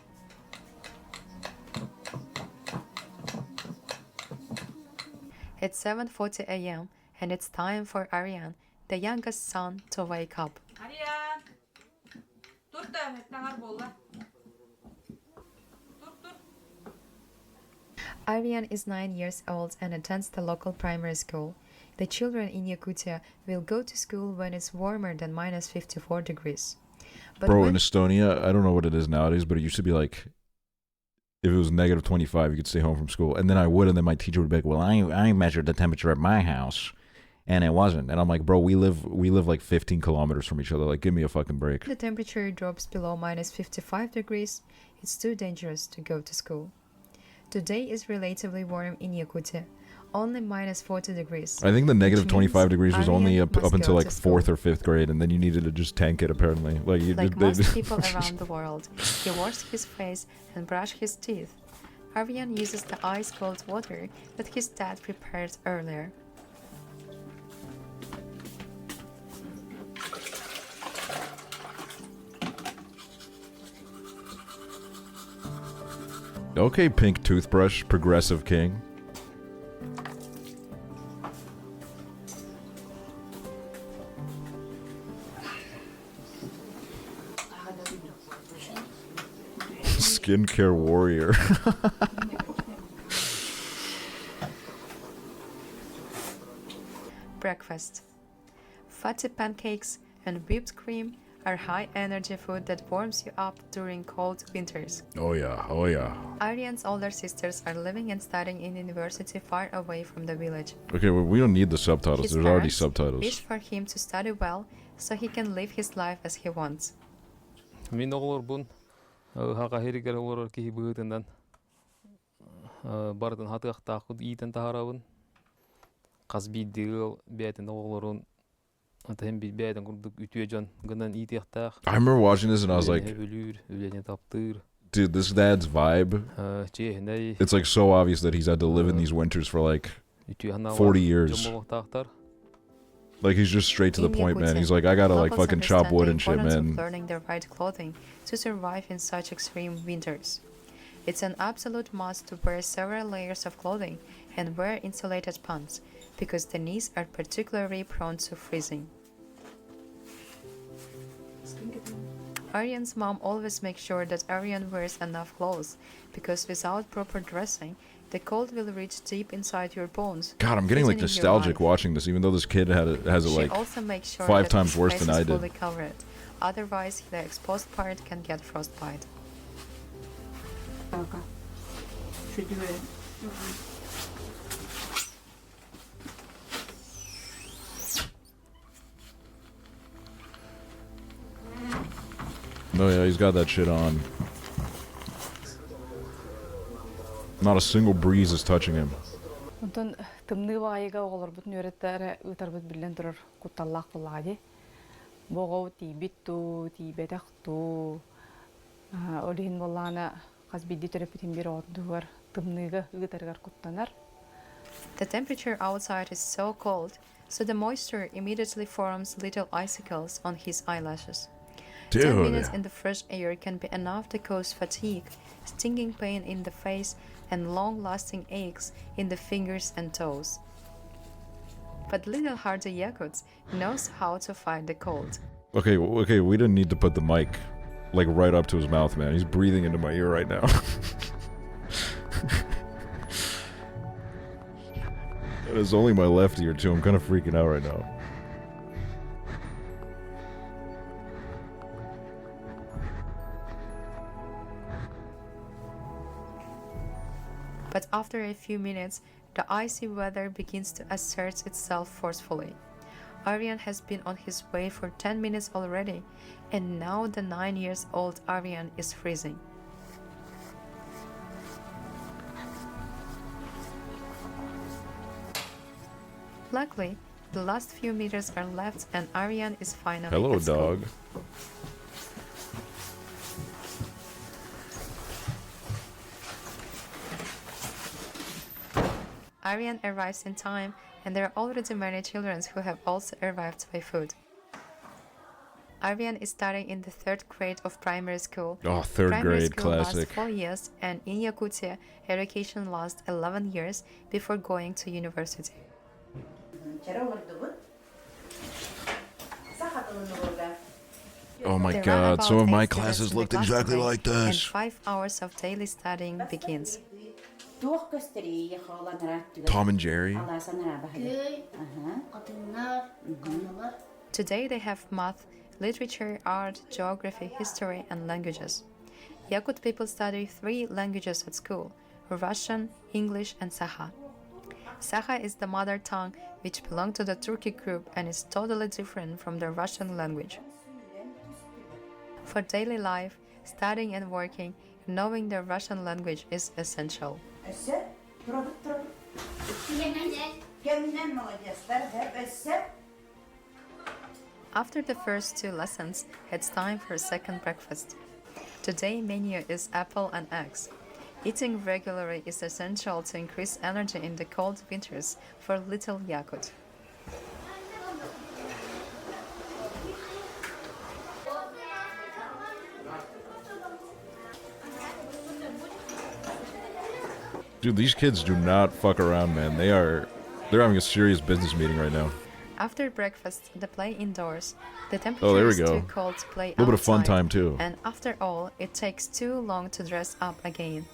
It's 7:40 a.m. and it's time for Aryan, the youngest son, to wake up. Aryan! Dur da metnagar bolla. Dur. Aryan is 9 years old and attends the local primary school. The children in Yakutia will go to school when it's warmer than minus 54 degrees. But Bro, when in Estonia, I don't know what it is nowadays, but it used to be like, if it was negative 25, you could stay home from school. And then I would, and then my teacher would be like, well, I measured the temperature at my house, and it wasn't. And I'm like, bro, we live like 15 kilometers from each other. Like, give me a fucking break. the temperature drops below minus 55 degrees, it's too dangerous to go to school. Today is relatively warm in Yakutia, only minus 40 degrees. I think the negative which means 25 degrees was only Aryan up must until go like to school. 4th or 5th grade, and then you needed to just tank it, apparently. Like, you Like did, most people around the world, he washed his face and brushed his teeth. Aryan uses the ice-cold water that his dad prepared earlier. Okay, pink toothbrush, progressive king. Skincare warrior. Breakfast. Fatty pancakes and whipped cream are high-energy food that warms you up during cold winters. Oh yeah, oh yeah. Aryan's older sisters are living and studying in university far away from the village. Okay, well, we don't need the subtitles. His There's already parents subtitles. wish for him to study well so he can live his life as he wants. Min oğlur bun. Haga heriger olur ki bığıtından. Bardan hatık taqud iten taharabın. Qaz bidil beten oğlurun. Atahem bir beten kurduk ütüyecan gınan itiyaqtaq. I remember watching this and I was like, Ölür, ölene taptır. dude, this dad's vibe. Çehney. It's like so obvious that he's had to live in these winters for like Ütüye hana 40 years. Jomolaqtaqtar. Like he's just straight to the In point, man. Yakutia, He's like, I gotta like locals fucking chop understand wood the and shit, importance of man. learning the right clothing to survive in such extreme winters. It's an absolute must to wear several layers of clothing and wear insulated pants because the knees are particularly prone to freezing. Aryan's mom always makes sure that Aryan wears enough clothes because without proper dressing, the cold will reach deep inside your bones. God, I'm getting like threatening your nostalgic life. watching this, even though this kid has it She like also makes sure 5 that times his worse face than I is did. fully covered. Otherwise, the exposed part can get frostbite. No, yeah, he's got that shit on. Not a single breeze is touching him. Ondan tımnığı vayıga olur bütün öğretmenlere ıtarbıt bilen durur kutallak bulladı. Boğu tibit tu tibetak tu. Olihin bollana qaz biddi terapeutin bir ordu var tımnığı ıtargar kuttanar. The temperature outside is so cold, so the moisture immediately forms little icicles on his eyelashes. 10 minutes in the fresh air can be enough to cause fatigue, stinging pain in the face, and long-lasting aches in the fingers and toes. But little hardy Yakuts knows how to fight the cold. Okay, okay, we didn't need to put the mic like right up to his mouth, man. He's breathing into my ear right now. And it's only my left ear too. I'm kind of freaking out right now. But after a few minutes, the icy weather begins to assert itself forcefully. Aryan has been on his way for 10 minutes already, and now the 9-year-old Aryan is freezing. Luckily, the last few meters are left and Aryan is finally Hello, at school. dog. Aryan arrives in time, and there are already many children who have also arrived by food. Aryan is studying in the 3rd grade of primary school. Oh, third Primary grade school classic. lasts 4 years, and in Yakutia, education lasts 11 years before going to university. Oh my There are god, about some of 8 my students classes in the looked class exactly today, like and this. 5 hours of daily studying begins. Tom and Jerry. Today they have math, literature, art, geography, history, and languages. Yakut people study 3 languages at school: Russian, English, and Saha. Saha is the mother tongue which belongs to the Turkic group and is totally different from the Russian language. For daily life, studying and working, knowing the Russian language is essential. After the first 2 lessons, it's time for a second breakfast. Today menu is apple and eggs. Eating regularly is essential to increase energy in the cold winters for little Yakut. Dude, these kids do not fuck around, man. They're having a serious business meeting right now. After breakfast, they play indoors. The Oh, temperature there we is go. too cold to play A little bit of fun outside, time too. and after all, it takes too long to dress up again.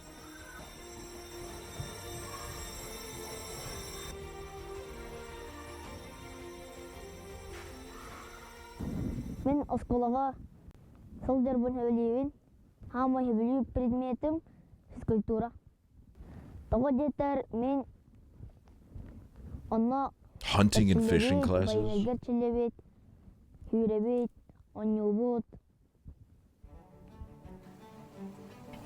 Мен осколага сылдыр бун хөбөлүбүн. Хама хөбөлүү предметим физкультура. Того жетер мен онно Hunting and fishing classes. Герчелебет, хүребет, онюбут.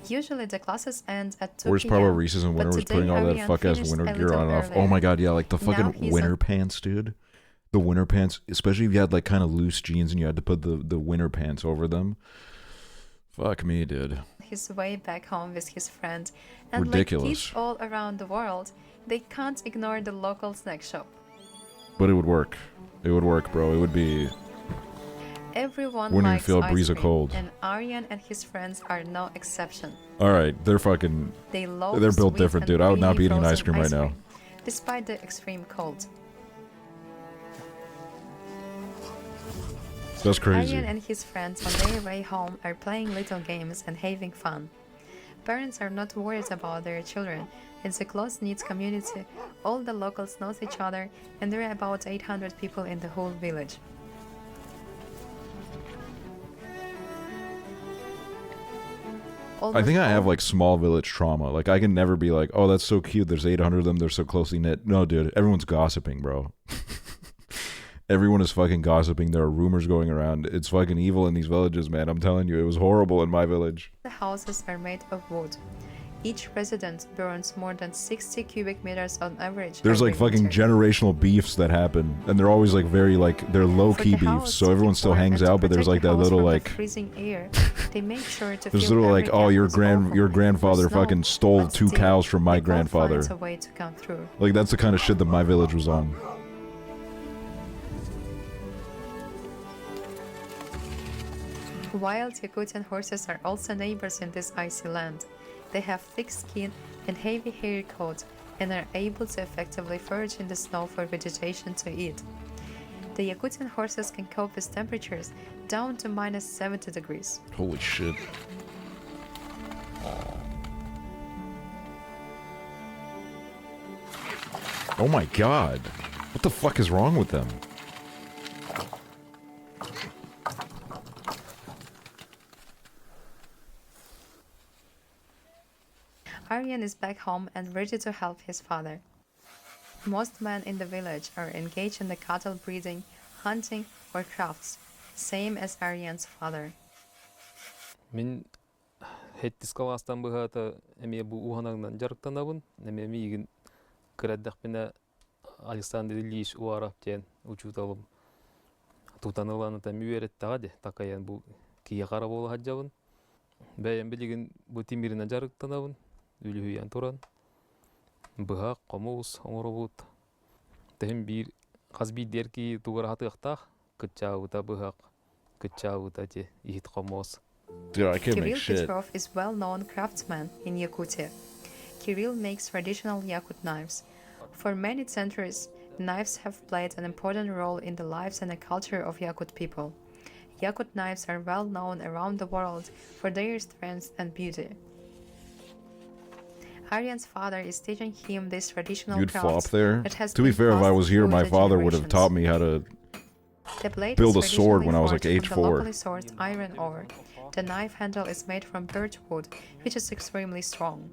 Usually the classes end at 2 Where's p.m. Papa Reese's in but winter was today putting all that Ariane fuck ass finished winter a gear little on and off. Oh earlier. my god, yeah, like the Now fucking he's winter on- pants, dude. The winter pants, especially if you had like kind of loose jeans and you had to put the winter pants over them. Fuck me, dude. His way back home with his friend, and Ridiculous. like kids all around the world, they can't ignore the local snack shop. But it would work. It would work, bro. It would be. Everyone Wouldn't even likes feel a ice breeze of cream, cold. and Aryan and his friends are no exception. All right, they're fucking. They love They're built sweet different, and dude. I would not creamy be eating frozen ice cream right now. despite the extreme cold. That's crazy. Aryan and his friends on their way home are playing little games and having fun. Parents are not worried about their children. It's a close-knit community. All the locals know each other, and there are about 800 people in the whole village. I think I have like small village trauma. Like I can never be like, oh, that's so cute. There's 800 of them. They're so closely knit. No, dude. Everyone's gossiping, bro. Everyone is fucking gossiping. There are rumors going around. It's fucking evil in these villages, man. I'm telling you, it was horrible in my village. The houses are made of wood. Each resident burns more than 60 cubic meters on average. There's like every fucking winter. generational beefs that happen, and they're always like very like they're low For key the beefs. house So to everyone keep still warm hangs and to out, but there's like protect the that house little from the like freezing air, they make sure to there's fill little every like, oh, gap your with awful grandfather snow, fucking stole but 2 still, cows from my they all grandfather. find a way to come through. Like that's the kind of shit that my village was on. Wild Yakutian horses are also neighbors in this icy land. They have thick skin and heavy hair coats and are able to effectively forage in the snow for vegetation to eat. The Yakutian horses can cope with temperatures down to minus 70 degrees. Holy shit. Oh my god. What the fuck is wrong with them? Aryan is back home and ready to help his father. Most men in the village are engaged in the cattle breeding, hunting, or crafts, same as Aryan's father. Мен хеттис каластан быхата эме бу уханагынан жарыктанабын. Эме мигин кыраддакпина Александр Ильич Уаров тен учуталым. Тутаныланы та мүйереттагаде такаян бу кие кара болу хаджабын. Бәйен билигин бу тимирина жарыктанабын. Үлүйән туран. Быхак, комуус, оңоробут. Тем бир казби дерки тугар хатыктах, кычаута быхак, кычаута те ихит комуус. Dude, I can't make Kirill shit. Petrov is well-known craftsman in Yakutia. Kirill makes traditional Yakut knives. For many centuries, knives have played an important role in the lives and the culture of Yakut people. Yakut knives are well known around the world for their strength and beauty. Aryan's father is teaching him this traditional You'd flop crafts there. that has To be been fair, if I passed was here, through my the father would have generations. taught me how to The blade build is a sword when I was like traditionally age forged from the 4. locally sourced iron ore. The knife handle is made from birch wood, which is extremely strong.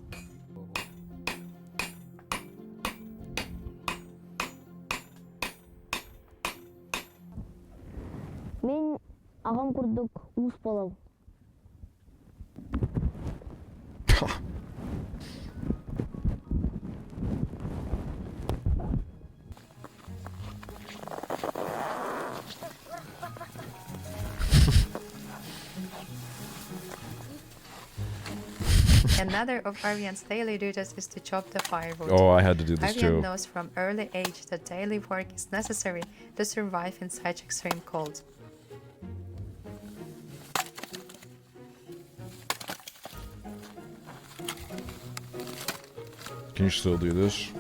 Мен агам курдук уус болом. Another of Aryan's daily duties is to chop the firewood. Oh, I had to do this Aryan too. knows from early age that daily work is necessary to survive in such extreme cold. Can you still do this?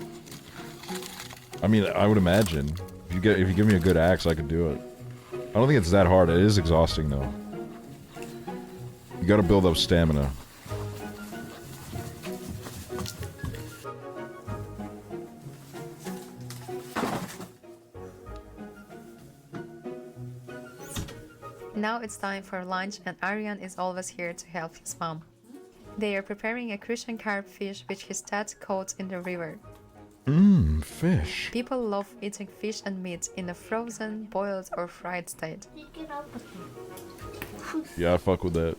I mean, I would imagine. If you give me a good axe, I could do it. I don't think it's that hard. It is exhausting, though. You gotta build up stamina. Now it's time for lunch and Aryan is always here to help his mom. They are preparing a Crucian carp fish which his dad caught in the river. Mmm, fish. People love eating fish and meat in a frozen, boiled or fried state. Yeah, I fuck with that.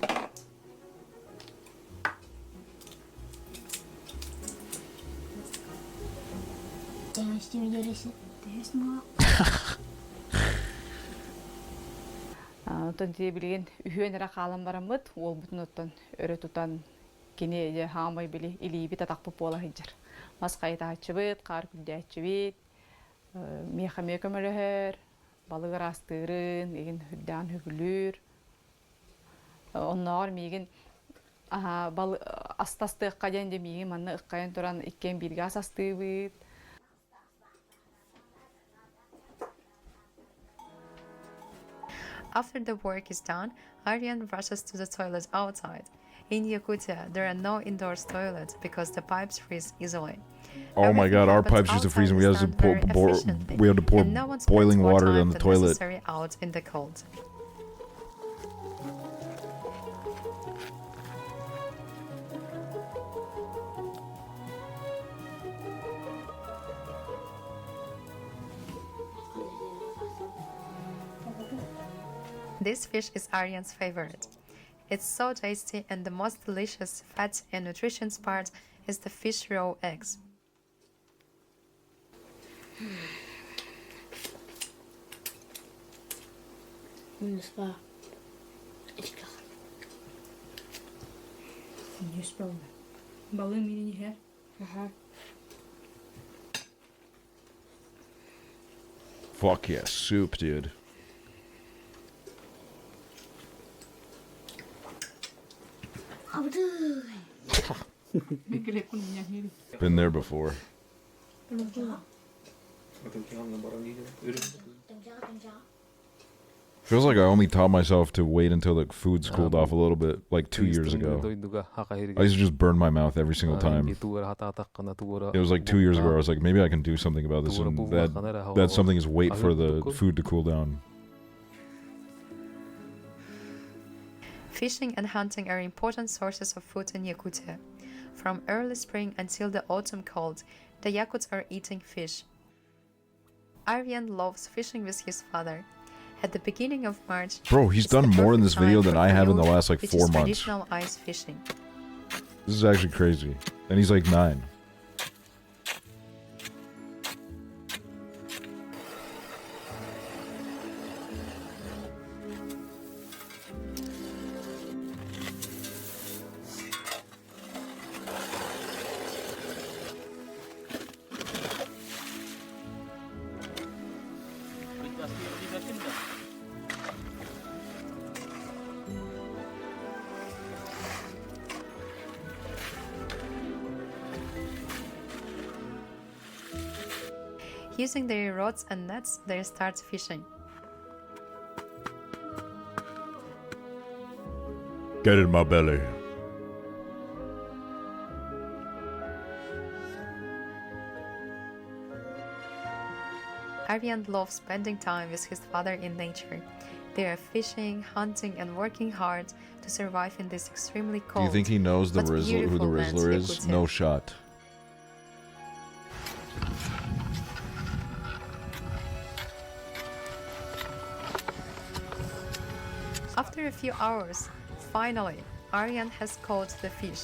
Отон тие билген үһүөнерэ хаалан бараммыт, ол бутун оттон өрө тутан кини же хаамай били илиби татакпы пола хиджер. Маскайта ачыбыт, кар күлдө ачыбыт, меха мекөмөлөһөр, балыгыр астырын, эгин хүддан хүгүлүр. Онноор меген астастыкка денде меген манны ыккайын туран иккен бирге асастыбыт. After the work is done, Aryan rushes to the toilet outside. In Yakutia, there are no indoor toilets because the pipes freeze easily. Oh my god, our pipes used to freeze and we had to pour boiling water down the toilet. Out in the cold. This fish is Aryan's favorite. It's so tasty and the most delicious fat and nutritious part is the fish raw eggs. Fuck yeah, soup, dude. Been there before. Feels like I only taught myself to wait until the food's cooled off a little bit, like 2 years ago. I used to just burn my mouth every single time. It was like 2 years ago. I was like, maybe I can do something about this, and that something is wait for the food to cool down. Fishing and hunting are important sources of food in Yakutia. From early spring until the autumn cold, the Yakuts are eating fish. Aryan loves fishing with his father. At the beginning of March, bro, he's done more in this video than I have in the last like 4 months. Traditional ice fishing. This is actually crazy. And he's like 9. Using their rods and nets, they start fishing. Get in my belly. Aryan loves spending time with his father in nature. They are fishing, hunting, and working hard to survive in this extremely cold. Do you think he knows who the Rizzler is? No shot. After a few hours, finally, Aryan has caught the fish.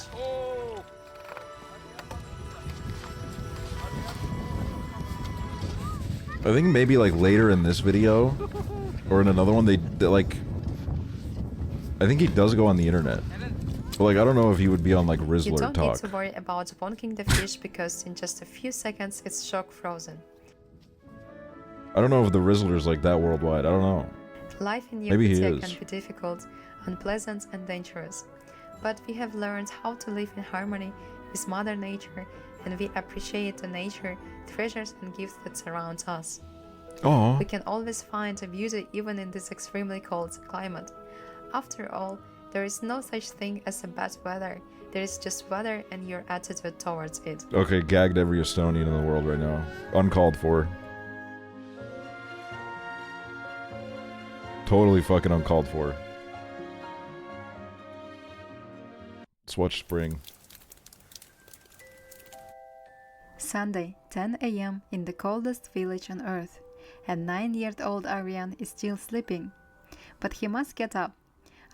I think maybe like later in this video, or in another one, they like... I think he does go on the internet. But like, I don't know if he would be on like Rizzler You don't talk. need to worry about bonking the fish because in just a few seconds it's shock frozen. I don't know if the Rizzler's like that worldwide. I don't know. Life in Maybe he Yakutia is. can be difficult, unpleasant and dangerous. But we have learned how to live in harmony with Mother Nature and we appreciate the nature, treasures, and gifts that surround us. Oh, We can always find a beauty even in this extremely cold climate. After all, there is no such thing as a bad weather. There is just weather and your attitude towards it. okay, gagged every Estonian in the world right now. Uncalled for. Totally fucking uncalled for. Let's watch spring. Sunday, 10 a.m. in the coldest village on earth, and 9-year-old Aryan is still sleeping. But he must get up.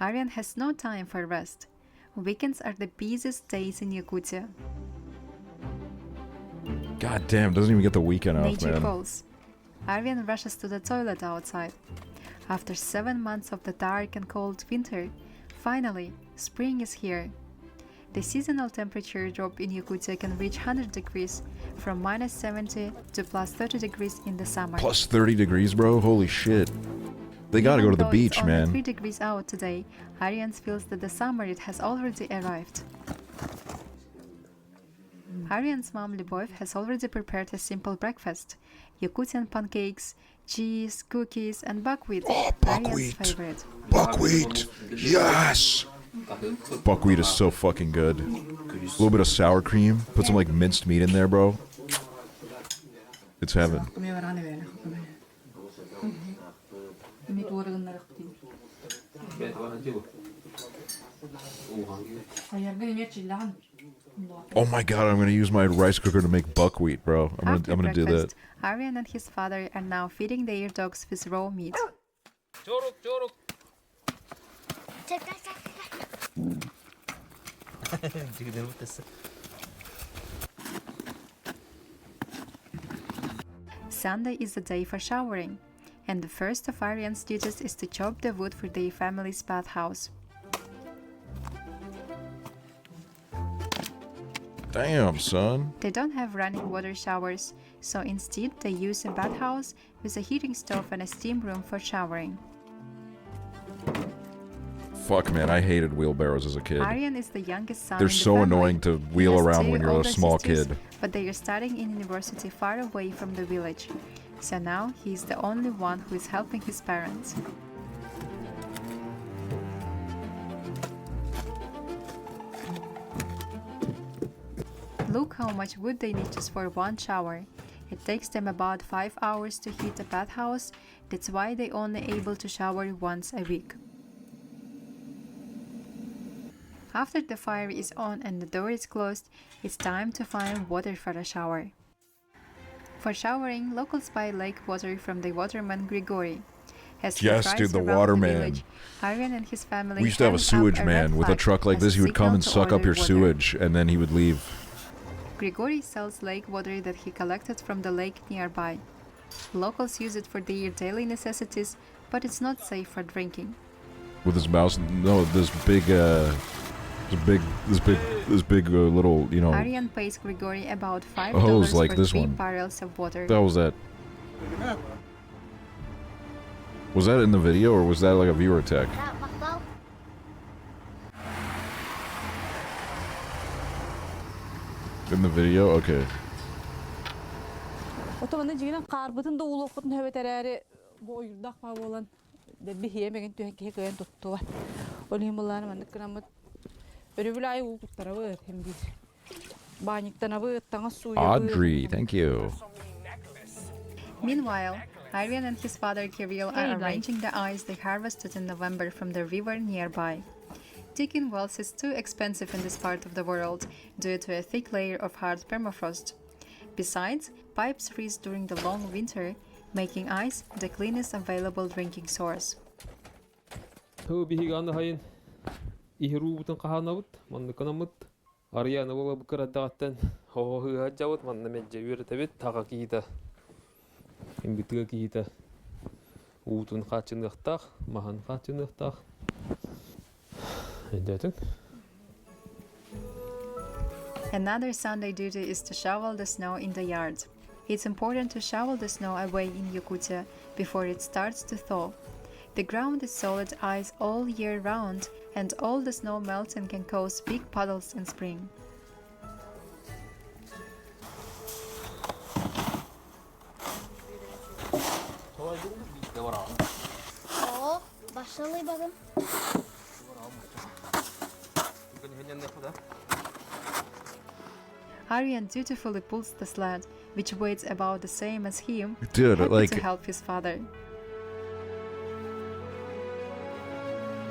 Aryan has no time for rest. Weekends are the busiest days in Yakutia. God damn, doesn't even get the weekend off, Nature man. calls. Aryan rushes to the toilet outside. After 7 months of the dark and cold winter, finally, spring is here. The seasonal temperature drop in Yakutia can reach 100 degrees, from minus 70 to plus 30 degrees in the summer. Plus 30 degrees, bro? Holy shit. They gotta go to the Even though beach, it's only 3 man. degrees out today, Aryan feels that the summer it has already arrived. Aryan's mom Lyubov has already prepared a simple breakfast: Yakutian pancakes, cheese, cookies, and buckwheat. Aryan's buckwheat. favorite. Buckwheat! Yes! Buckwheat is so fucking good. A little bit of sour cream. Put some like minced meat in there, bro. It's heaven. Oh my god, I'm gonna use my rice cooker to make buckwheat, bro. I'm gonna do that. breakfast, Aryan and his father are now feeding their dogs with raw meat. Sunday is the day for showering, and the first of Aryan's duties is to chop the wood for their family's bathhouse. Damn, son. They don't have running water showers, so instead they use a bathhouse with a heating stove and a steam room for showering. Fuck, man, I hated wheelbarrows as a kid. Aryan is the youngest son They're in the so family. annoying to He wheel has around 2 when you're a older small sisters, kid. but they are studying in university far away from the village. So now he is the only one who is helping his parents. Look how much wood they need just for one shower. It takes them about 5 hours to heat a bathhouse. That's why they only able to shower once a week. After the fire is on and the door is closed, it's time to find water for a shower. For showering, locals buy lake water from the waterman Grigory. As he Yes, drives dude, the around waterman. village, Aryan and his family We used to have a hang up sewage red man with a flag truck like as this. He would come signal and to suck up order your water. sewage, and then he would leave. Grigory sells lake water that he collected from the lake nearby. Locals use it for their daily necessities, but it's not safe for drinking. With his mouse, no, this big little, you know. Aryan pays Grigory about $5 hose like for this 3 one. barrels of water. That was that. Was that in the video or was that like a viewer attack? In the video? Okay. Otomanın jiginen qarbıtın da ulukutun höbetereri bu oyurdaq fa bolan de bir hemegen tühenke kıyan tuttu var. Olayım bunlar mandık kıramıt. Örübülay ulukutlara var hem bir. Banyıktana var, tana suyu var. Audrey, thank you. Meanwhile, Aryan and his father Kirill are Hey, Blake. arranging the ice they harvested in November from the river nearby. Digging wells is too expensive in this part of the world due to a thick layer of hard permafrost. Besides, pipes freeze during the long winter, making ice the cleanest available drinking source. Төө бихиг аны хайын ихрубутын қаханабыт, манны канамыт. Арияны бола букараддағаттан хоғы хаджабыт, манны медже үйретебет, таға кейді. Имбітігі кейді. Уутын қачынықтақ, махан қачынықтақ. Эдетің? Another Sunday duty is to shovel the snow in the yard. It's important to shovel the snow away in Yakutia before it starts to thaw. The ground is solid ice all year round, and all the snow melting can cause big puddles in spring. başlayalım bakın. Aryan dutifully pulls the sled, which weighs about the same as him, Dude, happy like, to help his father.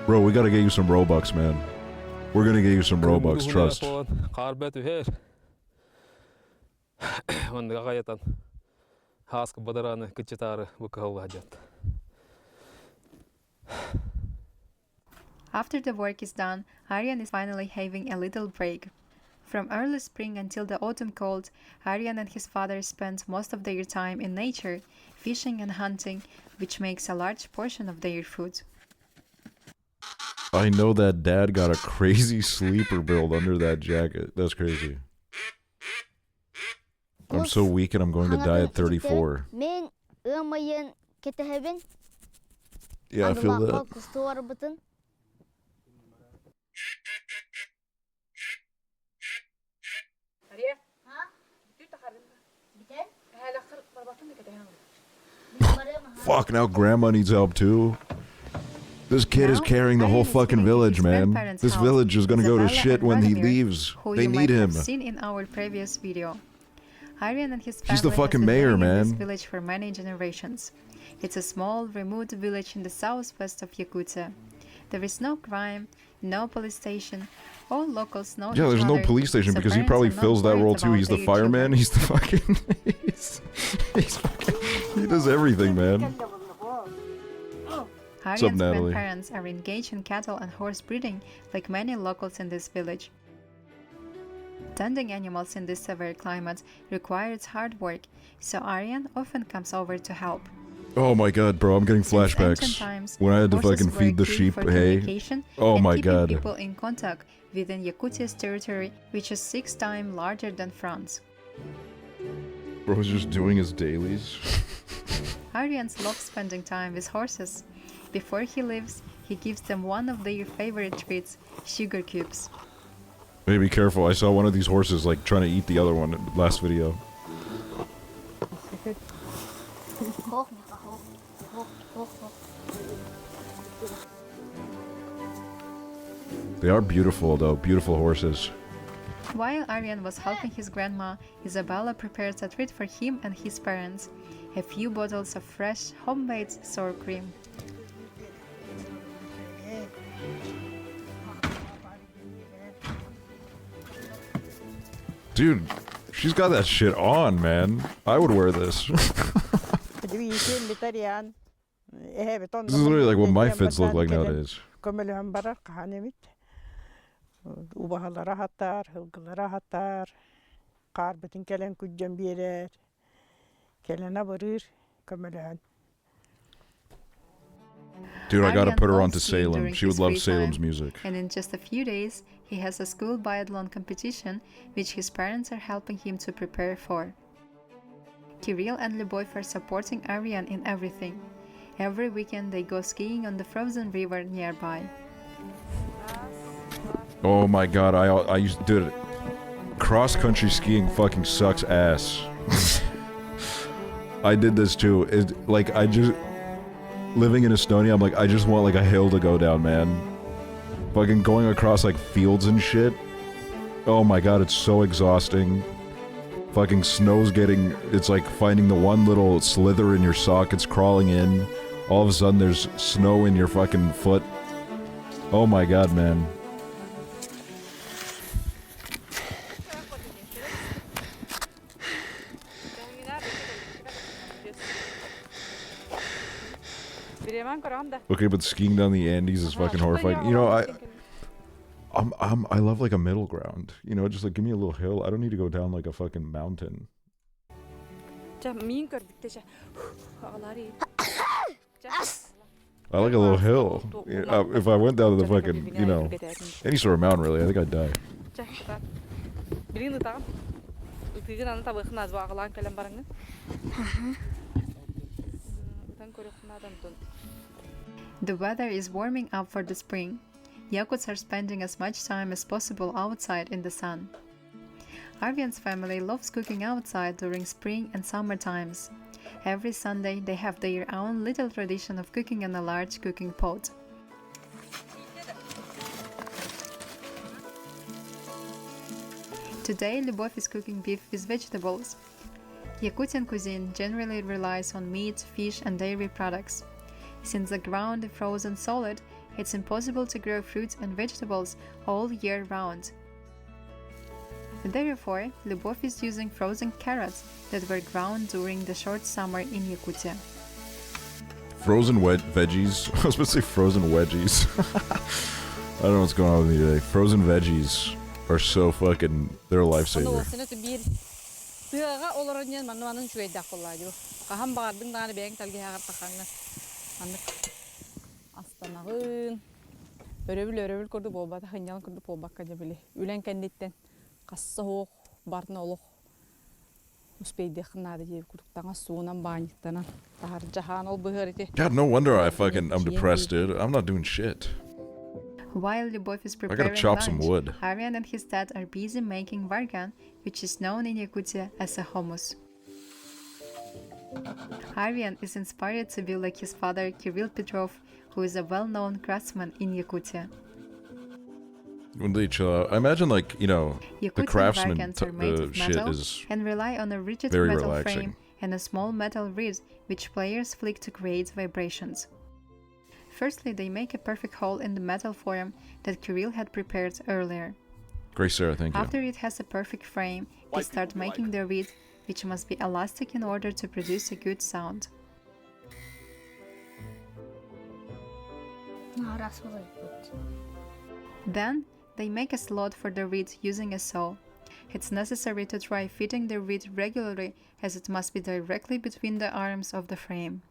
bro, we gotta get you some Robux, man. We're gonna get you some Robux, trust. Karbet üher. Onda gayatan. Haskı badarаны kıçıtarı bu kahva hajat. After the work is done, Aryan is finally having a little break. From early spring until the autumn cold, Aryan and his father spend most of their time in nature, fishing and hunting, which makes a large portion of their food. I know that dad got a crazy sleeper build under that jacket. That's crazy. I'm so weak and I'm going to die at 34. Men ımayın ketehebin. Yeah, I feel that. Kustuvar butun. Ariya. Ha? Tüt takarın. Biten? Hala kırık barbatın da kadar. Fuck, now grandma needs help too. This kid is Now, carrying the whole Aryan is fucking living in village, his man. grandparents' This house. village is gonna go to Isabella shit and when he Radomir, leaves. who They you need might him. have seen in our previous video. Aryan and his family He's the fucking has been mayor, living in this man. village for many generations. It's a small, remote village in the southwest of Yakutia. There is no crime, no police station. All locals know Yeah, each there's no other, police station so because he parents probably are not fills that worried role too. about He's the their fireman. children. He's the fucking. he's fucking. He does everything, man. Aryan's Natalie? grandparents are engaged in cattle and horse breeding, like many locals in this village. Tending animals in this severe climate requires hard work, so Aryan often comes over to help. Oh my god, bro, I'm getting Since ancient flashbacks. times, When I had to horses fucking were feed the key sheep for hay. communication Oh and my keeping god. people in contact within Yakutia's territory, which is 6 times larger than France. Bro's just doing his dailies. Aryans love spending time with horses. Before he leaves, he gives them one of their favorite treats, sugar cubes. Hey, be careful. I saw one of these horses like trying to eat the other one last video. They are beautiful though, beautiful horses. While Aryan was helping his grandma, Isabella prepares a treat for him and his parents, a few bottles of fresh, homemade sour cream. Dude, she's got that shit on, man. I would wear this. This is literally like what my fits look like nowadays. Ubahalara hatar, hılgılara hatar, kar bütün gelen kuccan birer, gelene varır, kömelen. Dude, I gotta Aryan put her loves onto skiing Salem. during She would his love free Salem's time, music. And in just a few days, he has a school biathlon competition, which his parents are helping him to prepare for. Kirill and Lyubov are supporting Aryan in everything. Every weekend they go skiing on the frozen river nearby. Oh my god, I used to do it. Cross country skiing fucking sucks ass. I did this too. I just living in Estonia, I'm like, I just want like a hill to go down, man. Fucking going across like fields and shit. Oh my god, it's so exhausting. Fucking snow's getting, it's like finding the one little slither in your sock, it's crawling in. All of a sudden there's snow in your fucking foot. Oh my god, man. Okay, but skiing down the Andes is fucking horrifying. You know, I love like a middle ground. You know, just like give me a little hill. I don't need to go down like a fucking mountain. I like a little hill. If I went down to the fucking, you know, any sort of mountain really, I think I'd die. The weather is warming up for the spring. Yakuts are spending as much time as possible outside in the sun. Aryan's family loves cooking outside during spring and summer times. Every Sunday, they have their own little tradition of cooking in a large cooking pot. Today, Lyubov is cooking beef with vegetables. Yakutian cuisine generally relies on meat, fish, and dairy products. Since the ground is frozen solid, it's impossible to grow fruits and vegetables all year round. Therefore, Lyubov is using frozen carrots that were ground during the short summer in Yakutia. Frozen veggies. I was supposed to say frozen wedgies. I don't know what's going on with me today. Frozen veggies are so fucking... they're a lifesaver. God, no wonder I'm depressed, dude. I'm not doing shit. While Lyubov is I preparing gotta chop lunch, some wood. Aryan and his dad are busy making vargan, which is known in Yakutia as a hummus. Aryan is inspired to be like his father Kirill Petrov, who is a well-known craftsman in Yakutia. When they chill out, I imagine the Yakutian craftsman vargans are made of shit metal is and rely on a rigid very metal relaxing. frame and a small metal reed which players flick to create vibrations. Firstly, they make a perfect hole in the metal form that Kirill had prepared earlier. Great, Sarah, thank you. After it has a perfect frame, they start making the reed, which must be elastic in order to produce a good sound. Then, they make a slot for the reed using a saw. It's necessary to try fitting the reed regularly, as it must be directly between the arms of the frame.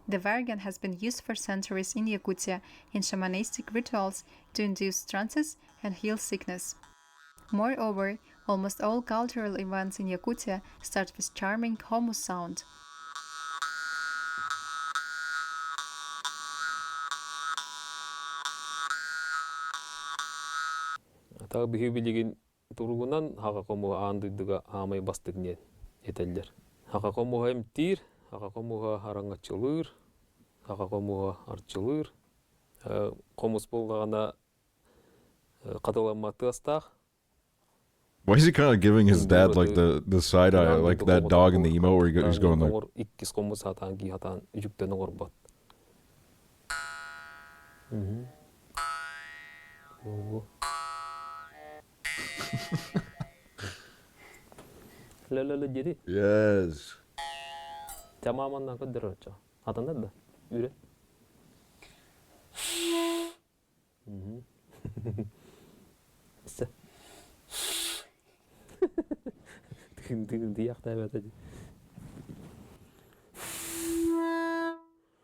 The vargan has been used for centuries in Yakutia in shamanistic rituals to induce trances and heal sickness. Moreover, almost all cultural events in Yakutia start with charming hummus sound. Ата бихи билигин тургунан хакакомуга аандыдыга аамай бастыгнен этелдер. Хакакомуга эмтир, хакакомуга араңачылыр, хакакомуга арчылыр. Комус болгана каталаматы астах. Why is he kind of giving his dad like the side eye, like that dog in the emo where he's going like... Ikkis kommus hatan gi hatan üjükten orbot. Lala jadi. Yes. Tamamen kadar hatan da üre.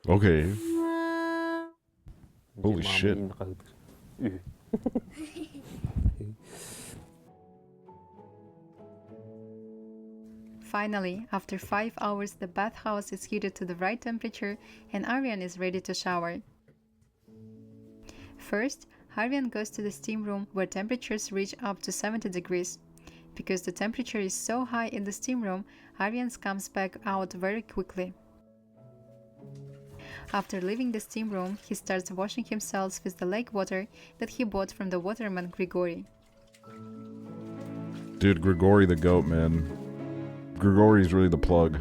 Okay. Holy shit. Finally, after 5 hours, the bathhouse is heated to the right temperature and Aryan is ready to shower. First, Aryan goes to the steam room where temperatures reach up to 70 degrees. Because the temperature is so high in the steam room, Aryan comes back out very quickly. After leaving the steam room, he starts washing himself with the lake water that he bought from the waterman Grigory. Dude, Grigory the goat, man. Grigory's really the plug.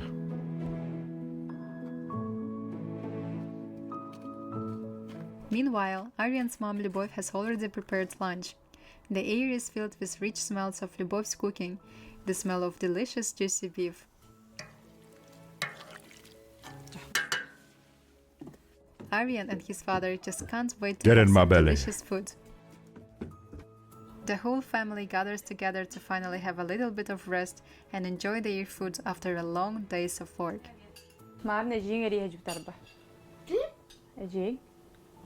Meanwhile, Aryan's mom Lyubov has already prepared lunch. The air is filled with rich smells of Lyubov's cooking, the smell of delicious juicy beef. Aryan and his father just can't wait to Get have in my some belly. delicious food. The whole family gathers together to finally have a little bit of rest and enjoy their food after a long days of work. Marne ejin eri hejip tarba. Ejin.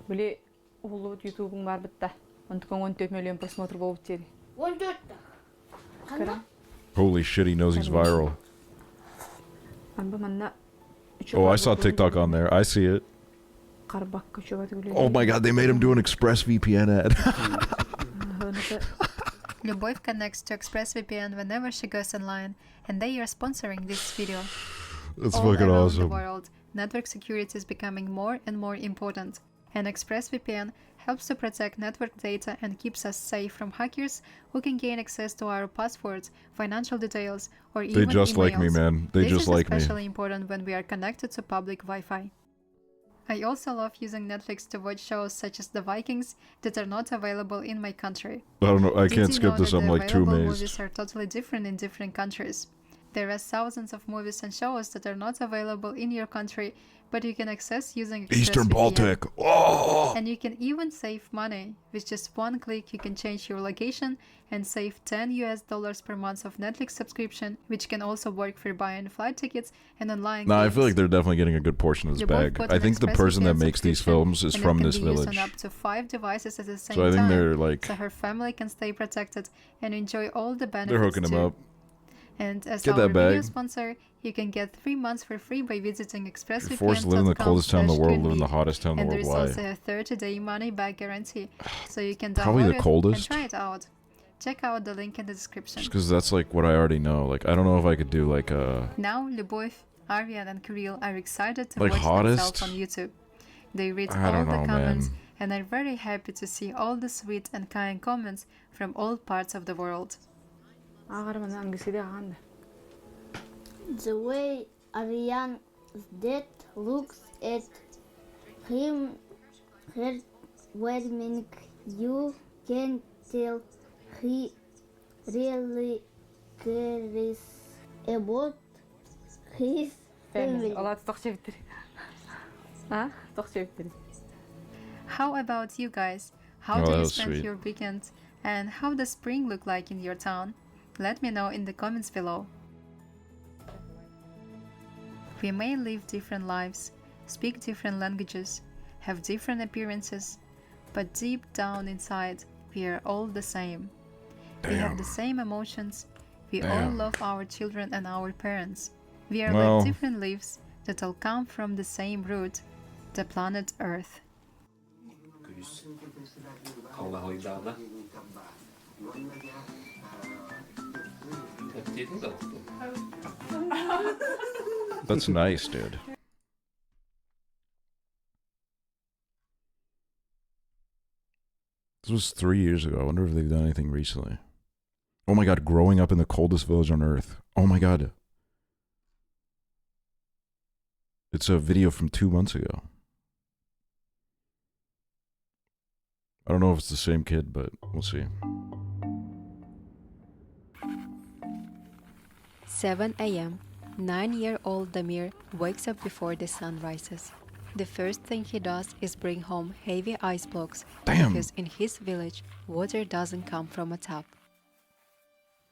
Bile ulu YouTube'un var bitta. Ontukon 14 milyon просмотр болуп чери. 14. Holy shit, he knows he's viral. Анба манна. Oh, I saw TikTok on there. I see it. Oh my god, they made him do an ExpressVPN ad. Lyubov connects to ExpressVPN whenever she goes online, and they are sponsoring this video. That's All fucking around awesome. the world, network security is becoming more and more important. An ExpressVPN helps to protect network data and keeps us safe from hackers who can gain access to our passwords, financial details, or even They just like me, emails. man. They This just is like me. especially important when we are connected to public Wi-Fi. I also love using Netflix to watch shows such as The Vikings that are not available in my country. I don't know. I Did can't you skip know this. that I'm the like too available amazed. movies are totally different in different countries? There are thousands of movies and shows that are not available in your country, but you can access using Eastern ExpressVPN. Baltic. Oh! And you can even save money. With just one click, you can change your location and save $10 per month of Netflix subscription, which can also work for buying flight tickets and online No, I games. feel like they're definitely getting a good portion of this You both bag. got I an think the person that ExpressVPN makes these subscription, films is and from it can this be used village. on up to 5 devices at the same So I think time, they're like so her family can stay protected and enjoy all the benefits they're hooking them too. up. And as Get our that video bag. sponsor, you can get 3 months for free by visiting If you're forced to live in the coldest town in the world, live in the hottest town in And the there world. is Why? also a 30-day money-back guarantee, so you can Probably download the it and coldest. try it out. Check out the link in the description. Just because that's like what I already know. Like I don't know if I could do like a Now, Lyubov, Aryan, and Kirill are excited to Like watch hottest? themselves on YouTube. They read I all don't the know, comments man. and are very happy to see all the sweet and kind comments from all parts of the world. The way Ariane's dad looks at him, heartwarming. You can tell he really cares about his family. How about you guys? How Oh, do that you was spend sweet. your weekend? And how does spring look like in your town? Let me know in the comments below. We may live different lives, speak different languages, have different appearances, but deep down inside, we are all the same. We have Damn. the same emotions. We all Damn. love our children and our parents. We are Well- like different leaves that all come from the same root, the planet Earth. That's nice, dude. This was 3 years ago. I wonder if they've done anything recently. Oh my god, growing up in the coldest village on earth. Oh my god. It's a video from 2 months ago. I don't know if it's the same kid, but we'll see. 7 a.m. 9-year-old Damir wakes up before the sun rises. The first thing he does is bring home heavy ice blocks Damn. because in his village, water doesn't come from a tap.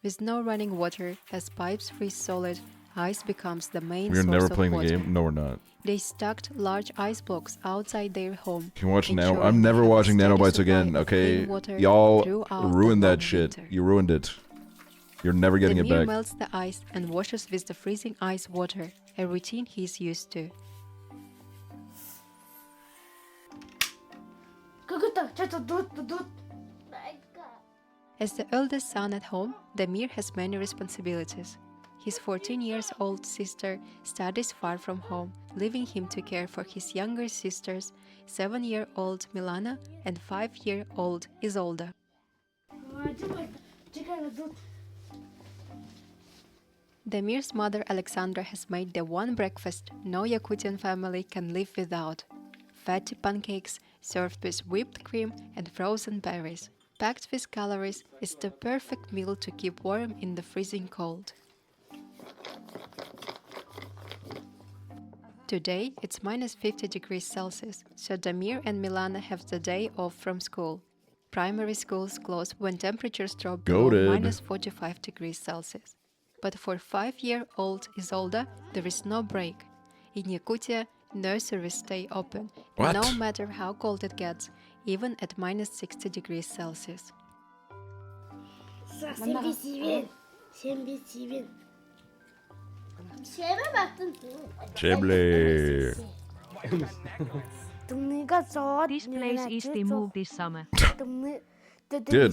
With no running water, as pipes freeze solid, ice becomes the main We're source never of playing the water. game? No, we're not. They stacked large ice blocks outside their home. You can watch ensuring Nano. I'm they never have a watching steady Nanobites supply again, of okay? clean water Y'all throughout the ruined long that shit. winter. You ruined it. You're never getting it Damir back. melts the ice and washes with the freezing ice water, a routine he's used to. As the eldest son at home, Damir has many responsibilities. His 14-year-old sister studies far from home, leaving him to care for his younger sisters, 7-year-old Milana and 5-year-old Isolda. Damir's mother Alexandra has made the one breakfast no Yakutian family can live without: fatty pancakes served with whipped cream and frozen berries. Packed with calories, it's the perfect meal to keep warm in the freezing cold. Today, it's minus 50 degrees Celsius, so Damir and Milana have the day off from school. Primary schools close when temperatures drop below Goated. minus 45 degrees Celsius. But for 5-year-old Isolda, there is no break. In Yakutia, nurseries stay open, What? no matter how cold it gets, even at minus 60 degrees Celsius. Chibli. This place is the move this summer. Dude.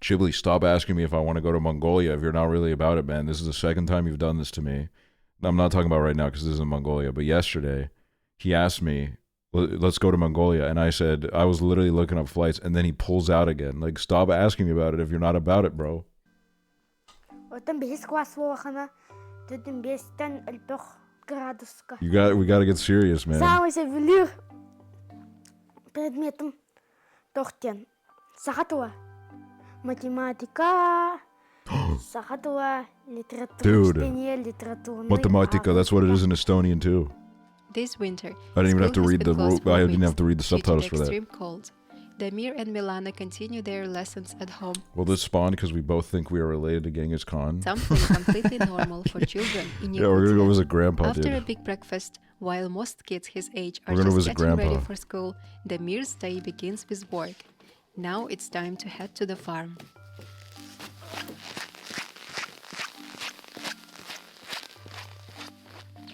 Chibli, stop asking me if I want to go to Mongolia if you're not really about it, man. This is the second time you've done this to me. I'm not talking about right now because this is in Mongolia, but yesterday he asked me, let's go to Mongolia. And I said, I was literally looking up flights, and then he pulls out again. Like, stop asking me about it if you're not about it, bro. We gotta get serious, man. Dude, matematika, that's what it is in Estonian too. This winter, I didn't even have to school has read been the closed for I didn't weeks have to read the due to subtitles for that. extreme cold. Damir and Milana continue their lessons at home. Will this spawn because we both think we are related to Genghis Khan? Something completely normal for children in Yeah, we're gonna go Yakutia. visit Grandpa, After dude. a big breakfast, while most kids his age are We're gonna just visit getting ready Grandpa. for school, Damir's day begins with work. Now it's time to head to the farm.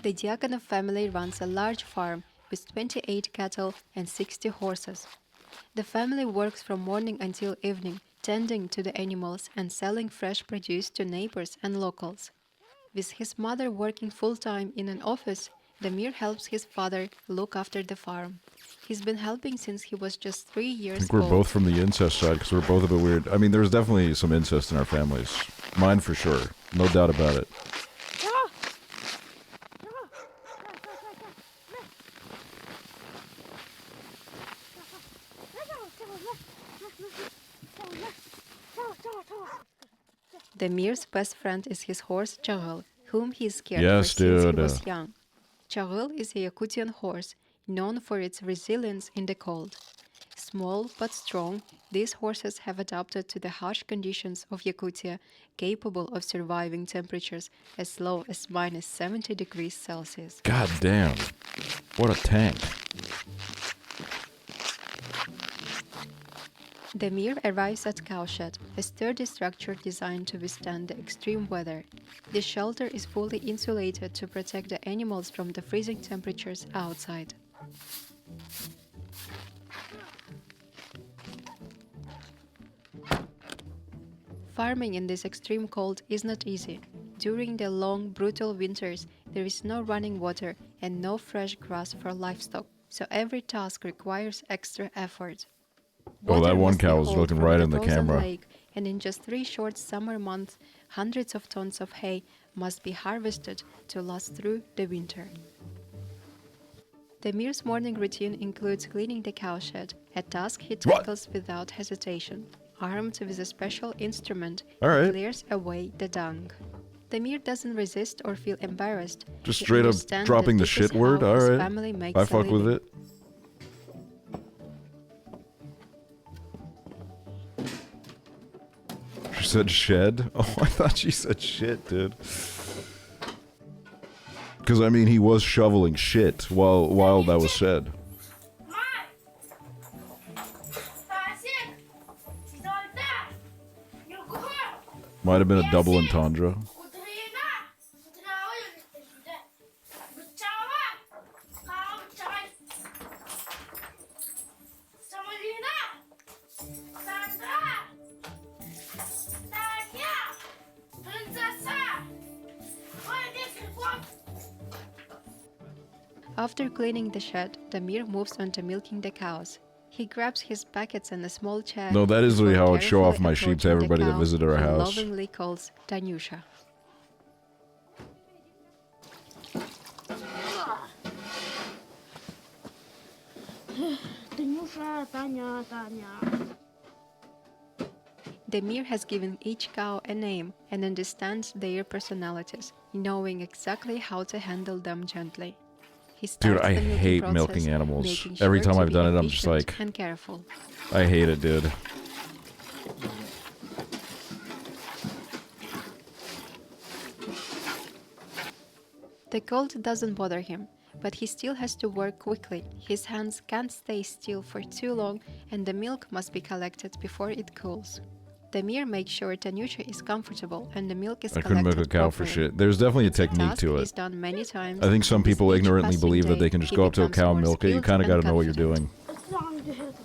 The Diakonov family runs a large farm with 28 cattle and 60 horses. The family works from morning until evening, tending to the animals and selling fresh produce to neighbors and locals. With his mother working full-time in an office, Damir helps his father look after the farm. He's been helping since he was just 3 I years think we're old. both from the incest side because we're both a bit weird. I mean, there's definitely some incest in our families. Mine for sure. No doubt about it. Damir's best friend is his horse Chagul, whom he's cared Yes, for since he dude. was young. Chagul is a Yakutian horse, known for its resilience in the cold. Small but strong, these horses have adapted to the harsh conditions of Yakutia, capable of surviving temperatures as low as minus 70 degrees Celsius. God damn. What a tank. Damir arrives at Cowshed, a sturdy structure designed to withstand the extreme weather. The shelter is fully insulated to protect the animals from the freezing temperatures outside. Farming in this extreme cold is not easy. During the long, brutal winters, there is no running water and no fresh grass for livestock, so every task requires extra effort. Oh, that Water one must be cow was hauled looking from right the in the frozen camera. lake, and in just 3 short summer months, hundreds of tons of hay must be harvested to last through the winter. Damir's morning routine includes cleaning the cowshed, a task he tackles without hesitation. Armed with a special instrument, All right. he clears away the dung. Damir doesn't resist or feel embarrassed. Just He straight up understands dropping that the this is shit word? how his Alright. family makes I a fuck with living. it. She said shed? Oh, I thought she said shit, dude. Because, I mean, he was shoveling shit while that was said. Might have been a double entendre. After cleaning the shed, Damir moves on to milking the cows. He grabs his buckets and a small chair. No, that is literally before how I would show off carefully my sheep to approaching the everybody that cow visited our he house. lovingly calls Tanyusha. Damir has given each cow a name and understands their personalities, knowing exactly how to handle them gently. He Dude, starts I the milking hate process, milking animals. making Every sure time to I've be done it, I'm just efficient like, and careful. I hate it, dude. The cold doesn't bother him, but he still has to work quickly. His hands can't stay still for too long, and the milk must be collected before it cools. Damir makes sure Tanyusha is comfortable and the milk is I collected couldn't milk a cow for properly. shit. There's definitely a The technique task to is it. done many times, I think some and with people each ignorantly passing believe that day, they can just he go up to a becomes cow and more milk it. You skilled kind of and got to know what you're confident. doing.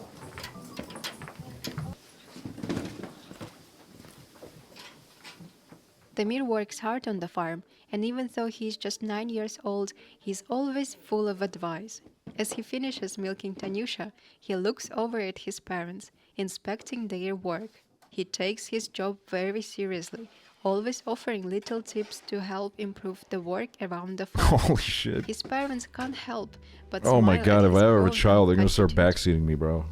Damir works hard on the farm, And even though he's just 9 years old, he's always full of advice. As he finishes milking Tanusha, he looks over at his parents, inspecting their work. He takes his job very seriously, always offering little tips to help improve the work around the farm. Holy shit. His parents can't help but Oh my smile god, at if his I ever have a grown-up child, they're gonna start attitude. backseating me, bro.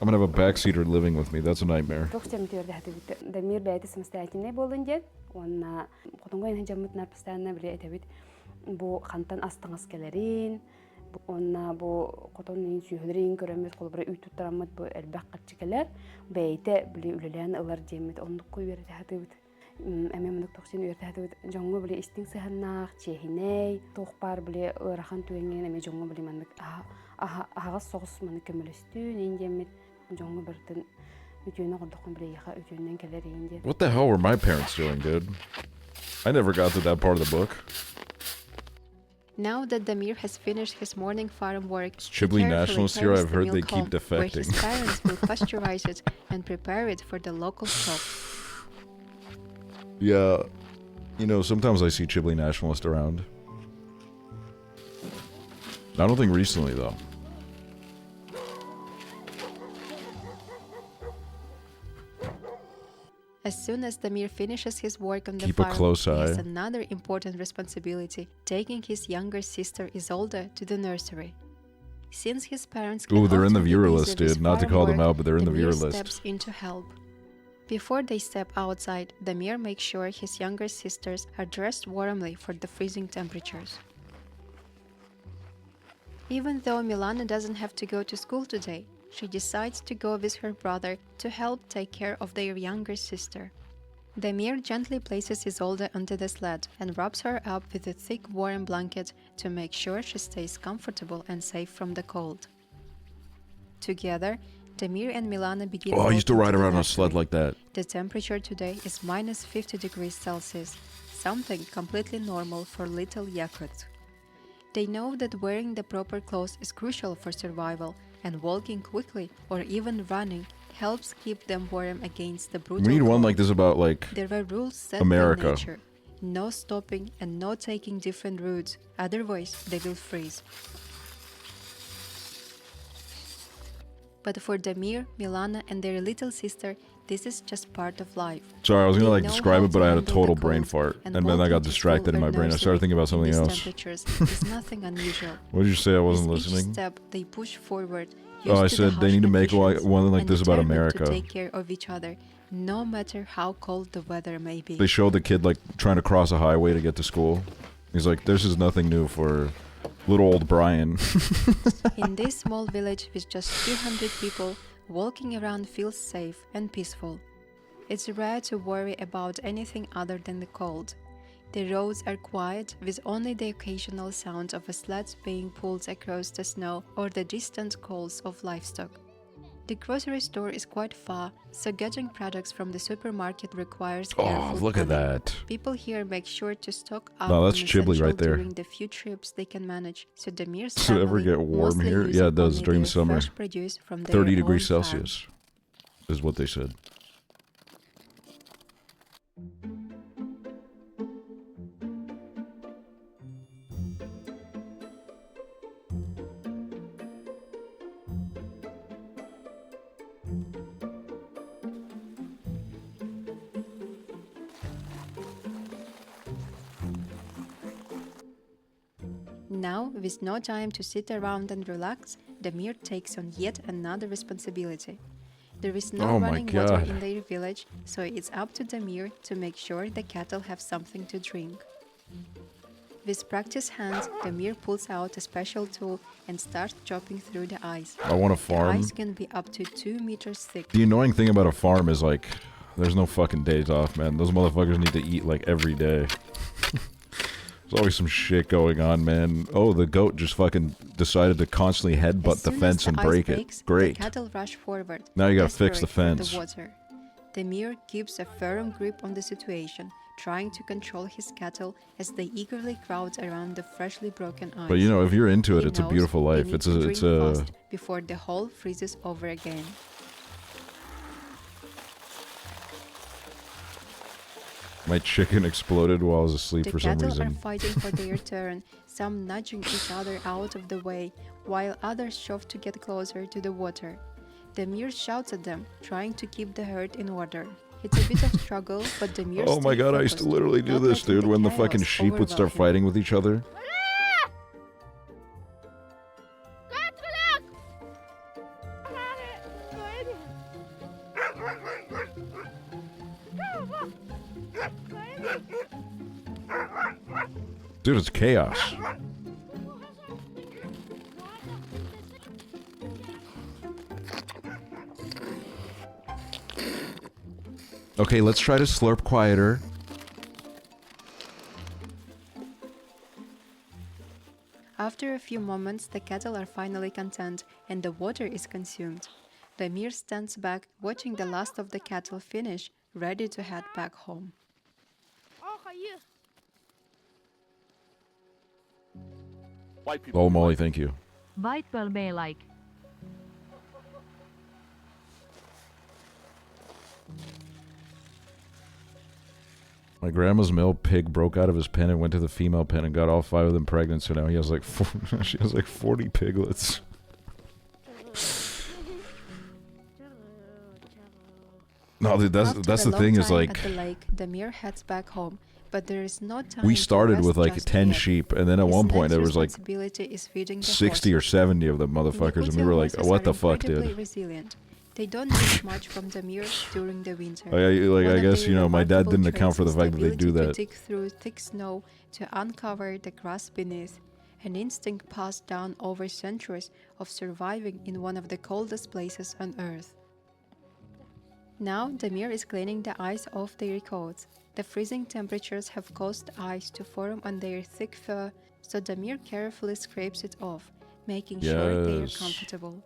I'm gonna have a backseater living with me. That's a nightmare. Дамир бәйті самостоятельный болын дед. Онна котонгойн жамытнар постоянно биле этебит. Бу хантан астыңыз келерин. Онна бу котонның сүйһөлөрүн көрөмөс колбура үй туттарамыт бу элбак катчыкелер. Бәйте биле үлелән ылар жемит ондук кой берде хатыбыт. Эме мындык токсин үйөрдө хатыбыт. Жоңго биле истиң сыханнак чехиней. Тохпар биле ырахан түенген эме жоңго биле мындык. Агас согус маны көмөлөстү нен жемит. Жоңго бирден What the hell were my parents doing, dude? I never got to that part of the book. Now that Damir has finished his morning farm work, he Chibli carefully nationalists here, carries I've the heard they milk keep home, where his defecting. parents will pasteurize it and prepare it for the local shop. Yeah, you know, sometimes I see Chibli nationalists around. I don't think recently, though. As soon as Damir finishes his work on the Keep a farm, close he has eye. another important responsibility, taking his younger sister Isolde to the nursery. Since his parents can Ooh, they're in the often be viewer busy list, with dude. Not to farm call them work, out, but they're in the viewer Damir list. steps in to help. Before they step outside, Damir makes sure his younger sisters are dressed warmly for the freezing temperatures. Even though Milana doesn't have to go to school today, she decides to go with her brother to help take care of their younger sister. Damir gently places Isolde onto the sled and wraps her up with a thick warm blanket to make sure she stays comfortable and safe from the cold. Together, Damir and Milana begin Oh, I used to walking ride the around on a nursery. sled like that. The temperature today is minus 50 degrees Celsius, something completely normal for little Yakut. They know that wearing the proper clothes is crucial for survival, and walking quickly or even running helps keep them warm against the brutal We need one cold. like this about, like, There were rules set America. by nature. No stopping and no taking different routes, otherwise they will freeze. But for Damir, Milana and their little sister, this is just part of life. Sorry, I was gonna They like know describe how it, but to I had a handle total the brain cold, fart. and And then I walking got to distracted in school my or brain. I nursery started thinking about in something these else. temperatures is nothing unusual. What did you say? I wasn't With listening? each step they push forward, Oh, I used to the said they harsh need to make conditions, one like and this about determined America. to take care of each other, no matter how cold the weather may be. They showed the kid like trying to cross a highway to get to school. He's like, "This is nothing new for little old Brian." In this small village with just 200 people, walking around feels safe and peaceful. It's rare to worry about anything other than the cold. The roads are quiet, with only the occasional sound of a sled being pulled across the snow or the distant calls of livestock. The grocery store is quite far, so getting products from the supermarket requires Oh, careful look at planning. that. People here make sure to stock up No, on that's Chibli essential right there. during the few trips they can manage. So Damir's Does it ever family get warm mostly here? use Yeah, up it does only during their the summer. fresh produce from their 30 degrees own farm. Celsius is what they said. Now, with no time to sit around and relax, Damir takes on yet another responsibility. There is no Oh my running water God. in their village, so it's up to Damir to make sure the cattle have something to drink. With practiced hands, Damir pulls out a special tool and starts chopping through the ice. I want a The farm. ice can be up to 2 meters thick. The annoying thing about a farm is like, there's no fucking days off, man. Those motherfuckers need to eat like every day. There's always some shit going on, man. Oh, the goat just fucking decided to constantly headbutt As the soon as fence the and ice break breaks, it. Great. The cattle rush forward. Now you gotta fix the desperate for fence. The water. Damir keeps a firm grip on the situation, trying to control his cattle as they eagerly crowd around the freshly broken ice. But you know, if you're into it, He it's a knows beautiful they life. need It's to a, drink it's a. fast before the hole freezes over again. My chicken exploded while I was asleep The for some cattle are reason. fighting for their turn, some nudging each other out of the way, while others shove to get closer to the water. Demir shouts at them, trying to keep the herd in order. It's a bit of struggle, but Demir Oh my stays god, I used to focused, literally do not this, letting dude, when the chaos fucking sheep would start overwhelm him. fighting with each other. Dude, it's chaos. Okay, let's try to slurp quieter. After a few moments, the cattle are finally content, and the water is consumed. Demir stands back, watching the last of the cattle finish, ready to head back home. White people. Oh, Molly, thank you. White will be like. My grandma's male pig broke out of his pen and went to the female pen and got all 5 of them pregnant, so now he has like she has like 40 piglets. No, dude, that's the thing is like at the lake, Demir heads back home, but there is no time we to started rest with like just 10 yet. sheep, and then at His one point next there was like responsibility is feeding the 60 or horses. 70 of them motherfuckers, and we Yakutia were like, horses what are the fuck, incredibly dude? resilient. They don't need much from Demir during the winter. Like, One I of guess, their you know, my dad remarkable didn't account for the traits fact is that they do ability that. to dig through thick snow to uncover the grass beneath, an instinct passed down over centuries of surviving in one of the coldest places on Earth. Now, Demir is cleaning the ice off their coats. The freezing temperatures have caused ice to form on their thick fur, so Demir carefully scrapes it off, making sure they are Yes. comfortable.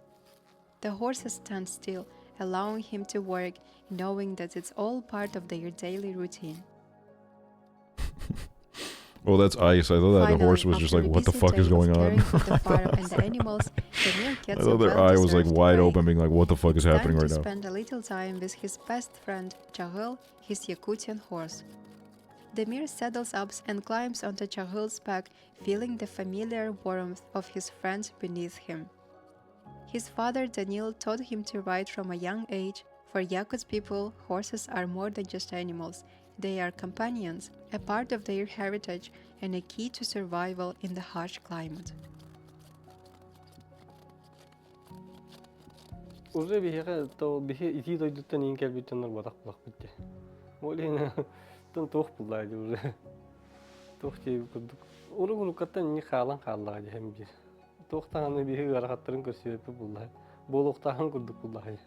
The horses stand still, allowing him to work, knowing that it's all part of their daily routine. Well, that's ice. I thought that the horse was Finally, just after like, a what the busy fuck is day of going on? caring for the farm and the animals, Demir I gets a thought their eye was like well-deserved wide break. open, being like, what the fuck is It's happening time right to now? spend a little time with his best friend, Chahil, his Yakutian horse. Demir saddles up and climbs onto Chahil's back, feeling the familiar warmth of his friend beneath him. His father Daniil taught him to ride from a young age. For Yakut people, horses are more than just animals. They are companions, a part of their heritage and a key to survival in the harsh climate. Уже биһиге то бихи ити дойдуттан ин келбиттенер батак булак битти. Олина тон тох буллайды уже. Тох чей курдук. Уру гулукаттан ни халан халлады hem bir. Тохтаны биһи гарахаттарын көрсөп буллай. Болуктаган курдук буллай.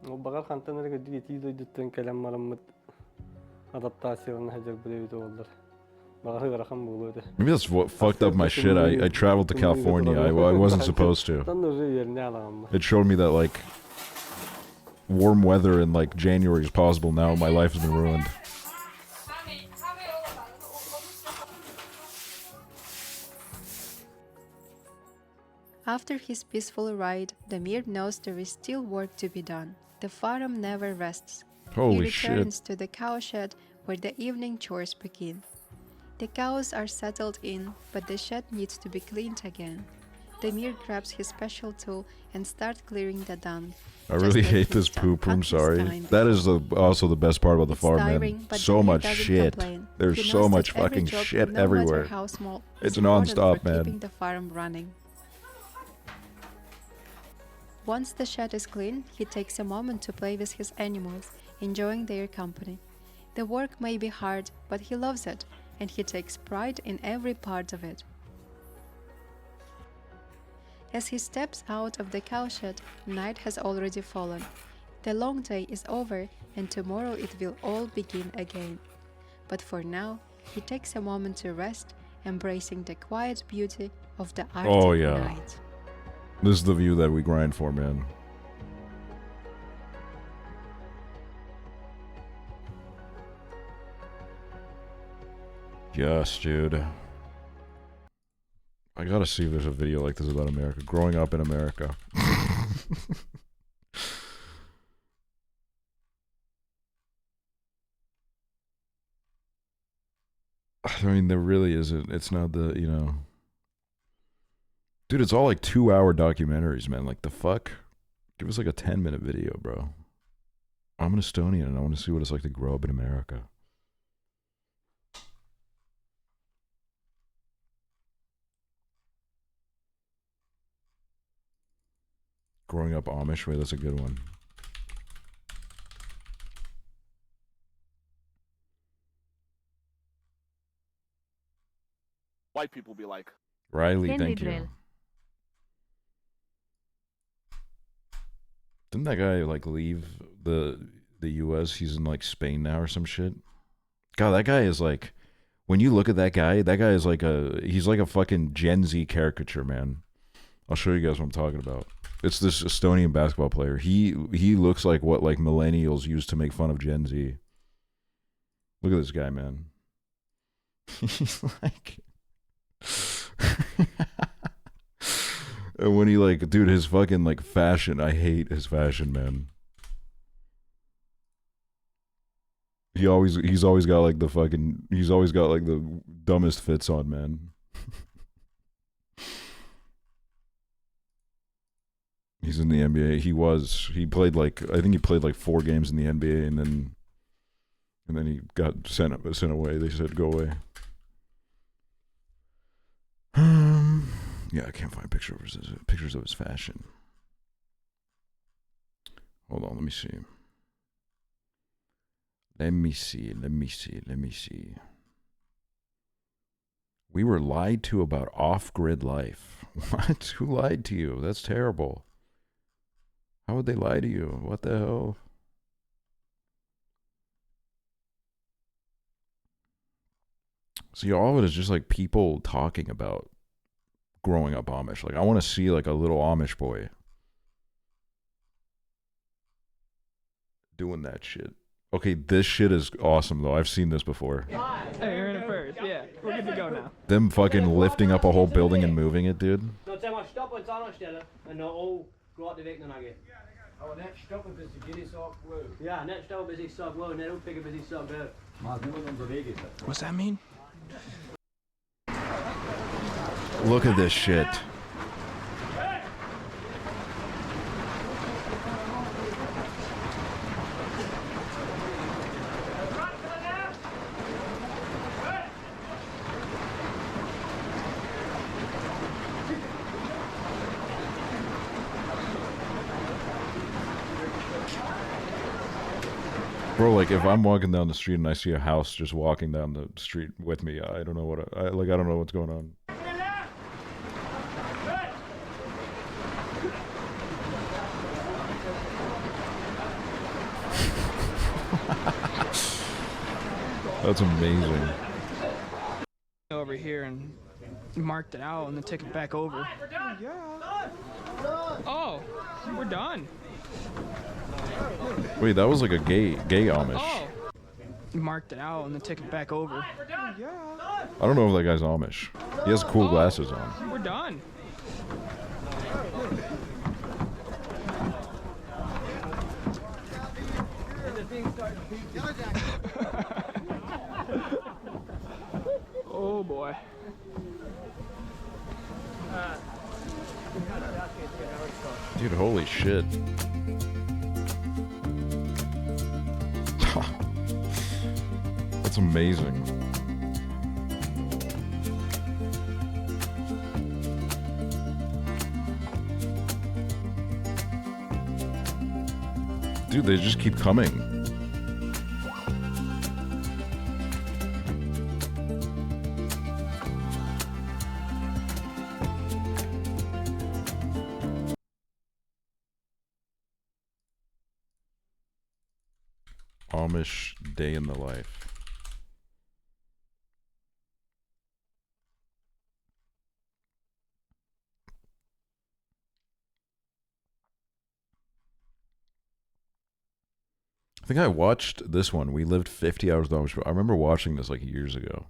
О багар хантаныр гыды ити дойдуттан келем мараммыт адаптацияны хажар билебит олдар. Багар гарахан булуды. Maybe that's what fucked up my shit. I traveled to California. I wasn't supposed to. Тон уже yerine alamam. It showed me that like warm weather in like January is possible now. My life has been ruined. After his peaceful ride, Demir knows there is still work to be done. The farm never rests. Holy he returns to the cowshed where the evening chores begin. The cows are settled in, but the shed needs to be cleaned again. Demir grabs his special tool and starts clearing the dung. I really hate this poop room, sorry. That is also the best part about the farm, tiring, man. but So Demir much doesn't shit. complain. There's He so knows much that every fucking job, shit no matter everywhere. how small, It's is important non-stop, for man. keeping the farm running. Once the shed is clean, he takes a moment to play with his animals, enjoying their company. The work may be hard, but he loves it, and he takes pride in every part of it. As he steps out of the cowshed, night has already fallen. The long day is over, and tomorrow it will all begin again. But for now, he takes a moment to rest, embracing the quiet beauty of the Arctic Oh yeah. night. This is the view that we grind for, man. Yes, dude. I gotta see if there's a video like this about America. Growing up in America. I mean, there really isn't. It's not the, you know. Dude, it's all like 2-hour documentaries, man. Like, the fuck? Give us like a 10-minute video, bro. I'm an Estonian and I want to see what it's like to grow up in America. Growing up Amish, wait, that's a good one. White people be like, Riley, thank you. Didn't that guy like leave the US? He's in like Spain now or some shit. God, that guy is like, when you look at that guy is like he's like a fucking Gen Z caricature, man. I'll show you guys what I'm talking about. It's this Estonian basketball player. He looks like what like millennials use to make fun of Gen Z. Look at this guy, man. He's like and when he like, dude, his fucking like fashion, I hate his fashion, man. He's always got like the dumbest fits on, man. He's in the NBA. He played like, I think he played like 4 games in the NBA and then he got sent away. They said go away. Yeah, I can't find pictures of his fashion. Hold on, let me see. Let me see. We were lied to about off-grid life. What? Who lied to you? That's terrible. How would they lie to you? What the hell? See, all of it is just like people talking about growing up Amish. Like, I want to see like a little Amish boy doing that shit. Okay, this shit is awesome though. I've seen this before. Hey, you're in it first. Yeah, we're good to go now. Them fucking lifting up a whole building and moving it, dude. What's that mean? Look at this shit. Bro, like if I'm walking down the street and I see a house just walking down the street with me, I don't know what I don't know what's going on. That's amazing. Over here and marked it out and then took it back over. Oh, we're done. Wait, that was like a gay Amish. Oh, marked it out and then took it back over. I don't know if that guy's Amish. He has cool glasses on. We're done. Oh boy. Dude, holy shit. That's amazing. Dude, they just keep coming. Amish day in the life. I think I watched this one. We lived 50 hours with Amish. I remember watching this like years ago.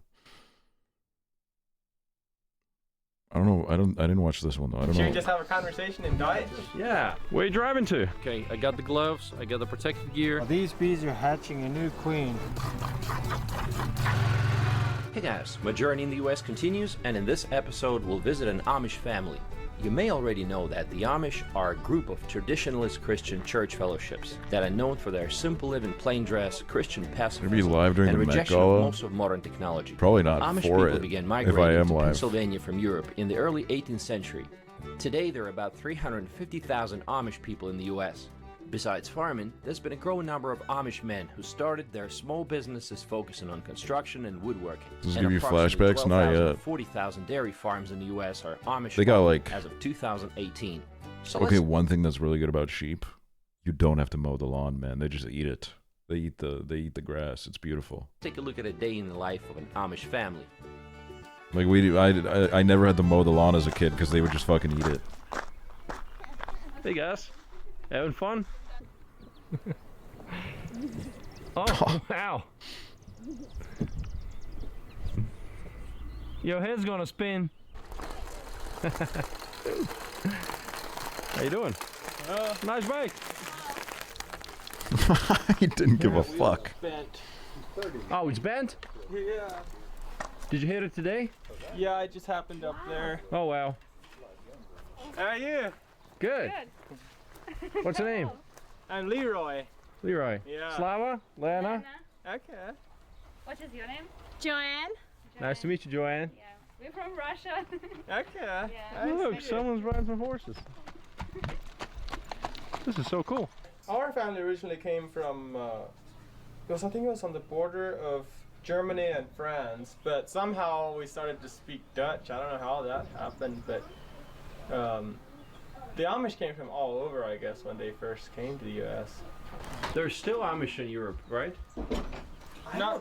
I don't know. I didn't watch this one though. I don't know. Should we just have a conversation in Dutch? yeah. Where are you driving to? Okay, I got the gloves, I got the protective gear. These bees are hatching a new queen. Hey guys, my journey in the US continues, and in this episode we'll visit an Amish family. You may already know that the Amish are a group of traditionalist Christian church fellowships that are known for their simple living, plain dress, Christian pacifism, live during and the Met rejection of Gala? most of modern technology. Probably not Amish for people it, began if I migrating am to live. Pennsylvania from Europe in the early 18th century. Today there are about 350,000 Amish people in the US. Besides farming, there's been a growing number of Amish men who started their small businesses focusing on construction and woodworking. Does it And give you approximately flashbacks? Not 12,000 yet. 40,000 dairy farms in the US are Amish They got, owned like- as of 2018. So Okay, let's one thing that's really good about sheep, you don't have to mow the lawn, man. They just eat it. They eat the grass. It's beautiful. take a look at a day in the life of an Amish family. Like I never had to mow the lawn as a kid because they would just fucking eat it. Hey guys, having fun? Oh, wow. Your head's gonna spin. How you doing? Nice bike. He didn't give a fuck. Oh, it's bent? Yeah. Did you hit it today? Yeah, I just happened up there. Oh, wow. How are you? Good. What's your name? I'm Leroy. Leroy. Yeah. Slava? Lana? Okay. What is your name? Joanne. Nice to meet you, Joanne. Yeah. We're from Russia. Okay. Yeah. Nice Look, to meet you. someone's riding some horses. This is so cool. Our family originally came from, I think it was on the border of Germany and France, but somehow we started to speak Dutch. I don't know how that happened, but the Amish came from all over, I guess, when they first came to the U.S. There's still Amish in Europe, right? No,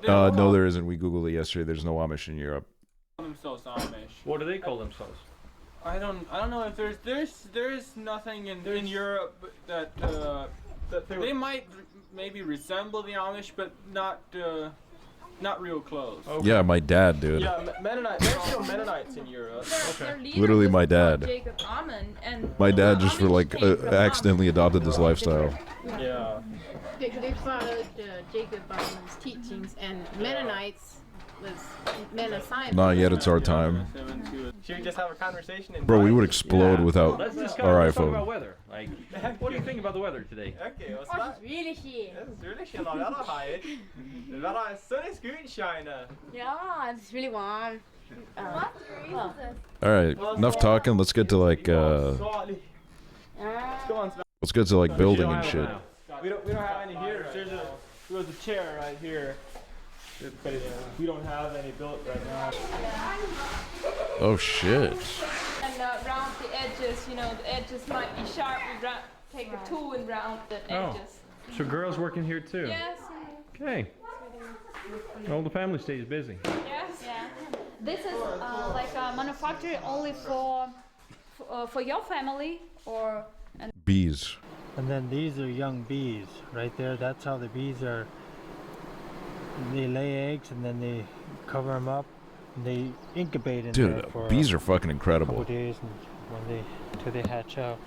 there isn't. We Googled it yesterday. There's no Amish in Europe. Themselves Amish. What do they call themselves? I don't know if there's nothing in Europe that they might maybe resemble the Amish, but not real close. Yeah, my dad, dude. Yeah, Mennonite. There's still Mennonites in Europe. Literally my dad. Jacob Amon and My dad just for like accidentally adopted this lifestyle. Yeah. They followed Jacob Amon's teachings, and Mennonites was Mennonite. Not yet. It's our time. Should we just have a conversation? Bro, we would explode without Let's discuss, our let's talk about iPhone. weather. Like, what do you think about the weather today? Okay, what's Oh, that? it's really here. Det är really chill. Det är här. Det är sun is good in China. Yeah, it's really warm. All right, enough talking. Let's get to like let's get to like building and shit. We don't have any here. There's a chair right here. But we don't have any built right now. Oh shit. And round the edges, you know, the edges might be sharp. We take a tool and round the edges. So girls working here too? Yes. Okay. Well, the family stays busy. Yes. Yeah. This is like a manufacturer only for your family or. Bees. And then these are young bees right there. That's how the bees are. They lay eggs and then they cover them up. And they incubate in there Dude, for bees are fucking a incredible. couple days and until they hatch out.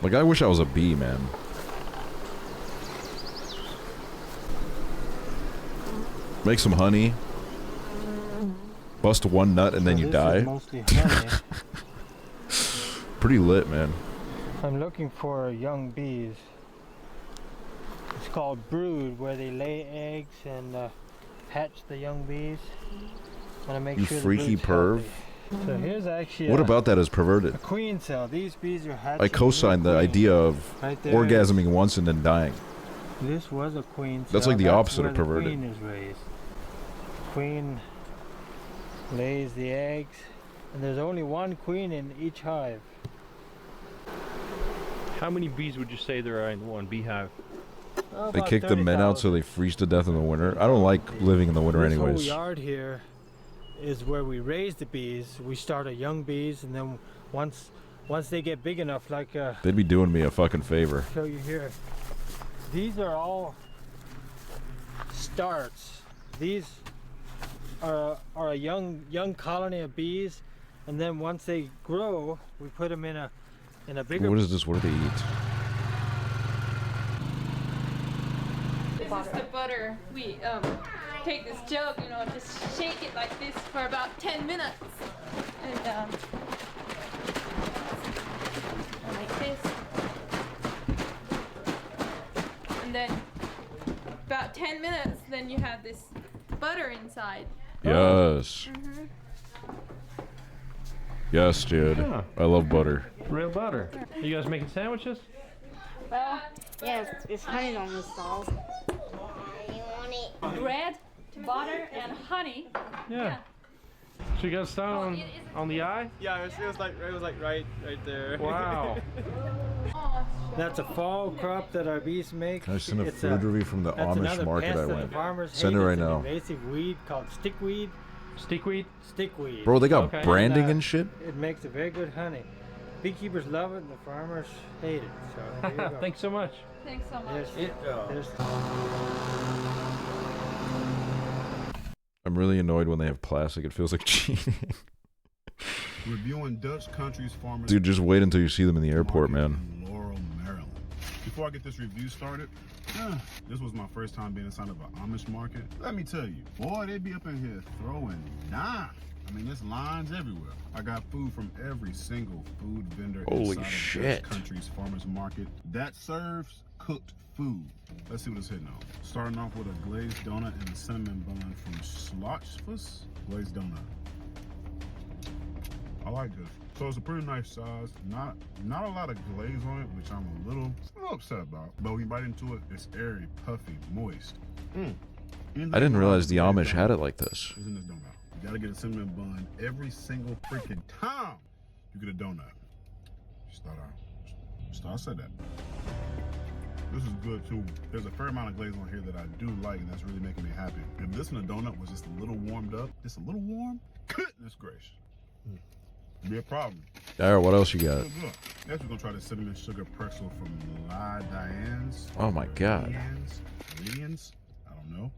Like I wish I was a bee, man. Make some honey. Bust one nut and then So you this is die. mostly honey. Pretty lit, man. I'm looking for young bees. It's called brood, where they lay eggs and hatch the young bees. Want to make You sure the freaky brood's perv. healthy. So here's actually What a, about that is perverted? a queen cell. These bees are hatching. I co-sign the idea of Right there. orgasming once and then dying. This was a queen cell. That's like the opposite where of the perverted. Queen is raised. Queen lays the eggs, and there's only one queen in each hive. How many bees would you say there are in one beehive? Oh, They about kick the men out so they freeze to death in the winter. I don't like living in the winter This anyways. whole yard here is where we raise the bees. We start at young bees, and then once they get big enough, like They'd be doing me a fucking favor. show you here. These are all starts. These are a young colony of bees, and then once they grow, we put them in a bigger. What is this? What do they eat? This is the butter. take this jug, you know, just shake it like this for about 10 minutes. And like this. And then about 10 minutes, then you have this butter inside. Yes. Mm-hmm. Yes, dude. Yeah. I love butter. Real butter. Are you guys making sandwiches? Well, yes, it's honey on the sauce. You want it? Bread, butter, and honey. Yeah. So you got to start on the eye? Yeah, it was like right there. Wow. That's a fall crop that our bees make. Can I send a It's food review from the that's Amish another market pest I that the went? farmers Send hate. it right It's now. an invasive weed called stickweed. Stickweed? Stickweed. Bro, they got Okay. branding and shit? It makes a very good honey. Beekeepers love it and the farmers hate it. So here you go. Thanks so much. Thanks so much. There's I'm really annoyed when they have plastic. It feels like cheating. Reviewing Dutch country's farmers. Dude, just wait until you see them in the airport, man. Laurel, Maryland. Before I get this review started, this was my first time being inside of an Amish market. Let me tell you, boy, they be up in here throwing dimes. I mean, there's lines everywhere. I got food from every single food vendor Holy inside shit. of Dutch country's farmers market that serves cooked food. Let's see what it's hitting on. Starting off with a glazed donut and a cinnamon bun from Schlotzfuss glazed donut. I like this. So it's a pretty nice size. Not a lot of glaze on it, which I'm a little upset about. But when you bite into it, it's airy, puffy, moist. I didn't realize the Amish had it like this. It's in this donut. You gotta get a cinnamon bun every single freaking time you get a donut. I said that. This is good too. There's a fair amount of glaze on here that I do like, and that's really making me happy. If this in a donut was just a little warmed up, just a little warm, goodness gracious. Be a problem. All right, what else you got? Next, we're gonna try the cinnamon sugar pretzel from La Diane's. Oh my god. Lian's? I don't know.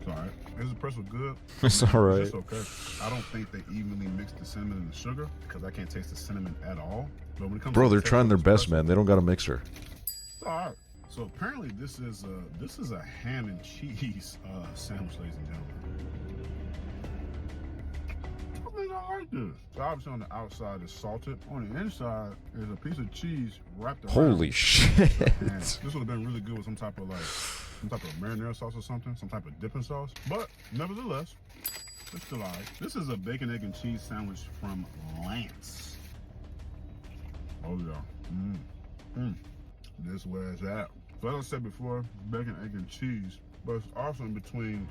It's alright. Is the pretzel good? It's alright. It's okay. I don't think they evenly mixed the cinnamon and the sugar because I can't taste the cinnamon at all. But when it comes Bro, to they're the trying their pretzel, best, man. They don't got a mixer. it's alright. So apparently this is a ham and cheese sandwich, ladies and gentlemen. I like this. So obviously on the outside is salted. On the inside is a piece of cheese wrapped around. Holy shit. Man, this would have been really good with some type of marinara sauce or something, some type of dipping sauce. But nevertheless, it's still alright. This is a bacon, egg, and cheese sandwich from Lance. Oh yeah. This where it's at. So as I said before, bacon, egg, and cheese. But it's also in between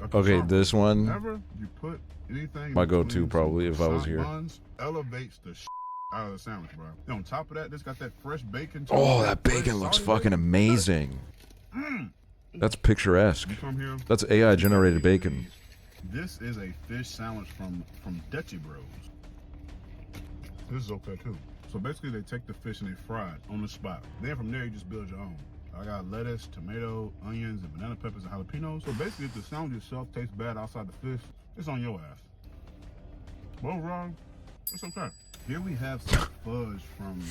a Okay, croissant. this one, Whenever you put anything my in go-to between probably some if I was croissant here. buns, elevates the out of the sandwich, bro. And on top of that, this got that fresh bacon. Oh, that bacon looks fucking amazing. That's picturesque. You come here. That's AI generated bacon. This is a fish sandwich from Dutchy Bros. This is okay too. So basically, they take the fish and they fry it on the spot. Then from there, you just build your own. I got lettuce, tomato, onions, and banana peppers and jalapenos. So basically, if the sandwich itself tastes bad outside the fish, it's on your ass. But overall, it's okay. Here we have some fudge from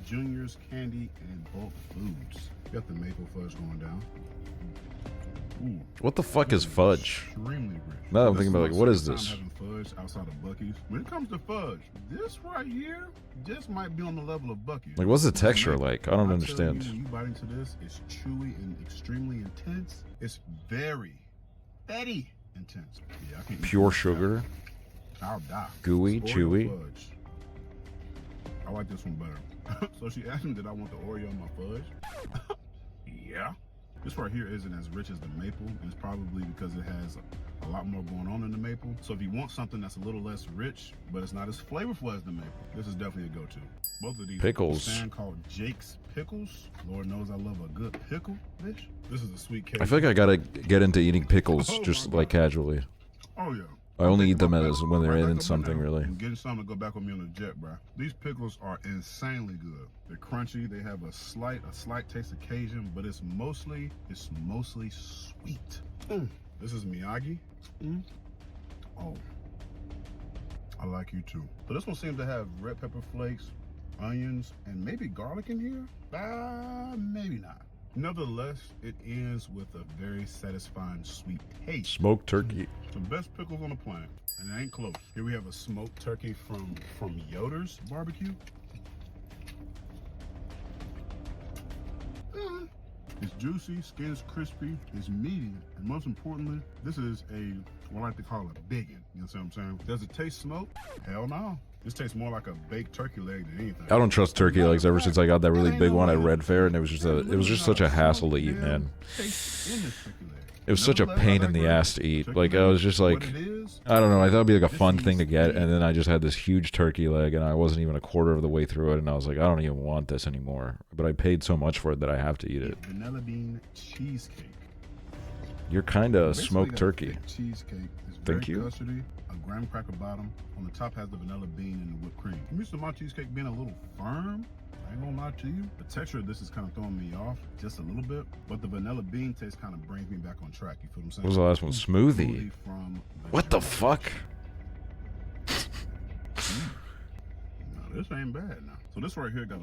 Junior's Candy and Bulk Foods. Got the maple fudge going down. Ooh, What the fuck is fudge? extremely rich. Now I'm This thinking about, my like, what is second this? time having fudge outside of Buc-ee's. When it comes to fudge, this right here just might be on the level of Buc-ee's. Like, what's the texture like? I don't I understand. tell you, when you bite into this, it's chewy and extremely intense. It's very intense. Yeah, I can't eat Pure this. sugar, I'll die. gooey, It's Oreo chewy. fudge. I like this one better. So she asked me, did I want the Oreo in my fudge? Yeah. This right here isn't as rich as the maple, and it's probably because it has a lot more going on in the maple. So if you want something that's a little less rich, but it's not as flavorful as the maple, this is definitely a go-to. Both of these Pickles. a stand called Jake's Pickles. Lord knows I love a good pickle dish. This is a sweet cake. I feel like I gotta get into eating pickles just like casually. Oh yeah. I only eat them as when they're Right back in up something, now. really. I'm getting something to go back with me on the jet, bro. These pickles are insanely good. They're crunchy. They have a slight taste of Cajun, but it's mostly sweet. This is Miyagi. Oh, I like you too. So this one seems to have red pepper flakes, onions, and maybe garlic in here. Maybe not. Nevertheless, it ends with a very satisfying sweet taste. Smoked turkey. The best pickles on the planet, and it ain't close. Here we have a smoked turkey from Yoder's Barbecue. It's juicy, skin's crispy, it's meaty, and most importantly, this is what I like to call a biggin. You know what I'm saying? Does it taste smoked? Hell no. This tastes more like a baked turkey leg than anything. I don't trust turkey legs ever since I got that really big one at Red Fair, and it was just such a hassle to eat, man. It was such a pain in the ass to eat. Like, I was just like, I don't know, I thought it'd be like a fun thing to get, and then I just had this huge turkey leg, and I wasn't even a quarter of the way through it, and I was like, I don't even want this anymore. But I paid so much for it that I have to eat it. Vanilla bean cheesecake. You're kind of smoked turkey. Cheesecake is Thank very you. custardy, a graham cracker bottom. On the top has the vanilla bean and the whipped cream. I'm used to my cheesecake being a little firm. I ain't gonna lie to you. The texture of this is kind of throwing me off just a little bit, but the vanilla bean taste kind of brings me back on track. You feel what I'm saying? What was the last one? Smoothie. What the fuck? No, this ain't bad now. So this right here got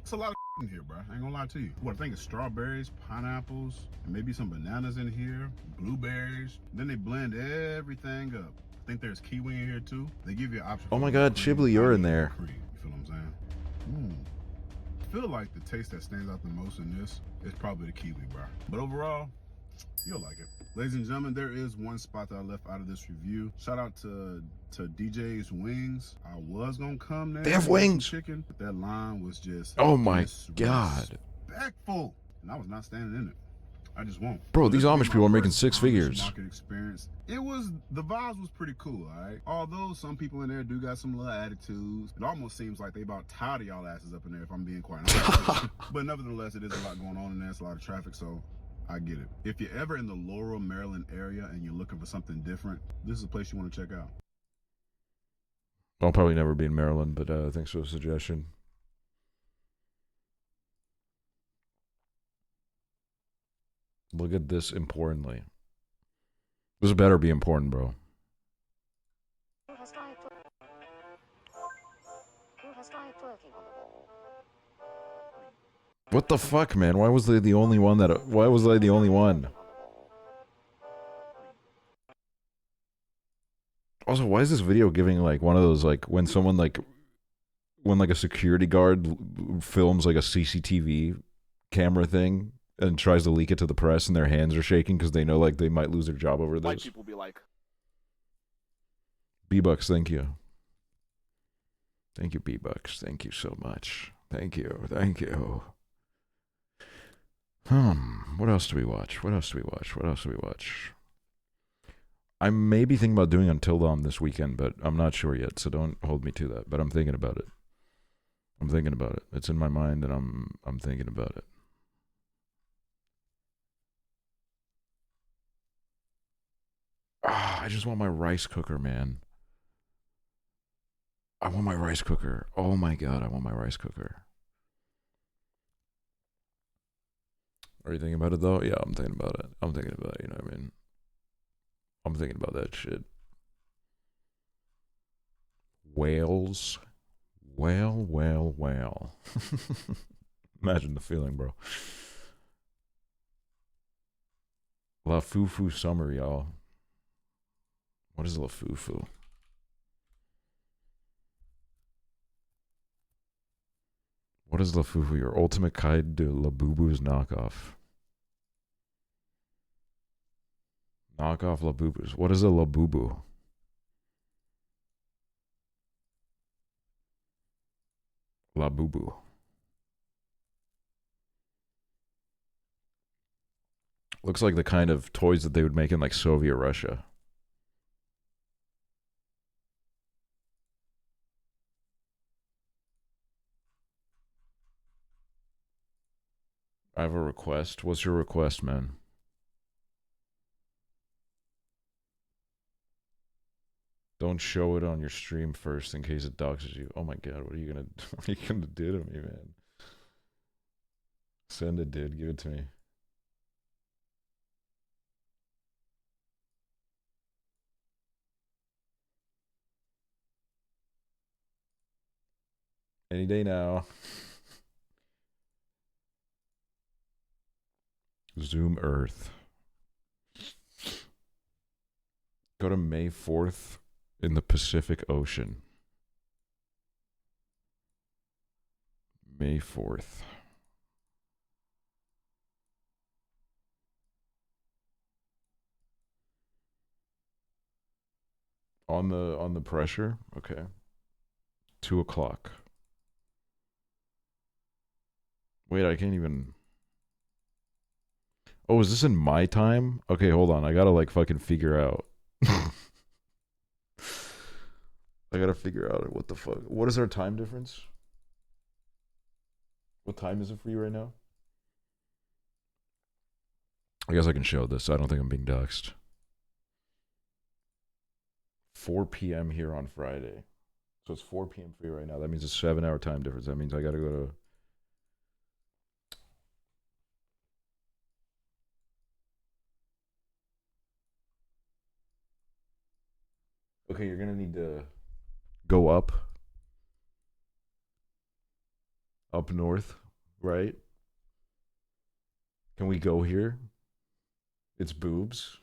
it's a lot of in here, bro. I ain't gonna lie to you. What I think is strawberries, pineapples, and maybe some bananas in here, blueberries. Then they blend everything up. I think there's kiwi in here too. They give you an option. Oh my god, Chibli, you're in there. You feel what I'm saying? I feel like the taste that stands out the most in this is probably the kiwi, bro. But overall, you'll like it. Ladies and gentlemen, there is one spot that I left out of this review. Shout out to DJ's Wings. I was gonna come there. They have wings. Chicken, but that line was just Oh my god. disrespectful, and I was not standing in it. I just won't. Bro, these This will be Amish my people are making first 6 Amish figures. Market experience. The vibes was pretty cool, alright? Although some people in there do got some little attitudes. It almost seems like they about tired of y'all asses up in there, if I'm being quite honest. But nevertheless, it is a lot going on in there. It's a lot of traffic, so I get it. If you're ever in the Laurel, Maryland area and you're looking for something different, this is a place you want to check out. I'll probably never be in Maryland, but thanks for the suggestion. Look at this importantly. This better be important, bro. What the fuck, man? Why was they the only one that... Why was I the only one? Also, why is this video giving, like, one of those, like, when someone, like... When, like, a security guard films, like, a CCTV camera thing and tries to leak it to the press and their hands are shaking because they know, like, they might lose their job over White this. people be like, B-Bucks, thank you. Thank you, B-Bucks. Thank you so much. Thank you. Thank you. What else do we watch? What else do we watch? What else do we watch? I may be thinking about doing Until Dawn this weekend, but I'm not sure yet, so don't hold me to that. But I'm thinking about it. I'm thinking about it. It's in my mind, and I'm thinking about it. I just want my rice cooker, man. I want my rice cooker. Oh my god, I want my rice cooker. Are you thinking about it though? Yeah, I'm thinking about it. I'm thinking about it, you know what I mean? I'm thinking about that shit. Whales. Whale. Imagine the feeling, bro. La Fufu Summer, y'all. What is La Fufu? What is La Fufu? Your ultimate guide to La Bubu's knockoff. Knockoff La Bubu's. What is a La Bubu? La Bubu. Looks like the kind of toys that they would make in like Soviet Russia. I have a request. What's your request, man? Don't show it on your stream first in case it doxes you. Oh my god, what are you gonna do to me, man? Send it, dude. Give it to me. Any day now. Zoom Earth. Go to May 4th in the Pacific Ocean. May 4th. On the pressure? Okay. 2 o'clock. Wait, I can't even. Oh, is this in my time? Okay, hold on. I gotta like fucking figure out. I gotta figure out what the fuck. What is our time difference? What time is it for you right now? I guess I can show this. I don't think I'm being doxxed. 4 p.m. here on Friday. So it's 4 p.m. for you right now. That means a 7-hour time difference. That means I gotta go to. Okay, you're gonna need to go up north, right? Can we go here? It's boobs.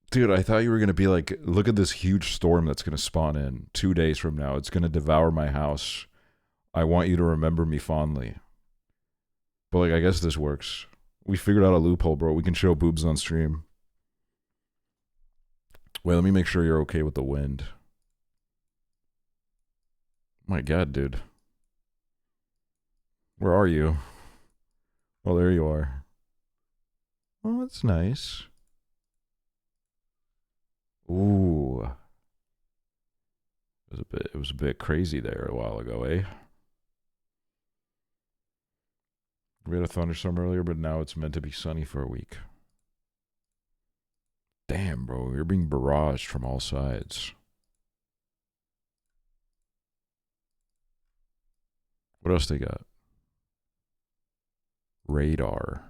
Dude, I thought you were gonna be like, look at this huge storm that's gonna spawn in 2 days from now. It's gonna devour my house. I want you to remember me fondly. But like, I guess this works. We figured out a loophole, bro. We can show boobs on stream. Wait, let me make sure you're okay with the wind. My God, dude. Where are you? Oh, there you are. Oh, that's nice. Ooh. It was a bit crazy there a while ago, eh? We had a thunderstorm earlier, but now it's meant to be sunny for a week. Damn, bro, you're being barraged from all sides. What else they got? Radar.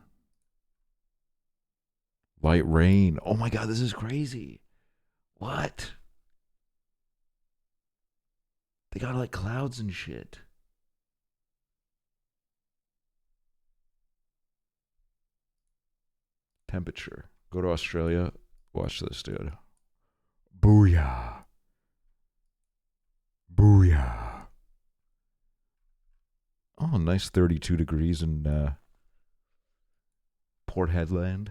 Light rain. Oh my God, this is crazy. What? They got like clouds and shit. Temperature. Go to Australia. Watch this, dude. Booyah. Booyah. Oh, nice 32 degrees in Port Hedland.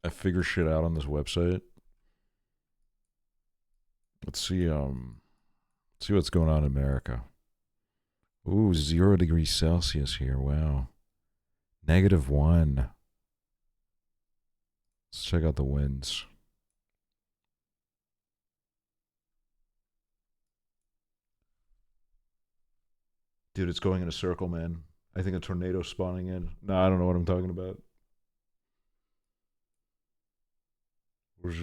I figure shit out on this website. Let's see what's going on in America. Ooh, 0 degrees Celsius here. Wow. -1. Let's check out the winds. Dude, it's going in a circle, man. I think a tornado's spawning in. No, I don't know what I'm talking about. Let's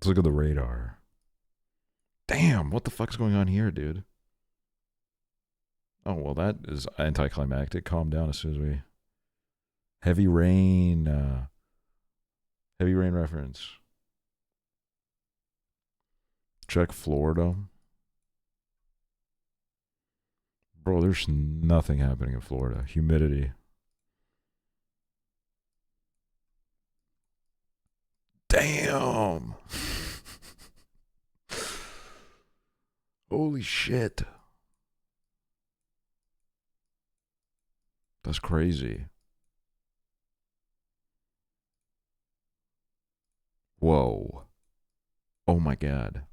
look at the radar. Damn, what the fuck's going on here, dude? Oh, well, that is anticlimactic. Calm down as soon as we... Heavy rain. Heavy rain reference. Check Florida. Bro, there's nothing happening in Florida. Humidity. Damn. Holy shit. That's crazy. Whoa. Oh my God.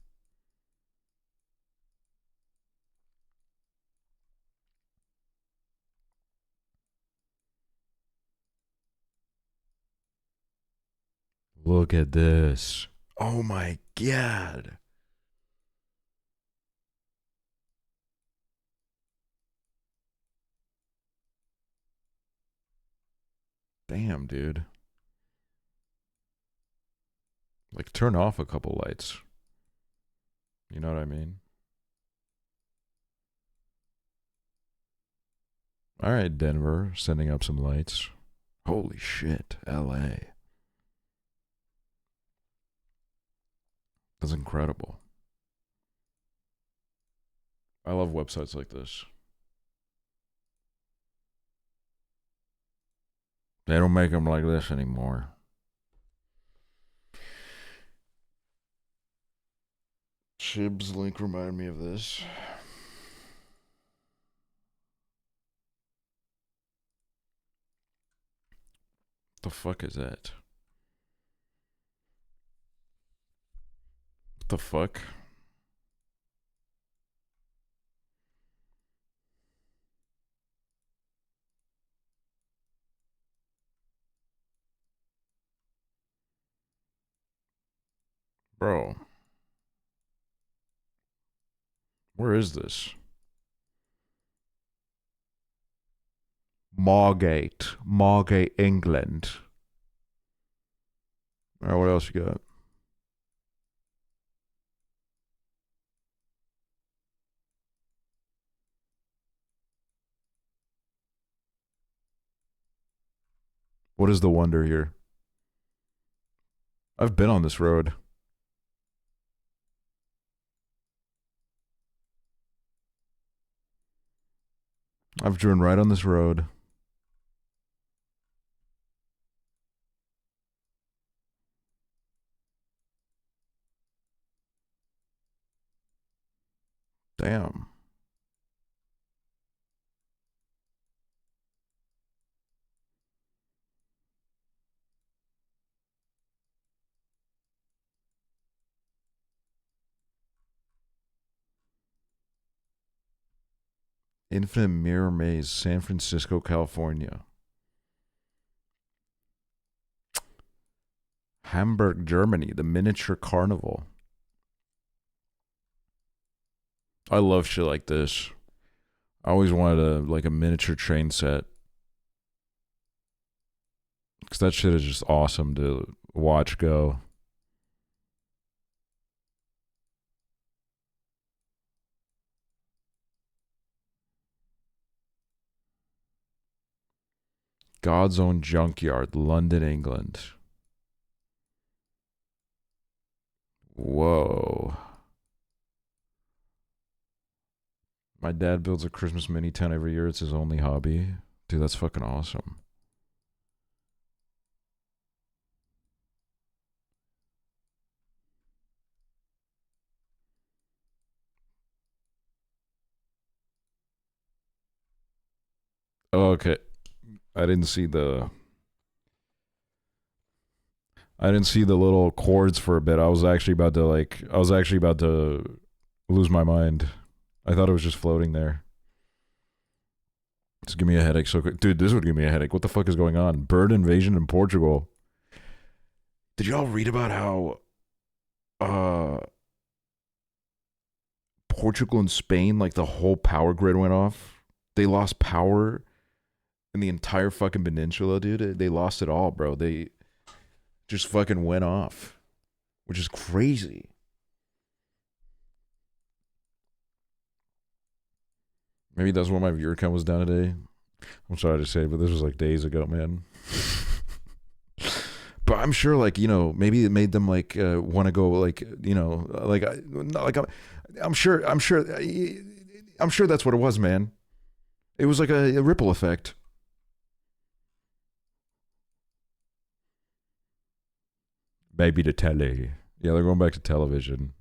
Look at this. Oh my God. Damn, dude. Like, turn off a couple lights. You know what I mean? All right, Denver, sending up some lights. Holy shit, LA. That's incredible. I love websites like this. They don't make them like this anymore. Chib's link reminded me of this. The fuck is that? What the fuck? Bro. Where is this? Margate. Margate, England. Alright, what else you got? What is the wonder here? I've been on this road. I've driven right on this road. Damn. Infinite Mirror Maze, San Francisco, California. Hamburg, Germany, the miniature carnival. I love shit like this. I always wanted a miniature train set. Because that shit is just awesome to watch go. God's Own Junkyard, London, England. Whoa. My dad builds a Christmas mini tent every year. It's his only hobby. Dude, that's fucking awesome. Oh, okay. I didn't see the little chords for a bit. I was actually about to lose my mind. I thought it was just floating there. Just give me a headache so quick. Dude, this would give me a headache. What the fuck is going on? Bird invasion in Portugal. Did y'all read about how Portugal and Spain, like the whole power grid went off? They lost power in the entire fucking peninsula, dude. They lost it all, bro. They just fucking went off, which is crazy. Maybe that's why my viewer count was down today. I'm sorry to say, but this was like days ago, man. But I'm sure, like, you know, maybe it made them like want to go, like, you know, I'm sure that's what it was, man. It was like a ripple effect. Maybe the telly. Yeah, they're going back to television.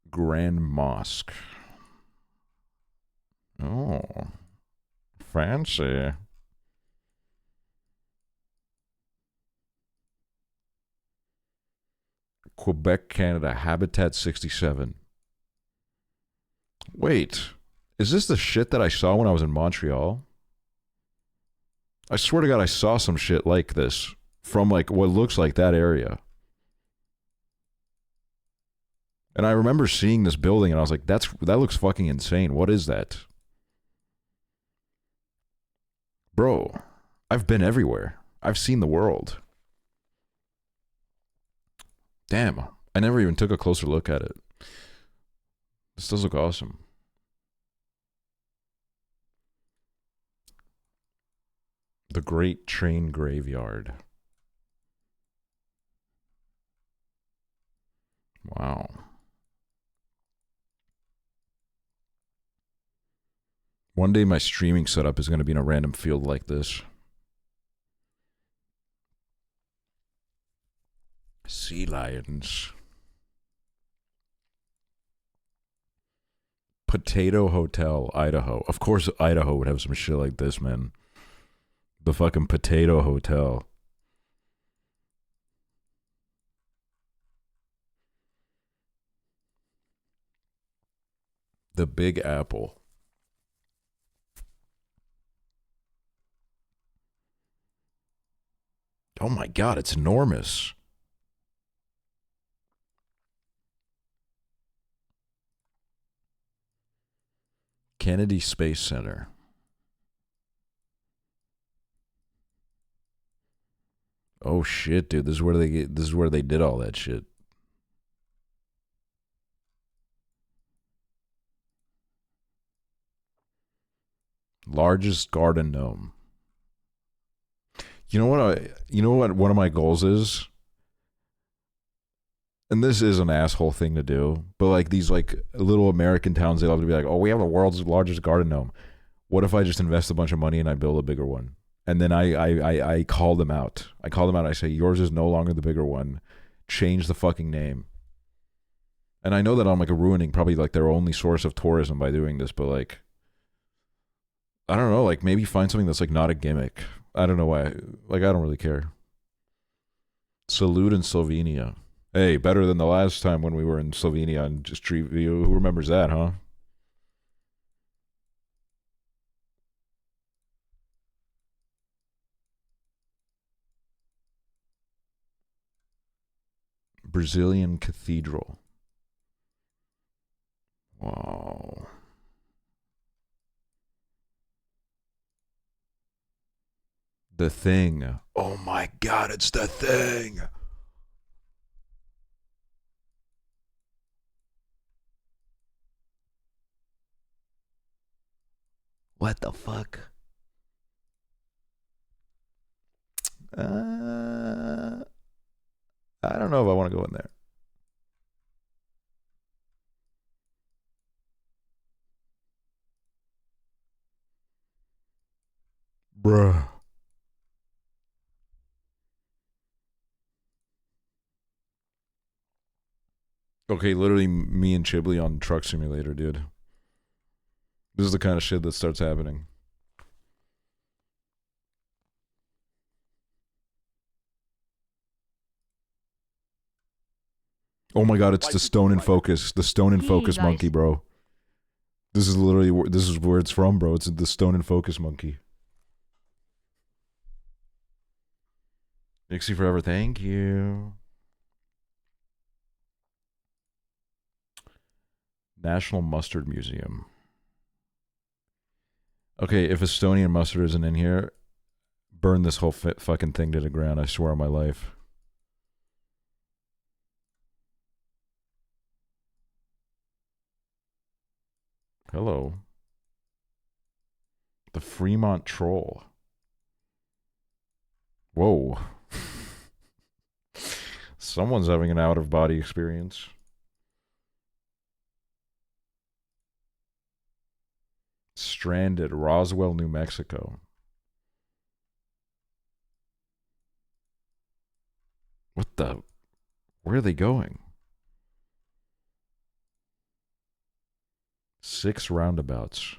Grand Mosque. Oh, fancy. Quebec, Canada, Habitat 67. Wait, is this the shit that I saw when I was in Montreal? I swear to God, I saw some shit like this from like what looks like that area. And I remember seeing this building and I was like, that looks fucking insane. What is that? Bro, I've been everywhere. I've seen the world. Damn, I never even took a closer look at it. This does look awesome. The Great Train Graveyard. Wow. One day my streaming setup is going to be in a random field like this. Sea lions. Potato Hotel, Idaho. Of course Idaho would have some shit like this, man. The fucking Potato Hotel. The Big Apple. Oh my god, it's enormous. Kennedy Space Center. Oh shit, dude, this is where they did all that shit. Largest garden gnome. You know what one of my goals is? And this is an asshole thing to do, but like these like little American towns, they love to be like, oh, we have the world's largest garden gnome. What if I just invest a bunch of money and I build a bigger one? And then I call them out. I call them out. I say, yours is no longer the bigger one. Change the fucking name. And I know that I'm like ruining probably like their only source of tourism by doing this, but like, I don't know, like maybe find something that's like not a gimmick. I don't know why. Like, I don't really care. Salute in Slovenia. Hey, better than the last time when we were in Slovenia and just treat you. Who remembers that, huh? Brazilian Cathedral. Wow. The Thing. Oh my god, it's The Thing. What the fuck? I don't know if I want to go in there. Bruh. Okay, literally me and Chibley on Truck Simulator, dude. This is the kind of shit that starts happening. Oh my god, it's the Stone in Focus. The Stone in Focus monkey, bro. This is literally this is where it's from, bro. It's the Stone in Focus monkey. Nixie forever, thank you. National Mustard Museum. Okay, if Estonian mustard isn't in here, burn this whole fucking thing to the ground, I swear on my life. Hello. The Fremont Troll. Whoa. Someone's having an out-of-body experience. Stranded, Roswell, New Mexico. What the? Where are they going? 6 roundabouts.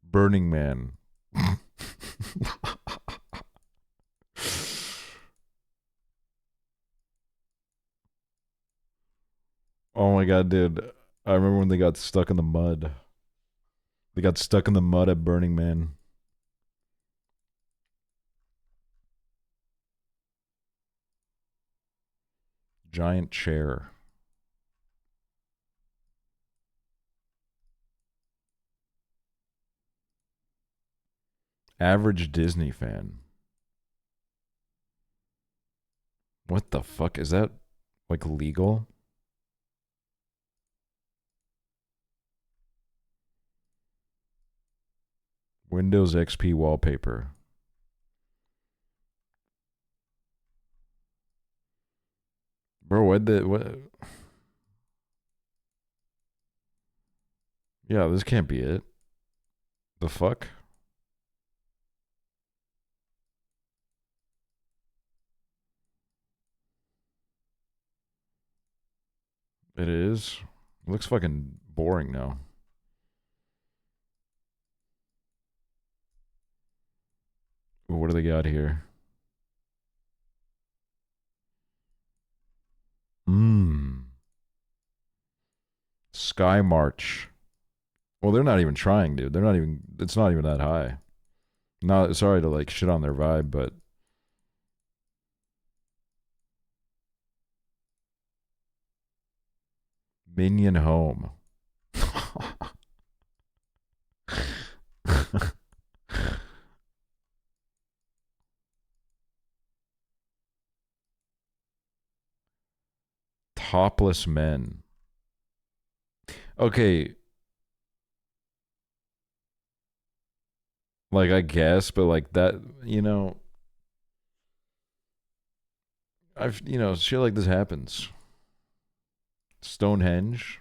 Burning Man. Oh my god, dude. I remember when they got stuck in the mud. They got stuck in the mud at Burning Man. Giant chair. Average Disney fan. What the fuck? Is that like legal? Windows XP wallpaper. Bro, what? Yeah, this can't be it. The fuck? It is. It looks fucking boring now. Ooh, what do they got here? Sky March. Well, they're not even trying, dude. They're not even. It's not even that high. Not sorry to like shit on their vibe, but Minion Home. Topless men. Okay. Like, I guess, but like that, you know, shit like this happens. Stonehenge.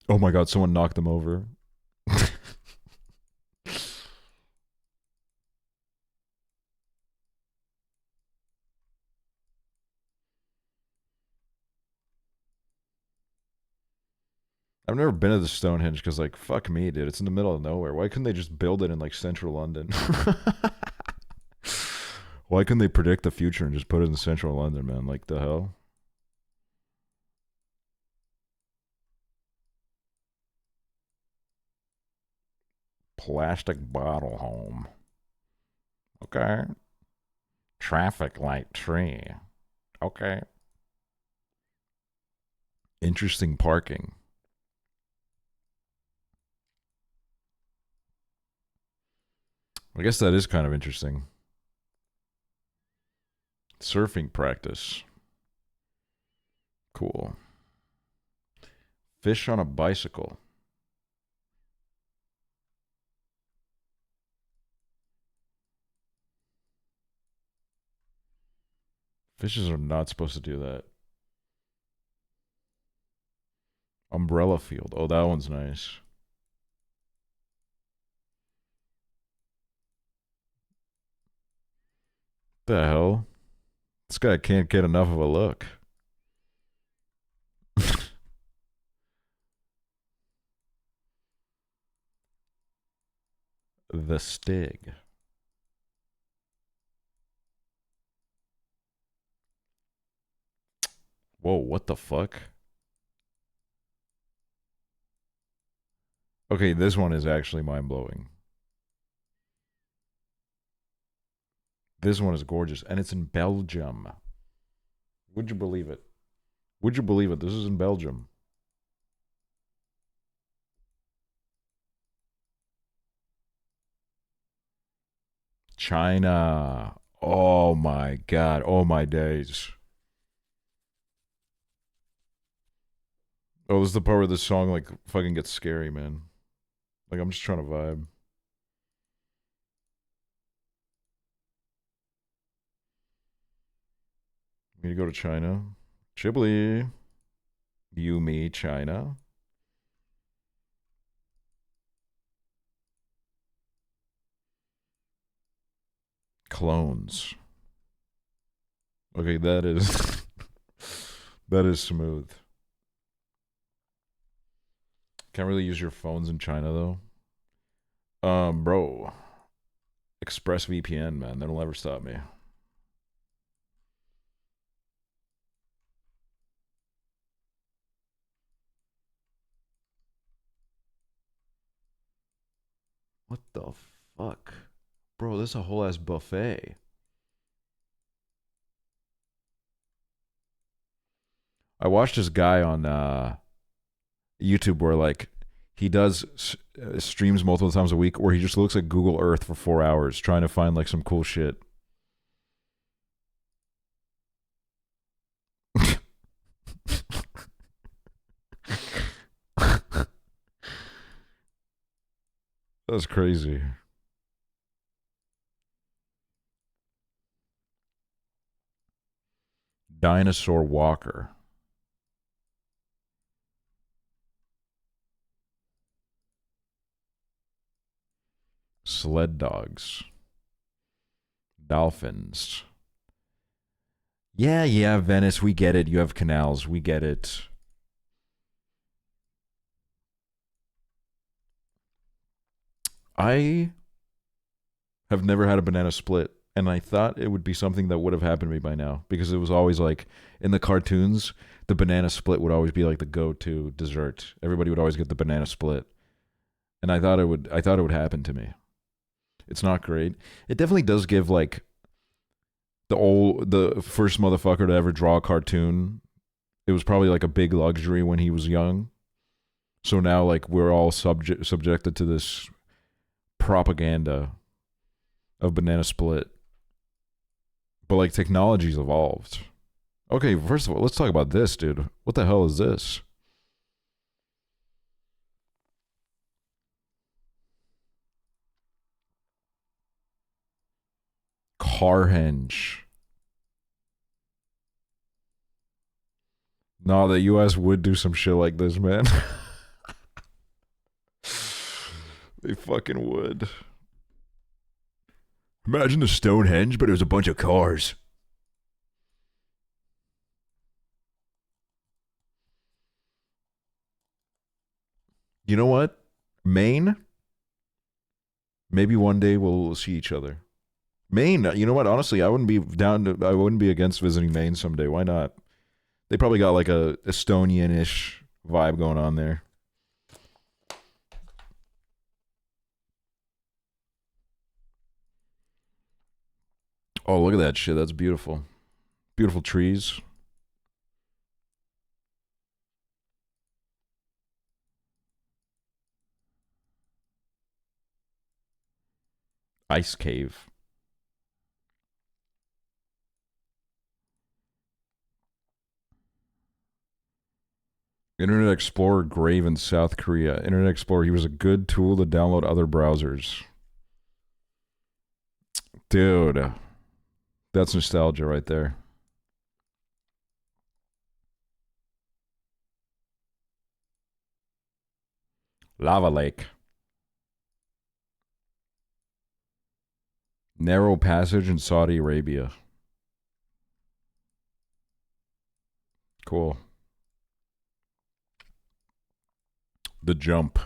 Oh my god, someone knocked them over. I've never been to the Stonehenge because, like, fuck me, dude. It's in the middle of nowhere. Why couldn't they just build it in, like, central London? Why couldn't they predict the future and just put it in central London, man? Like, the hell? Plastic bottle home. Okay. Traffic light tree. Okay. Interesting parking. I guess that is kind of interesting. Surfing practice. Cool. Fish on a bicycle. Fishes are not supposed to do that. Umbrella field. Oh, that one's nice. The hell? This guy can't get enough of a look. The Stig. Whoa, what the fuck? Okay, this one is actually mind-blowing. This one is gorgeous, and it's in Belgium. Would you believe it? Would you believe it? This is in Belgium. China. Oh my god. Oh my days. Oh, this is the part where the song like fucking gets scary, man. Like, I'm just trying to vibe. Me to go to China. Ghibli. You, me, China. Clones. Okay, that is that is smooth. Can't really use your phones in China though. Bro. ExpressVPN, man. That'll never stop me. What the fuck? Bro, this is a whole ass buffet. I watched this guy on YouTube where like he does streams multiple times a week where he just looks at Google Earth for 4 hours trying to find like some cool shit. That's crazy. Dinosaur walker. Sled dogs. Dolphins. Yeah, Venice, we get it. You have canals. We get it. I have never had a banana split, and I thought it would be something that would have happened to me by now, because it was always like in the cartoons, the banana split would always be like the go-to dessert. Everybody would always get the banana split. And I thought it would happen to me. It's not great. It definitely does give like the first motherfucker to ever draw a cartoon. It was probably like a big luxury when he was young. So now like we're all subjected to this propaganda of banana split. But like technology's evolved. Okay, first of all, let's talk about this, dude. What the hell is this? Car hinge. No, the US would do some shit like this, man. They fucking would. Imagine the Stonehenge, but it was a bunch of cars. You know what? Maine? Maybe one day we'll see each other. Maine, you know what? Honestly, I wouldn't be against visiting Maine someday. Why not? They probably got like a Estonian-ish vibe going on there. Oh, look at that shit. That's beautiful. Beautiful trees. Ice cave. Internet Explorer grave in South Korea. Internet Explorer, he was a good tool to download other browsers. Dude, that's nostalgia right there. Lava Lake. Narrow passage in Saudi Arabia. Cool. The jump.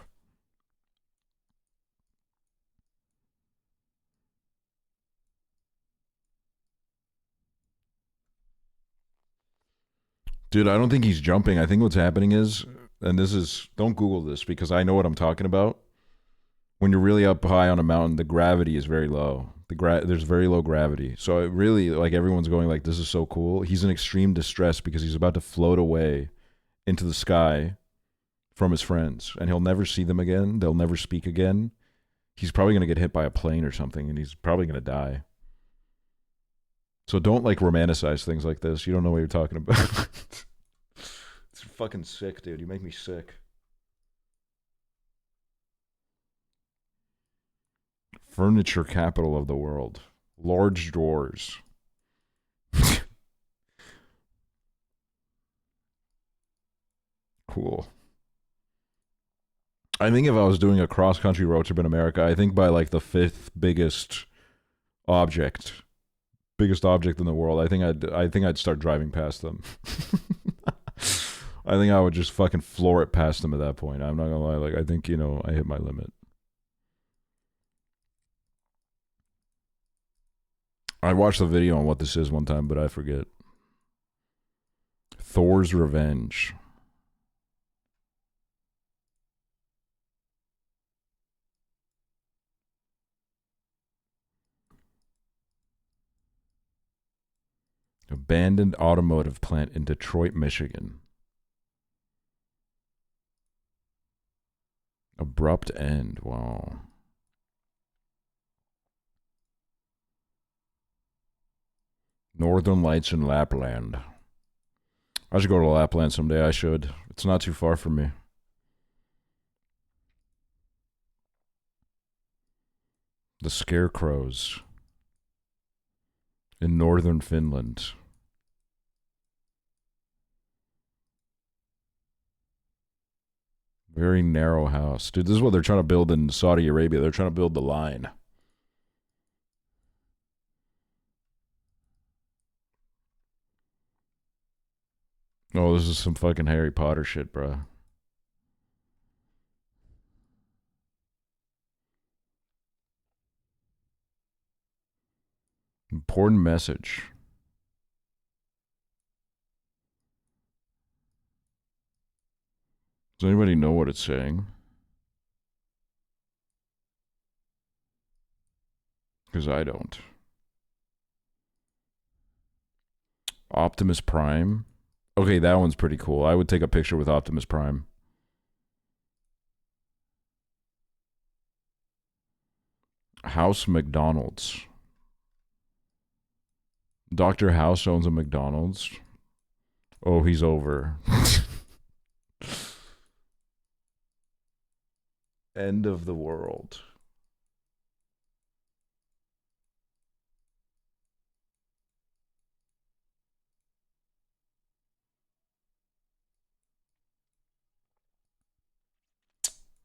Dude, I don't think he's jumping. I think what's happening is, and this is, don't Google this because I know what I'm talking about. When you're really up high on a mountain, the gravity is very low. There's very low gravity. So it really, like, everyone's going like, this is so cool. He's in extreme distress because he's about to float away into the sky from his friends, and he'll never see them again. They'll never speak again. He's probably going to get hit by a plane or something, and he's probably going to die. So don't, like, romanticize things like this. You don't know what you're talking about. It's fucking sick, dude. You make me sick. Furniture capital of the world. Large drawers. Cool. I think if I was doing a cross-country road trip in America, I think by like the fifth biggest object in the world, I think I'd start driving past them. I think I would just fucking floor it past them at that point. I'm not gonna lie. Like, I think, I hit my limit. I watched a video on what this is one time, but I forget. Thor's Revenge. Abandoned automotive plant in Detroit, Michigan. Abrupt end. Wow. Northern Lights in Lapland. I should go to Lapland someday. I should. It's not too far from me. The Scarecrows in northern Finland. Very narrow house. Dude, this is what they're trying to build in Saudi Arabia. They're trying to build the line. Oh, this is some fucking Harry Potter shit, bro. Important message. Does anybody know what it's saying? Because I don't. Optimus Prime. Okay, that one's pretty cool. I would take a picture with Optimus Prime. House McDonald's. Dr. House owns a McDonald's. Oh, he's over. End of the world.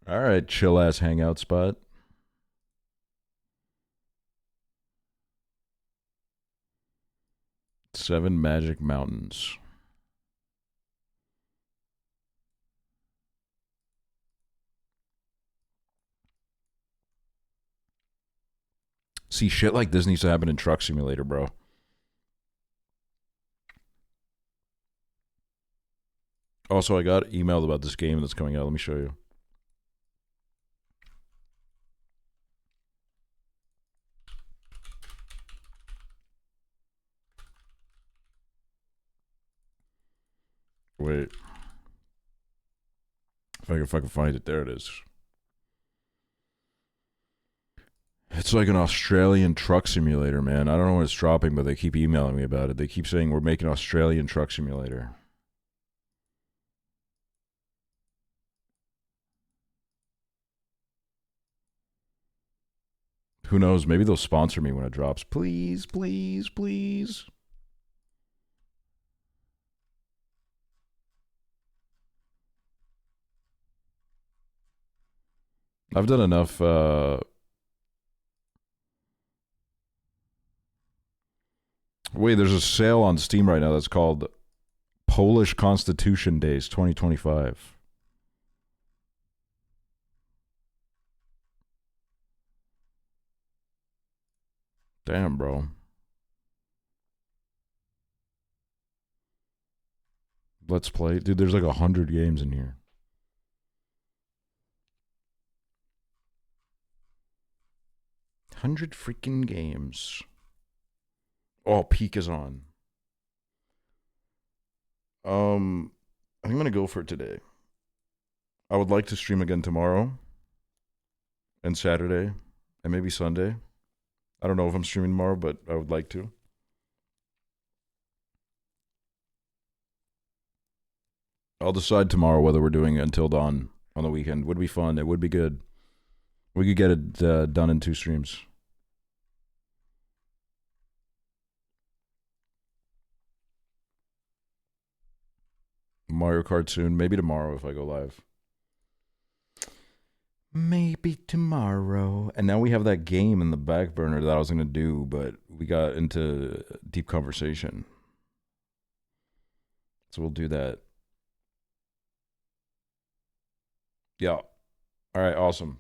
All right, chill ass hangout spot. Seven Magic Mountains. See, shit like this needs to happen in Truck Simulator, bro. Also, I got emailed about this game that's coming out. Let me show you. Wait. If I can find it, there it is. It's like an Australian truck simulator, man. I don't know when it's dropping, but they keep emailing me about it. They keep saying we're making Australian truck simulator. Who knows? Maybe they'll sponsor me when it drops. Please, please, please. I've done enough wait, there's a sale on Steam right now that's called Polish Constitution Days 2025. Damn, bro. Let's play. Dude, there's like 100 games in here. Hundred freaking games. Oh, Peak is on. I think I'm gonna go for it today. I would like to stream again tomorrow and Saturday and maybe Sunday. I don't know if I'm streaming tomorrow, but I would like to. I'll decide tomorrow whether we're doing Until Dawn on the weekend. Would be fun. It would be good. We could get it done in 2 streams. Mario Kart soon. Maybe tomorrow if I go live. Maybe tomorrow. And now we have that game in the back burner that I was going to do, but we got into deep conversation. So we'll do that. Yeah. All right, awesome.